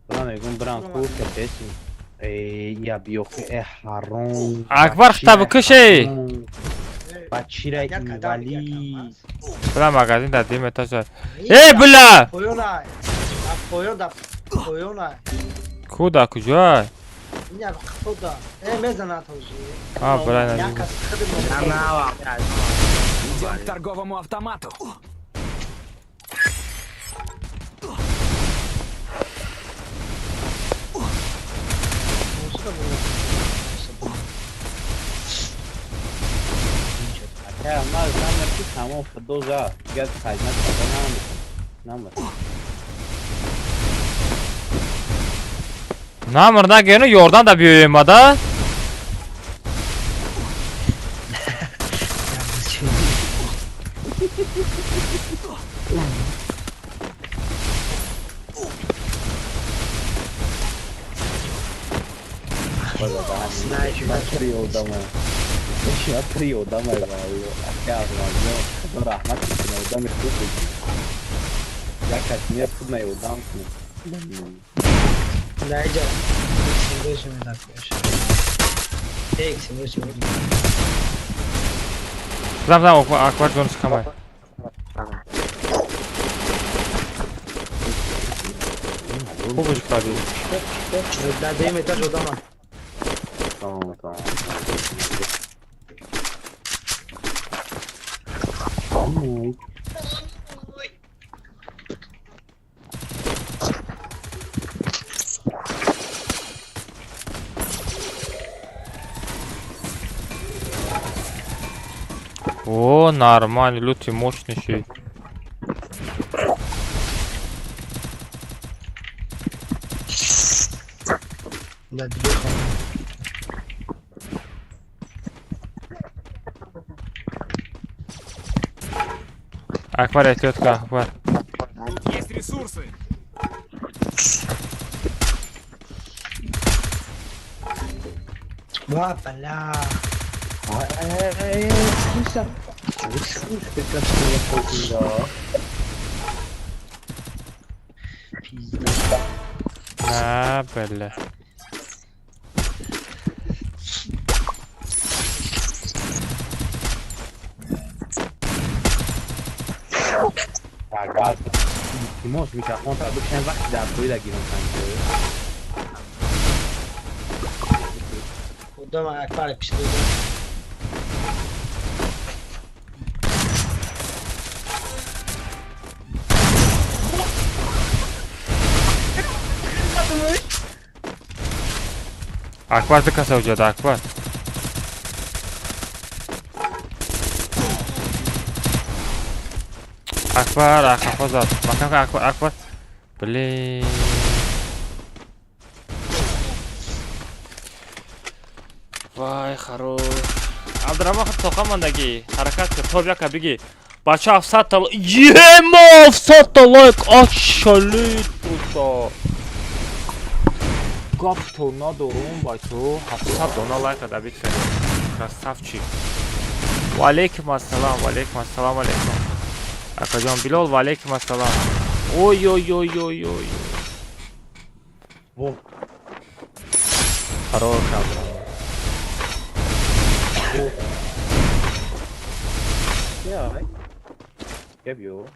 Lan egun bran kur kesin. Ya biyo haron. Акбар хита бикаш ey. Bachira invali. Бля магазин дадим этажа. Эй бля! Koyuna koyuna koyuna Куда куҷа? نه خدا مزن اتوجی Бля یا надим. کس خدمت Идем к торговому автомату. Aka olmaz ben yaptım tamam fıdoza. Gel kaynak kazanam. Namır. Намр нагӯну ёрдан да биёем ада. Trio da mais Aka olmaz. Rahmat etsin o da müşkül. Ya kaçmaya tutma yoldan mı? نه جا سینگوش میدم کوش یک سینگوش میدم Зам Акбар ҷон шикамай. Хубиш кади. دادیم ایتا جدا من Tamam. О, нормально, лютый мощнейший. نه دیگه خواهم Акбар эҳтиёт кун Акбар. Есть ресурсы. با بلا Ay, sıkmışsam. Sıkmış, tekrar sıkmış ya. Pizza. Ha böyle. Ya gaz. Timos, mikrofon tabii sen vakti daha böyle girin sanki. قدام اکبر پیش بودم Akbar bir kasa ucadı Akbar. Akbar, Akbar zat. Bakın Akbar. Blin. Vay хорош. Abdurrahman toqamandagi harakat qil. Tobyaka bigi. Bacha afsat Yema afsat like aşalit burada. Gapto nadorum bacho. Afsat ona like da bitti. Krasavчик. Wa aleykum assalam, wa aleykum assalam, aleykum. Akacan Bilal, wa aleykum assalam. Oy oy oy oy oy. Bu. Хорош Abdurrahman. Ya. Yapıyor.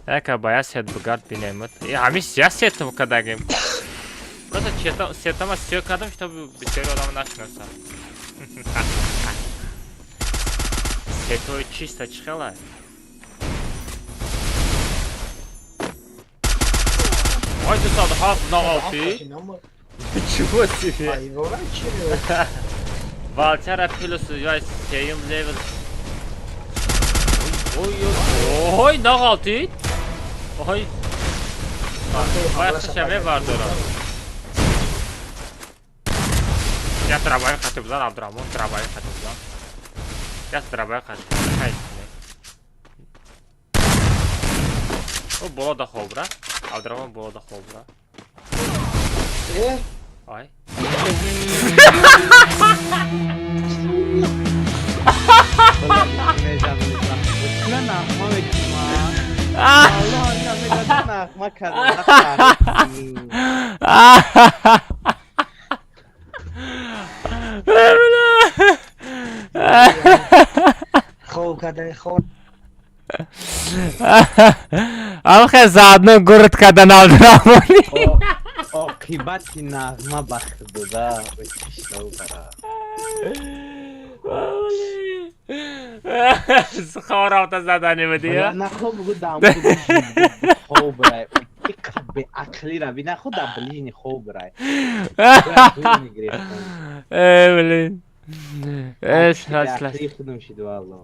Ека боя сет богат бинемот. Хамис я сетом когда гейм. Просто сетом все кадам, чтобы быстрее адам начнется. Сето чисто чхела. Ой, ты сад хас на алфи. Чего себе? Hayvana çeviriyor. Valtera plus ya seyim level. Oy oy oy ne altı? Oy. Bayağı şeme vardı orada. Ya trabalho katibzan Abdurrahman trabalho katibzan. Ya trabalho katibzan. Hayır. O bola da xobra. Abdurrahman bola da xobra. Ay. Lan Ahmet ma. Allah Allah Ahmet kadın. خوب کردن خوب Alxe zadını gurut kadan Abdurrahman. Akıbet nağma baktı da. İşte o kadar. Skor avta zadani mi diyor? نه خب بگو دامو خوب رای یک به عقلی را بینه خود دبلینی خوب رای Evelyn. Eş عقلی haslaş. خودم شد والله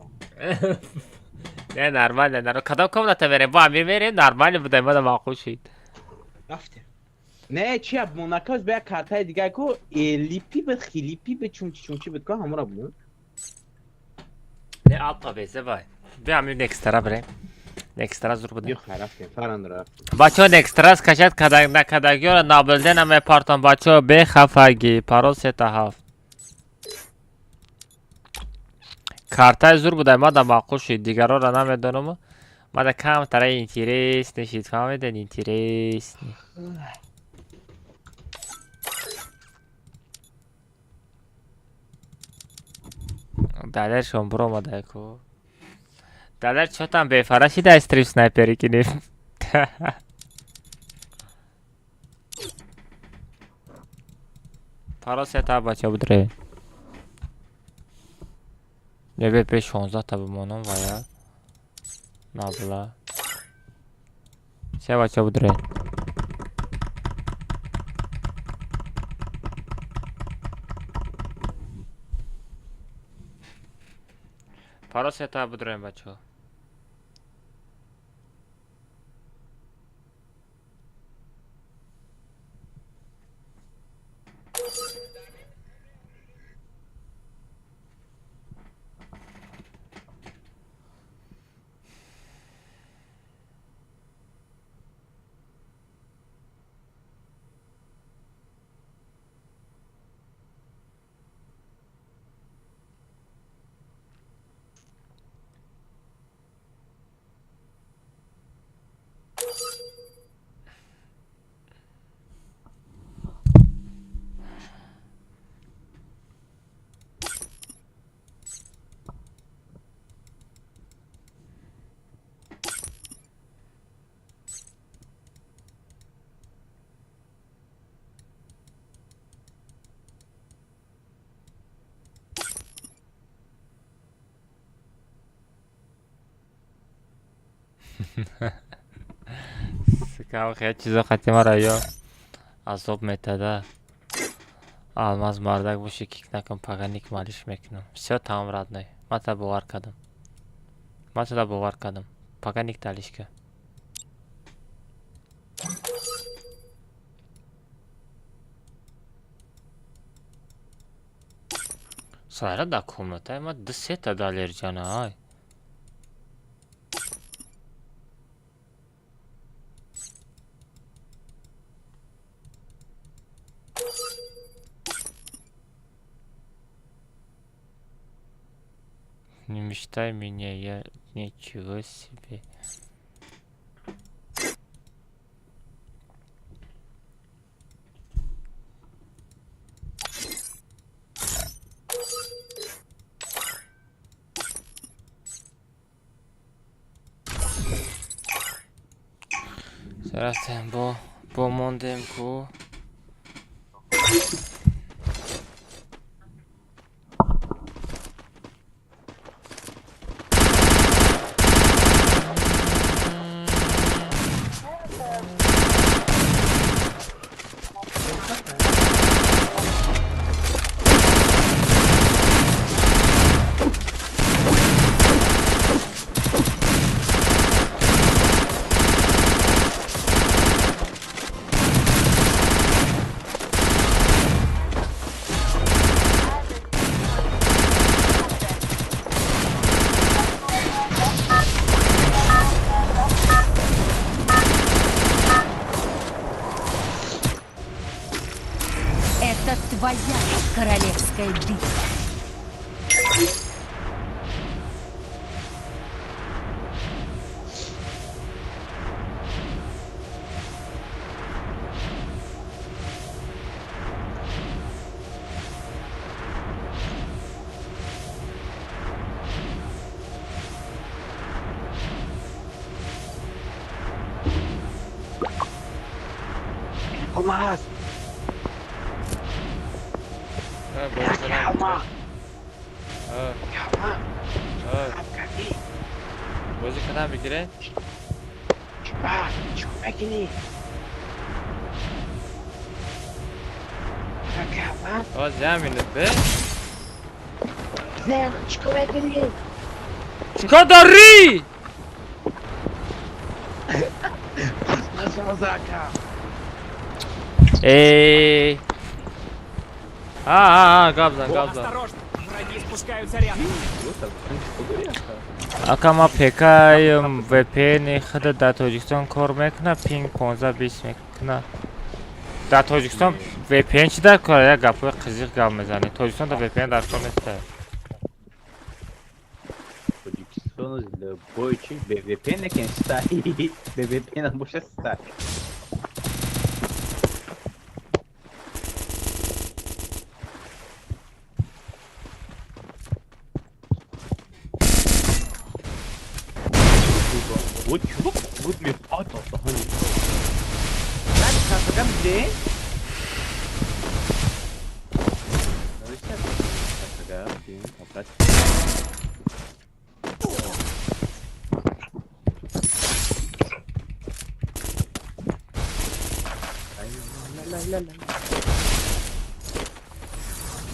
Ne normal ne normal. Kadam komnata vereyim. Bu amir vereyim normal bu da makul şey. رفته نه چی اب موناکاز بیا کارتای دیگه کو لیپی به خیلیپی به چونچی بکن همون را بمون Ne alta beze var. Bir amir nextra vereyim. Nextra zor bu da. yok رفتیم فران رفت Bacho nextras kaçat kadar göre nabelden ama parton bacho be khafagi parol seta haf. Kartay zor bu da ma da makul şey digaro ra namedonum. Ma da kam taray interes ne shit fameden interes. Daler şon bro ma da ko. Daler çotan be farashi da strip sniper kinif. Parol seta bacho budre. Level 5-16 tabi monon var ya. Nabla. Şey bacho budre. Parol seta budre bacho. Скажу, я чиза хотим райо. Азоб метода. Алмаз мардак боши кик накам паганик малиш мекунам. Всё тамом родной. Ман тебя бовар кардам. Паганик талишка. Сайра да комната, ма 2 доллар жана ай. Не мечтай меня, я ничего себе. Растем бо мондем ку. Это твоя королевская битва. Olmaz. Yapma. Yapma. Bozuk kadar bir giren. Çöpe gini. Yapma. O zemini be. Zem, çöpe gini. Skadari! Nasıl mazaka? Эй! Габзан. Осторожно! Враги спускаются рядом. Акама пекаем VPN хада да Тоҷикистон кор мекуна, пинг 15-20 мекуна. Да Тоҷикистон VPN чи дар кор, як гапои қизиқ гап мезани. Тоҷикистонда VPN дар кор нест. Todos do Boit, BVP, né? Quem está aí? BVP na bucha está. Vur bir at oldu hani. Ben kasagam de. Kasagam de. Opat.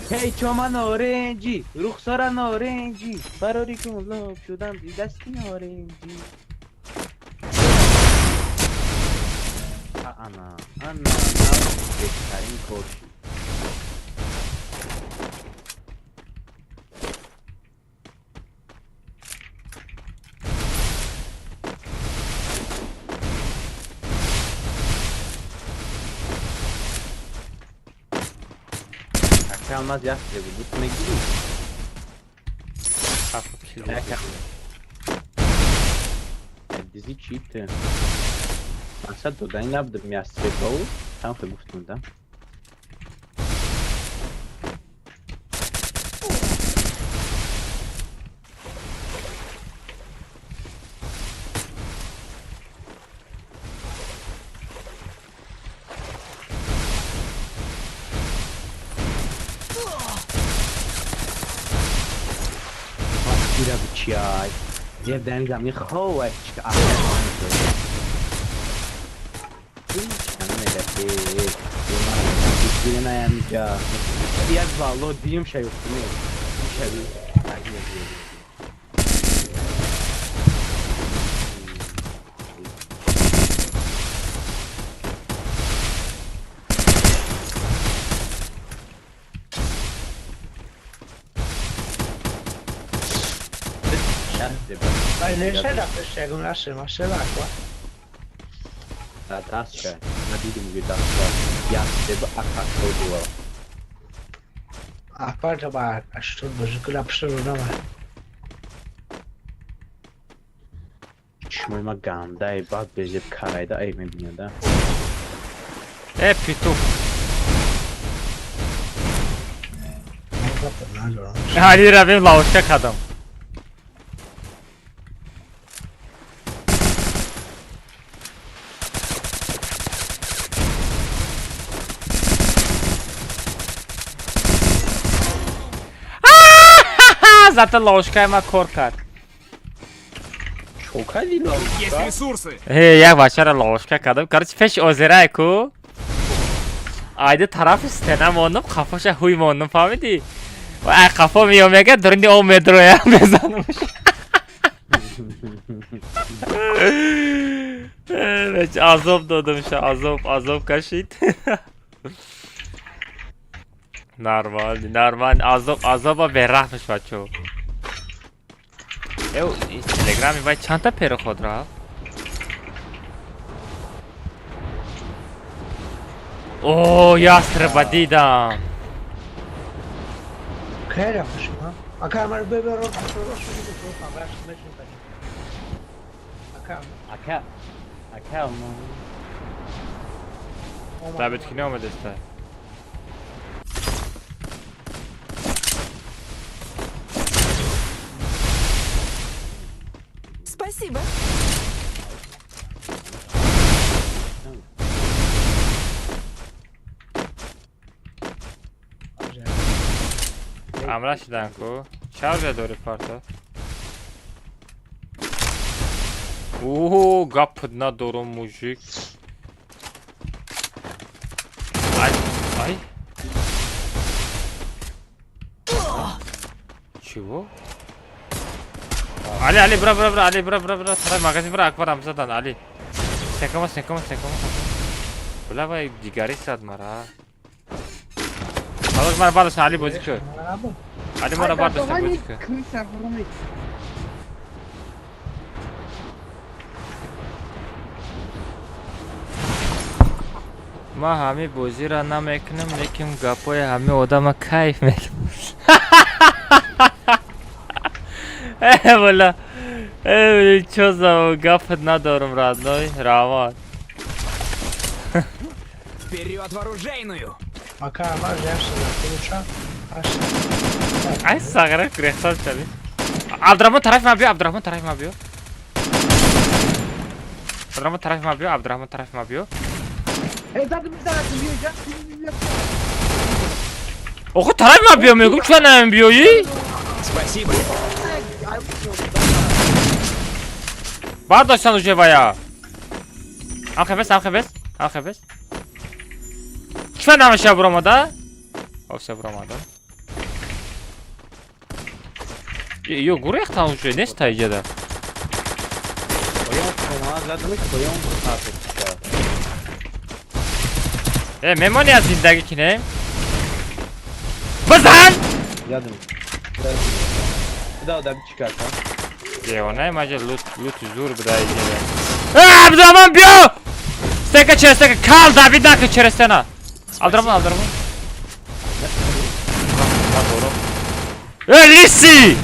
Hey çoman orenci, ruhsaran orenci, barorikum love şuradan bir destin orenci. Ana, bekleyin koş. Almaz ya size bu gitme gidiyor. Dizi cheat. Aslında dodaj yaptım ya size bu. Tam da guftum da. Çay. یه دنگم یه خواه چیکار Biraz vallahi diyeyim şey yok değil mi? Bir şey değil. Takip ediyorum. Dai, ne sei da questa con la sema, se va qua. La tasca, ma ditemi che tasca piace a cazzo tuo. A parte ba, a što bože, kula pšero nama. Şunu ma ganda ey bak bezip karayda ey memnun da. Pitu. Allora, Ali Rabim lavuşka kadın. Zaten lavuşkaya ma korkar. Çok hadi lan. Есть ресурсы. Я вчера ложка кадам. Короче, пеш озерайку. Айда тараф стена мондум, кафаша хуй мондум, фамиди? Ва кафа миомега дуринди 10 метроя мезанмуш. Veç azap dodum şu azap kaşit. Normal azaba berahmış bacho. Eu Telegram vai çanta peri khod raha. O yastreba didam. che era faceva? A camera beve rosso, rosso di tutto, ma verso me ci fai. A camera. Aka mı? Tabii ki ne olmadı işte. Спасибо. Amrash danko. Charge do reporta. Oho, gap na dorum mujik. Ay. Чего? Ali, bra, Ali, bra. Taraf magazin bra, akbar Hamzadan, Ali. Sekama. Bula vay digari sad mara. Alak mara bardoshtan, Ali bozi kör. Ali mara bardoshtan bozi kör. ما همه بازی را نمیکنم لیکن گپای همه آدم کیف میکنم. والا چوزا گپ ندارم رادنوی رامان. Вперед в оружейную. Пока обожаешься, получа. Ay sağıra kırıksan tabi. Abdurrahman taraf mı yapıyor? Abdurrahman taraf mı yapıyor? Zaten bir tane diyeceğim. Oku taraf mı yapıyor? Mümkün şu an ne yapıyor? Спасибо. Bardoşsan ucevaya. Alkebes. Şu an ne vuramada? Ovsa vuramada. Yok gurek tam ucu ne staycada? Koyun sonra zaten koyun artık. Memoni az zindagi ki ne? Bazan! Yadım. Bir daha da bir çıkartan. Ne maca loot zor bday gele. Abdurrahman bio! Steka kal da bir dakika çerestena. Abdurrahman. Lisi!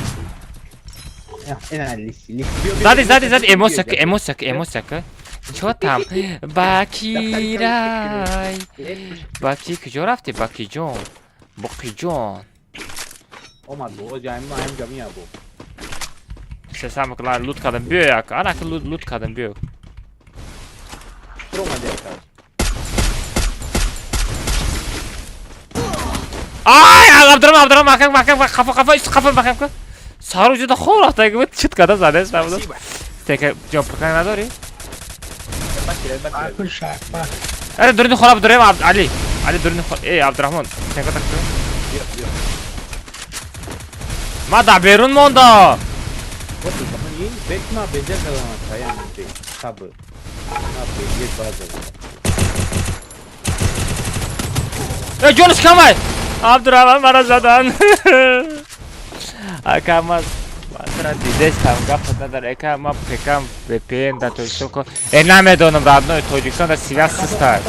Ya en lisi. Zadi emosaka. Чё там? Бакирай. Баки кujо rafti? Bakijon. Olmadı o cami hem cami ya bu. Sesam kılar loot kadın büyüyor ya. Ana ki loot kadın büyüyor. Roma dekar. Ay Abdurrahman kafa üst kafa bakayım. سارو جدا خور اخته که چت کده زده سبودم Спасибо. تک جامپ کنی نداری؟ اكل شعب اره دورین خراب دوریم علی علی دورین خراب ای عبدالرحمن تنگا تکتو ما دا بیرون موندا Вот это мы бекма бездела таям бек саб. На бек база. ای جونش کمای عبدالرحمن مرا زدن اکاماز ماترا دیدستم گفت نداره اکا ما پکم VPN да то что ко نمیدونم родной тоҷикистон да связь систа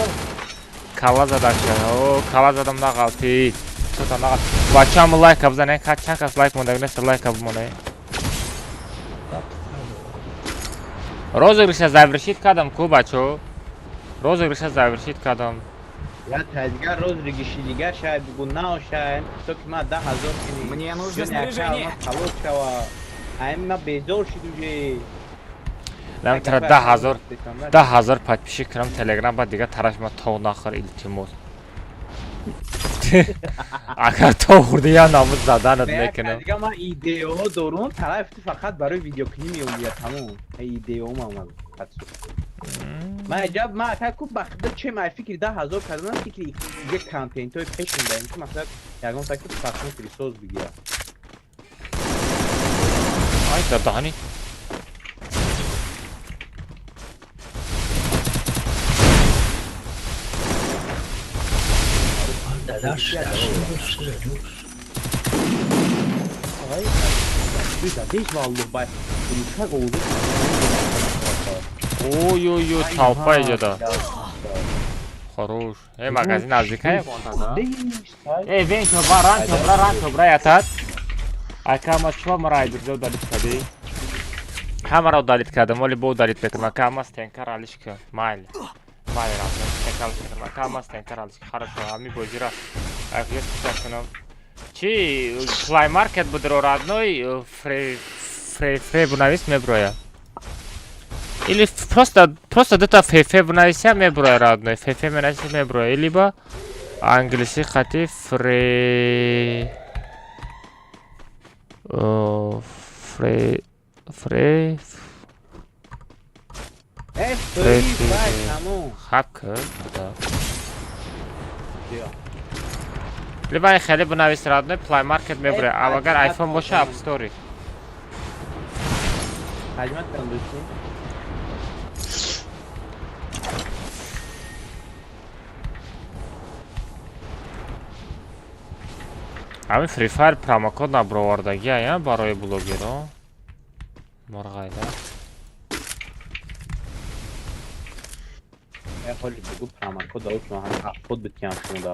кала задам о кала задам нагалти что там нагал бачам лайк абзане чанд кас лайк монда нест лайк абмоне розыгрыша завершит кадам ку бачо розыгрыша завершит кадам Я тайгар роз регишидига шаyd бу нау шаyd то ки ма 10000 кини. Мне нужно снаряжение. Халочава. Айма безор шидуже. нам тра 10000 подписчик кирам телеграм ба дига тараш ма то нахар илтимос агар то хурди я намуз заданат мекунам Дига ма идео дорум тарафти фақат барои видеоклип меояд тамом. Идео мамал. ما عجب ما تاکو بخدا چه ما فکر 10000 کردن فکر یک کانتنت های پشن داریم که مثلا یکم فکر فاصله فریسوز بگیره آی دادانی داداش Hiç vallahi bay. Uçak oldu. ой толпа идет хорош магазин наздикая вен чобра ятад акама чо марайдир удалит кади ҳамаро удалит кардам вале бо удалит мекунам акамас тенкар алишка майли акамас тенкар алишка хорошо ҳами бозира акият кушак кунам чи плай маркет будро родной фрей бунавис меброя или просто где-то фефе бунависи меброя родной фефе менависи меброя либо англиси хати фрей хакер либо خیلی بنویس родной плай маркет меброя а агар айфон боша ап стори حجمت کن دوستی ҳамин фри файр промокод набровардагия барои блогеро марғайда я холи бигу промокод дауд шумо ҳам 70 битгам шумо да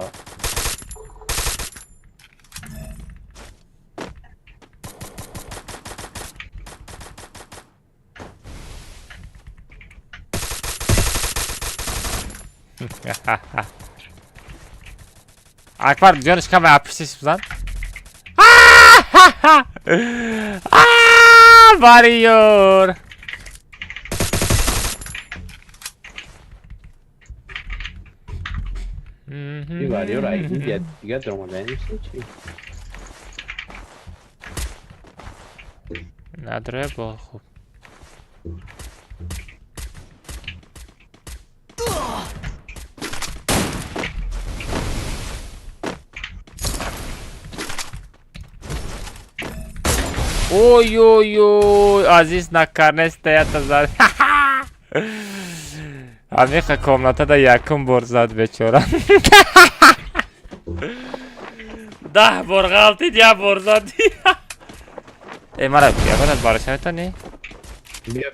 акбар ҷониш каме аписис бизан бариёр Barıyor ay diğer durmadan işte çi. Надре бо хуб. Ой-ой-ой, азиз накарне стоят азад. Амиха комнатада якум бор зад бечора. 10 бор галтид, я бор зад. Мара бия бараш метани? Бия.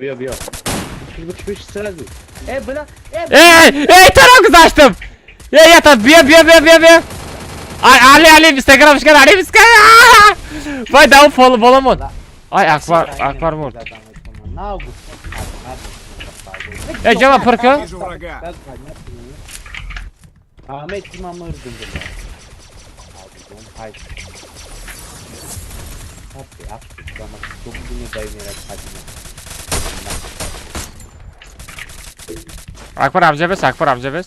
Чиш сразу. Бля. Тарак заштым. Я та бия. Ali Instagram çıkar Ali Instagram. Vay daha follow bolamon. Ay akvar mor. Cama parka. Вижу врага. Ahmet imamı öldürdü. Akbar amcabes.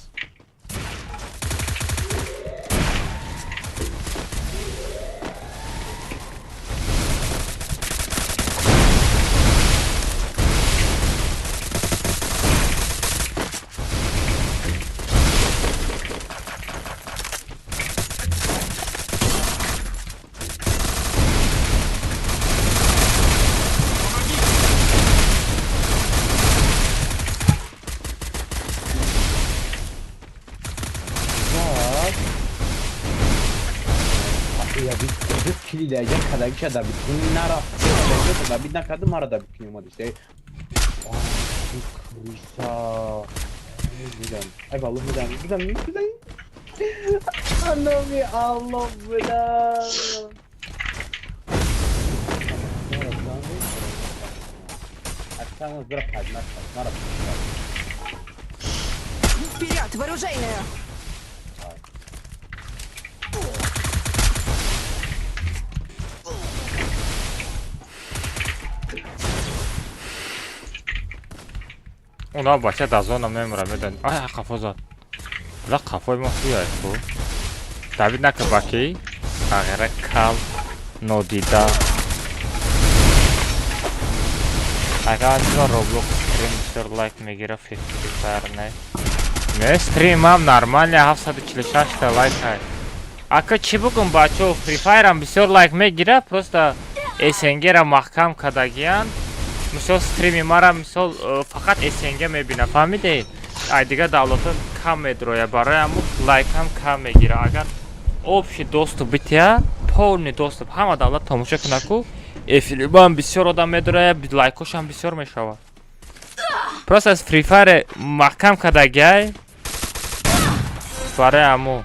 دیگه کدایی که در بیتونی نرفت در بیت نکرده ما را در بیتونی اومد işte کریسا میدم ای والله میدم anam ya Allah belanı Останусь брахать, надо. Вперед, вооружение! اونا بچه دازانا میمره میدن آی قفا زد لا قفای ما بیای تو دوید نکه بکی تغییر کم نودیده اگه اینجا روبلوک استریم بسیار لایک میگیره فکر فرنه نه استریم هم نرمالی 746 تا لایک های اگه چی بگم بچه فری فایر هم بسیار لایک میگیره پروستا SNG را محکم کدگیان مثال стрими мара мисол фақат SNG мебина фаҳмидед ай дига давлатон кам медроя барои ҳамун лайкам кам мегира агар общий доступ бития полный доступ ҳама давлат тамошо куна ку филмам бисёр одам медроя лайкошам бисёр мешавад просто аз Free Fire маҳкам кардагиай барои ҳамун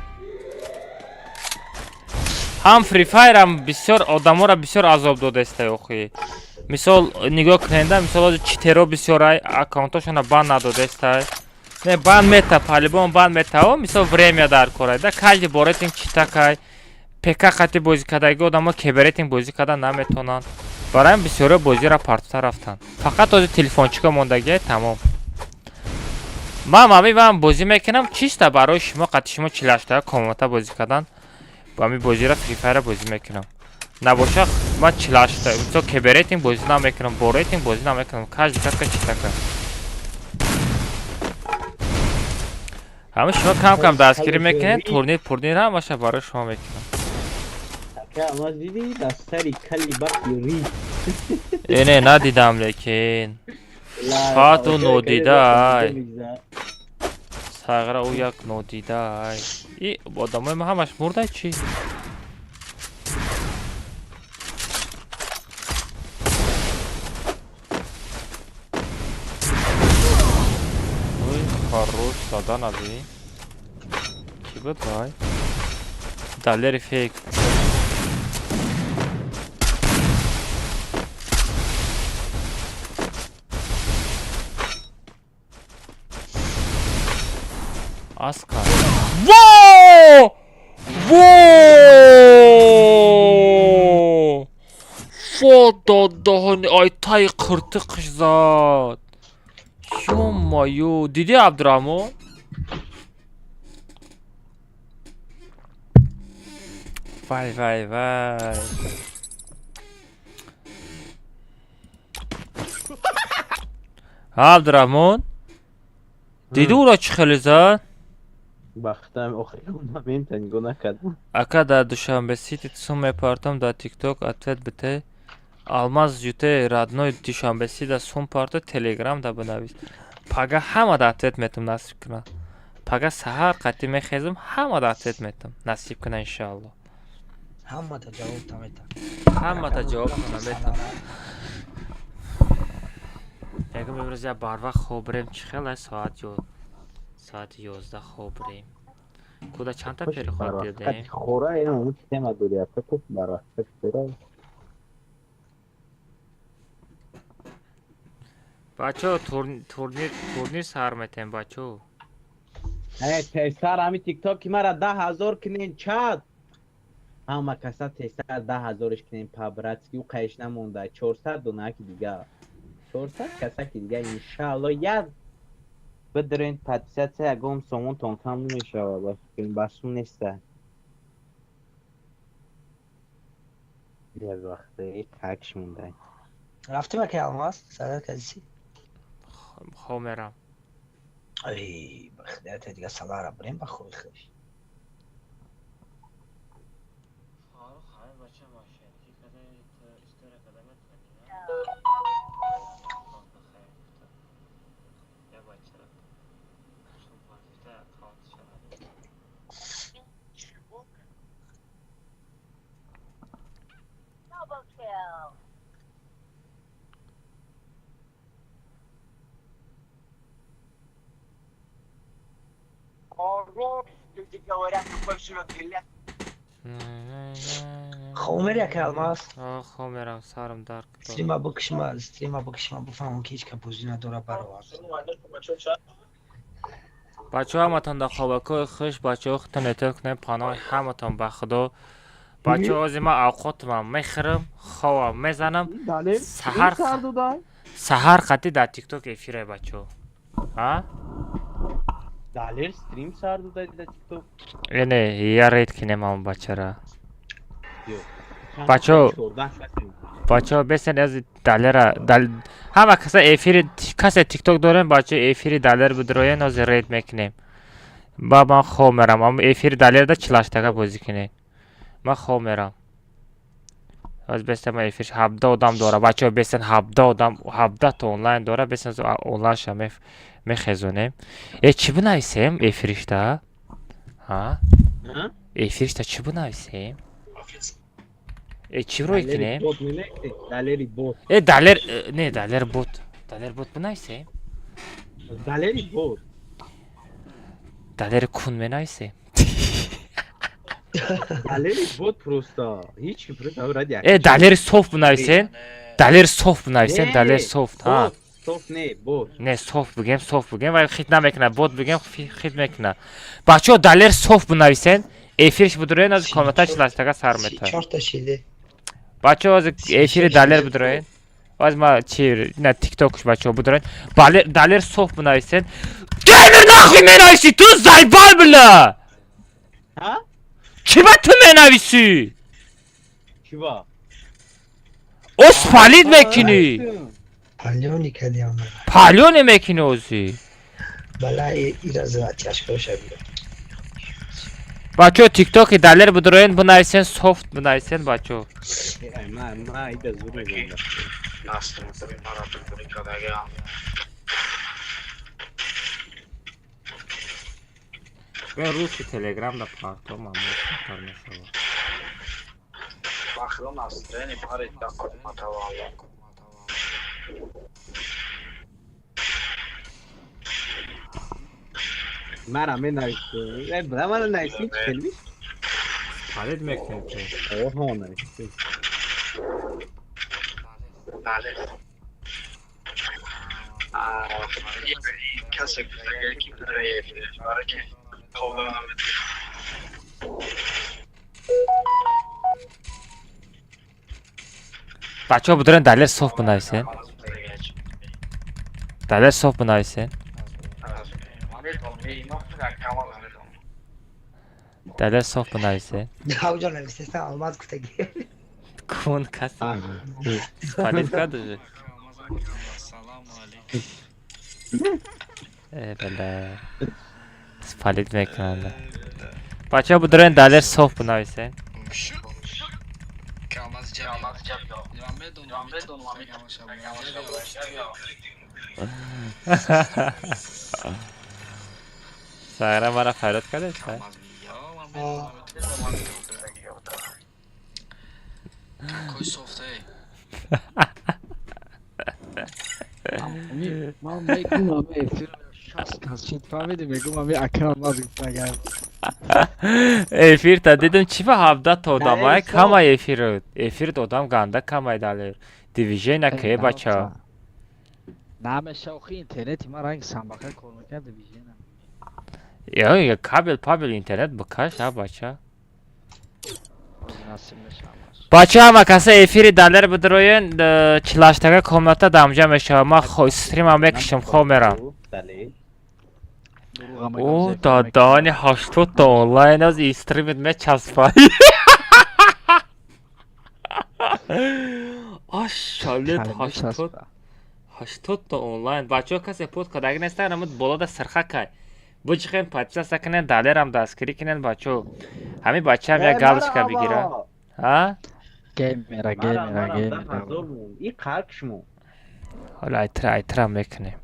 ҳам Free Fire ам бисёр одаморо бисёр азоб додастай охи мисол нигоҳ кунанда мисол читеро бисёрай аккаунтошона банд надодастай не банд мета палибон банд метао мисол время дар корайда каждый боретинг читакай ПК хати бозӣ кардаги одамо кеберетинг бозӣ карда наметонанд барои ҳам бисёро бозиро партута рафтанд фақат ози телефончика мондагиай тамом ман ҳамин бозӣ мекунам чиста барои шумо қати шумо 48 комната бозӣ кардан ҳамин бозиро Free Fire бозӣ мекунам набоша ман 48 мисол кеберетинг бозӣ намекунам боретинг бозӣ намекунам каждый катка читака ҳама шумо кам дастгирӣ мекунед турнир пурнир ҳамаша барои шумо мекунам не надидам лекин фату нодидай сағра у як нодидай и одамои ма ҳамаш мурдай чӣ хорош задан ази ки буд вай далери фейк аска фотодоҳони айтаи қиртиқш зад ё-моё диди абдураҳмон вай абдураҳмон диди уро чӣ хеле зад бахтам охир момента нигоҳ накардам ака дар душанбе сити сум мепартам дар тикток ответ бите алмаз ютаи родной душанбе сида сум парто телеграм да бинавис пага ҳама да ответ метам насиб кунам пага саҳар қати мехезам ҳама да ответ метам насиб кунам иншаалло ҳаммата ҷавоб метам ҳамата ҷавоб метам ягам имрӯз я барвақт хоб бурем чӣ хел аст соати 11 хоб бурем куда чанда переход дидем хора ин тема дурия фикр барвақт фикр бачо турнир сар метем бачо тесар ҳами тиктоки мара 10,000 кинен чад ҳама каса тесар 10,000 кинен пабратски у қайш намонда 400 донаки дига 400 касаки дига иншаалло як بدرین پادشاه اگم سومون تونکم نمیشه ولی فیلم باشون نیسته یه وقتی تکش مونده رفتی مکه الماس سر کسی خو میرم ای بخدایت دیگه سلام را بریم با خوبی خوش Homer jak almas. Homeram sarım dark. Streama bakışma bufamon ki hiç kapuzu نداره برآورد. بچه همتون در خوابکای خوش بچه ها خودتون اطلاع کنیم پناه همتون به خدا بچه ها از ما اوقات من میخرم خواب میزنم سهر خطی در تیک توک افیره بچه ها Daler stream sardı da TikTok. اینه یه رید کنیم هم بچه را Yok. بچه ها بسن از دلر همه کسی تیک توک دارن بچه افیری دلر بدروین از رید میکنیم با من خواب میرم اما افیری دلر دا چلاشتگه بازی کنیم من خواب میرم از بسته ما افیرش 17 آدم داره بچه ها بسن 17 تا اونلاین داره بسن از اونلاین شما میخزونیم چی بنویسیم افیرش دا؟ ها؟ افیرش دا چی بنویسیم؟ چی روی کنیم؟ Daleri bot. دلر نه دلر بوت بنویسیم؟ Daleri bot. دلر کون بنویسیم؟ Daleri bot prosta. Hiç prosta hadi ya. دلر صوف بنویسین؟ دلر صوف بنویسین؟ دلر صوف ها؟ Sof ne? Bot. نه صوف بگیم ولی خیت نمیکنه بوت بگیم خیت میکنه بچه ها دلر صوف بنویسین افیرش بدروین از کامنتاش لاشتگه سر میتن 4 تا شیده. بچه ها از افیر دلر بدروین از ما چی نه تیک توکش بچه ها بدروین دلر صوف بنویسین گیمر نخوی منویسی تو زیبال بله Ha? چی با تو منویسی؟ Kiva. اوز پالید میکنی پالیونی کردی آمد. پالیون میکنی اوزی بله ایراز چشکو شبیه. بچه ها تیک توک دلر بدروین بنویسین صوف بنویسین بچه ها Ma ide zuru gönder. Ben Rusya Telegram'da partom ama karmaşa var. Bakalım nasıl yani paret yapalım tavalla. Mara men nayısı. Bana nayısı hiç gelmiş. Palet mekneti. Oha nayısı. Kasa güzel ki buraya var ki kovalanan بچه ها بدارن دلر صوف بنویسین دلر صوف بنویسین دلر صوف بنویسین Daha ucuna listesi almaz kutagi. کون کسی پالیت کردوشه Selamun aleyküm. بله پالیت میکنن بچه ها بدارن دلر صوف بنویسین Kalmaz cevap yok. Devam edin. سایره مرا فراد کرده چه؟ Koy softa ey. ما میگم امی شخص کسی فهمیدی میگم امی اکرام مگر افیر تا دیدم چی به 17 تا آدم های کم های افیر دادم گنده کم های دلر دیویژن نکه بچه ها نام شوخی اینترنتی ما رنگ سنباقه کار میکرد ویژنم یا کابل اینترنت بکش ها بچه نصیب نشم بچه همه کسی افیر دلر بدروین چلاشتگه کامنتا دمجه میشه ما استریم هم بکشم خواه میرم او دادانی 80 تا اونلاین از استریمت میچسبایی آشالت 80 تا اونلاین بچه ها کسی پود کدگی نیستن امید بالا دا سرخه که بچخین پتیسه سکنن دلر هم دستگیری کنن بچه ها همین بچه هم یک گلش که بگیره ها؟ گیمره این قرقشمو حالا ایتر هم میکنیم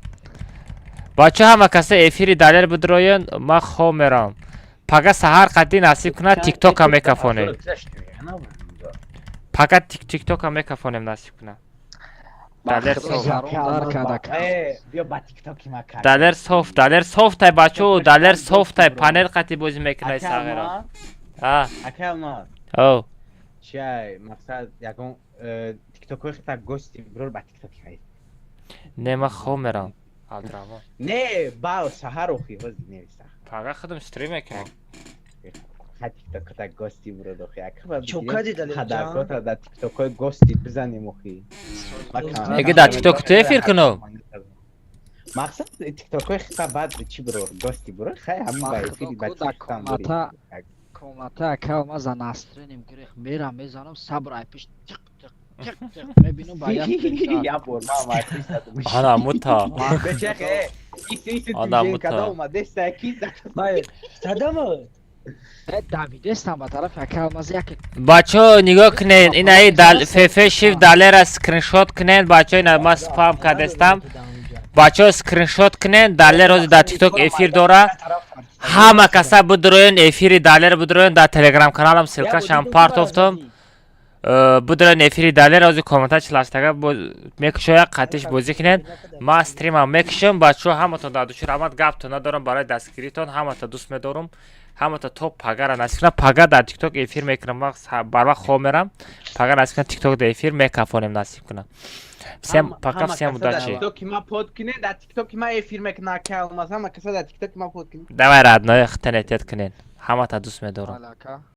بچه همه کسی افیری دلر بدروین ما خواه میرم پگه سهر قدی نصیب کنه تیک توک هم میکفونیم پگه تیک توک هم میکفونیم نصیب کنه далер Бахро софт. зарон дар кадак. بیا با تیک تاکی ما کار далер софтай бачо далер софтай панел қати бозӣ мекунай сағира اکه الناس о چای مقصد یکم تیک تاک خیلی گوشتی برور با تیک تاکی خیلی не ма хоб мерам алдрамо نه با سهر رو خیلی هزی نیسته фақат худам стрим мекунам خیلی تیک تاک تا گوشتی برور دو خیلی اکه با چوکادی دلی خداکات در تیک تاک های گوشتی بزنیم خیلی مگه در تیک تاک تو افیر کنم مقصد تیک تاک های خیلی بعد چی برور گوشتی برور خیلی همین با افیری با تیک تاک برور комната акалма занастриним гирих мерам мезанам сабр айпиш тиқ тиқ тиқ тиқ мебинам ба як یا بور ما ما تیست ана мута بچه ایسی آدم توی بود تا. کدا اومده سکی باید صدمت давидестам ба тарафи акалмаз як бачо нигоҳ кунед инаи фефе шифт далера скриншот кунед бачо ина ма спам кардестам бачо скриншот кунед далер рози дар тикток эфир дора ҳама каса будроен эфири далер будроен дар телеграм каналам силкашам партофтум будроен эфири далер рози коммента чилаштага мекушоя қатиш бозӣ кунед ма стримам мекушам бачо ҳаматон дар душур амад гаптон надорам барои дастгиритон ҳамата дӯст медорум ҳамата то пагара насиб кунам пага дар тикток эфир мекунам барвақт хоб мерам пага насиб кунам тикток дар эфир мекафонем насиб кунам всем пока всем удачи тиктоки ма под кине дар тиктоки ма эфир мекуна ка алмаз ҳама каса дар тиктоки ма под кине давай родной хтенетет кунен ҳамата дӯст медорам алака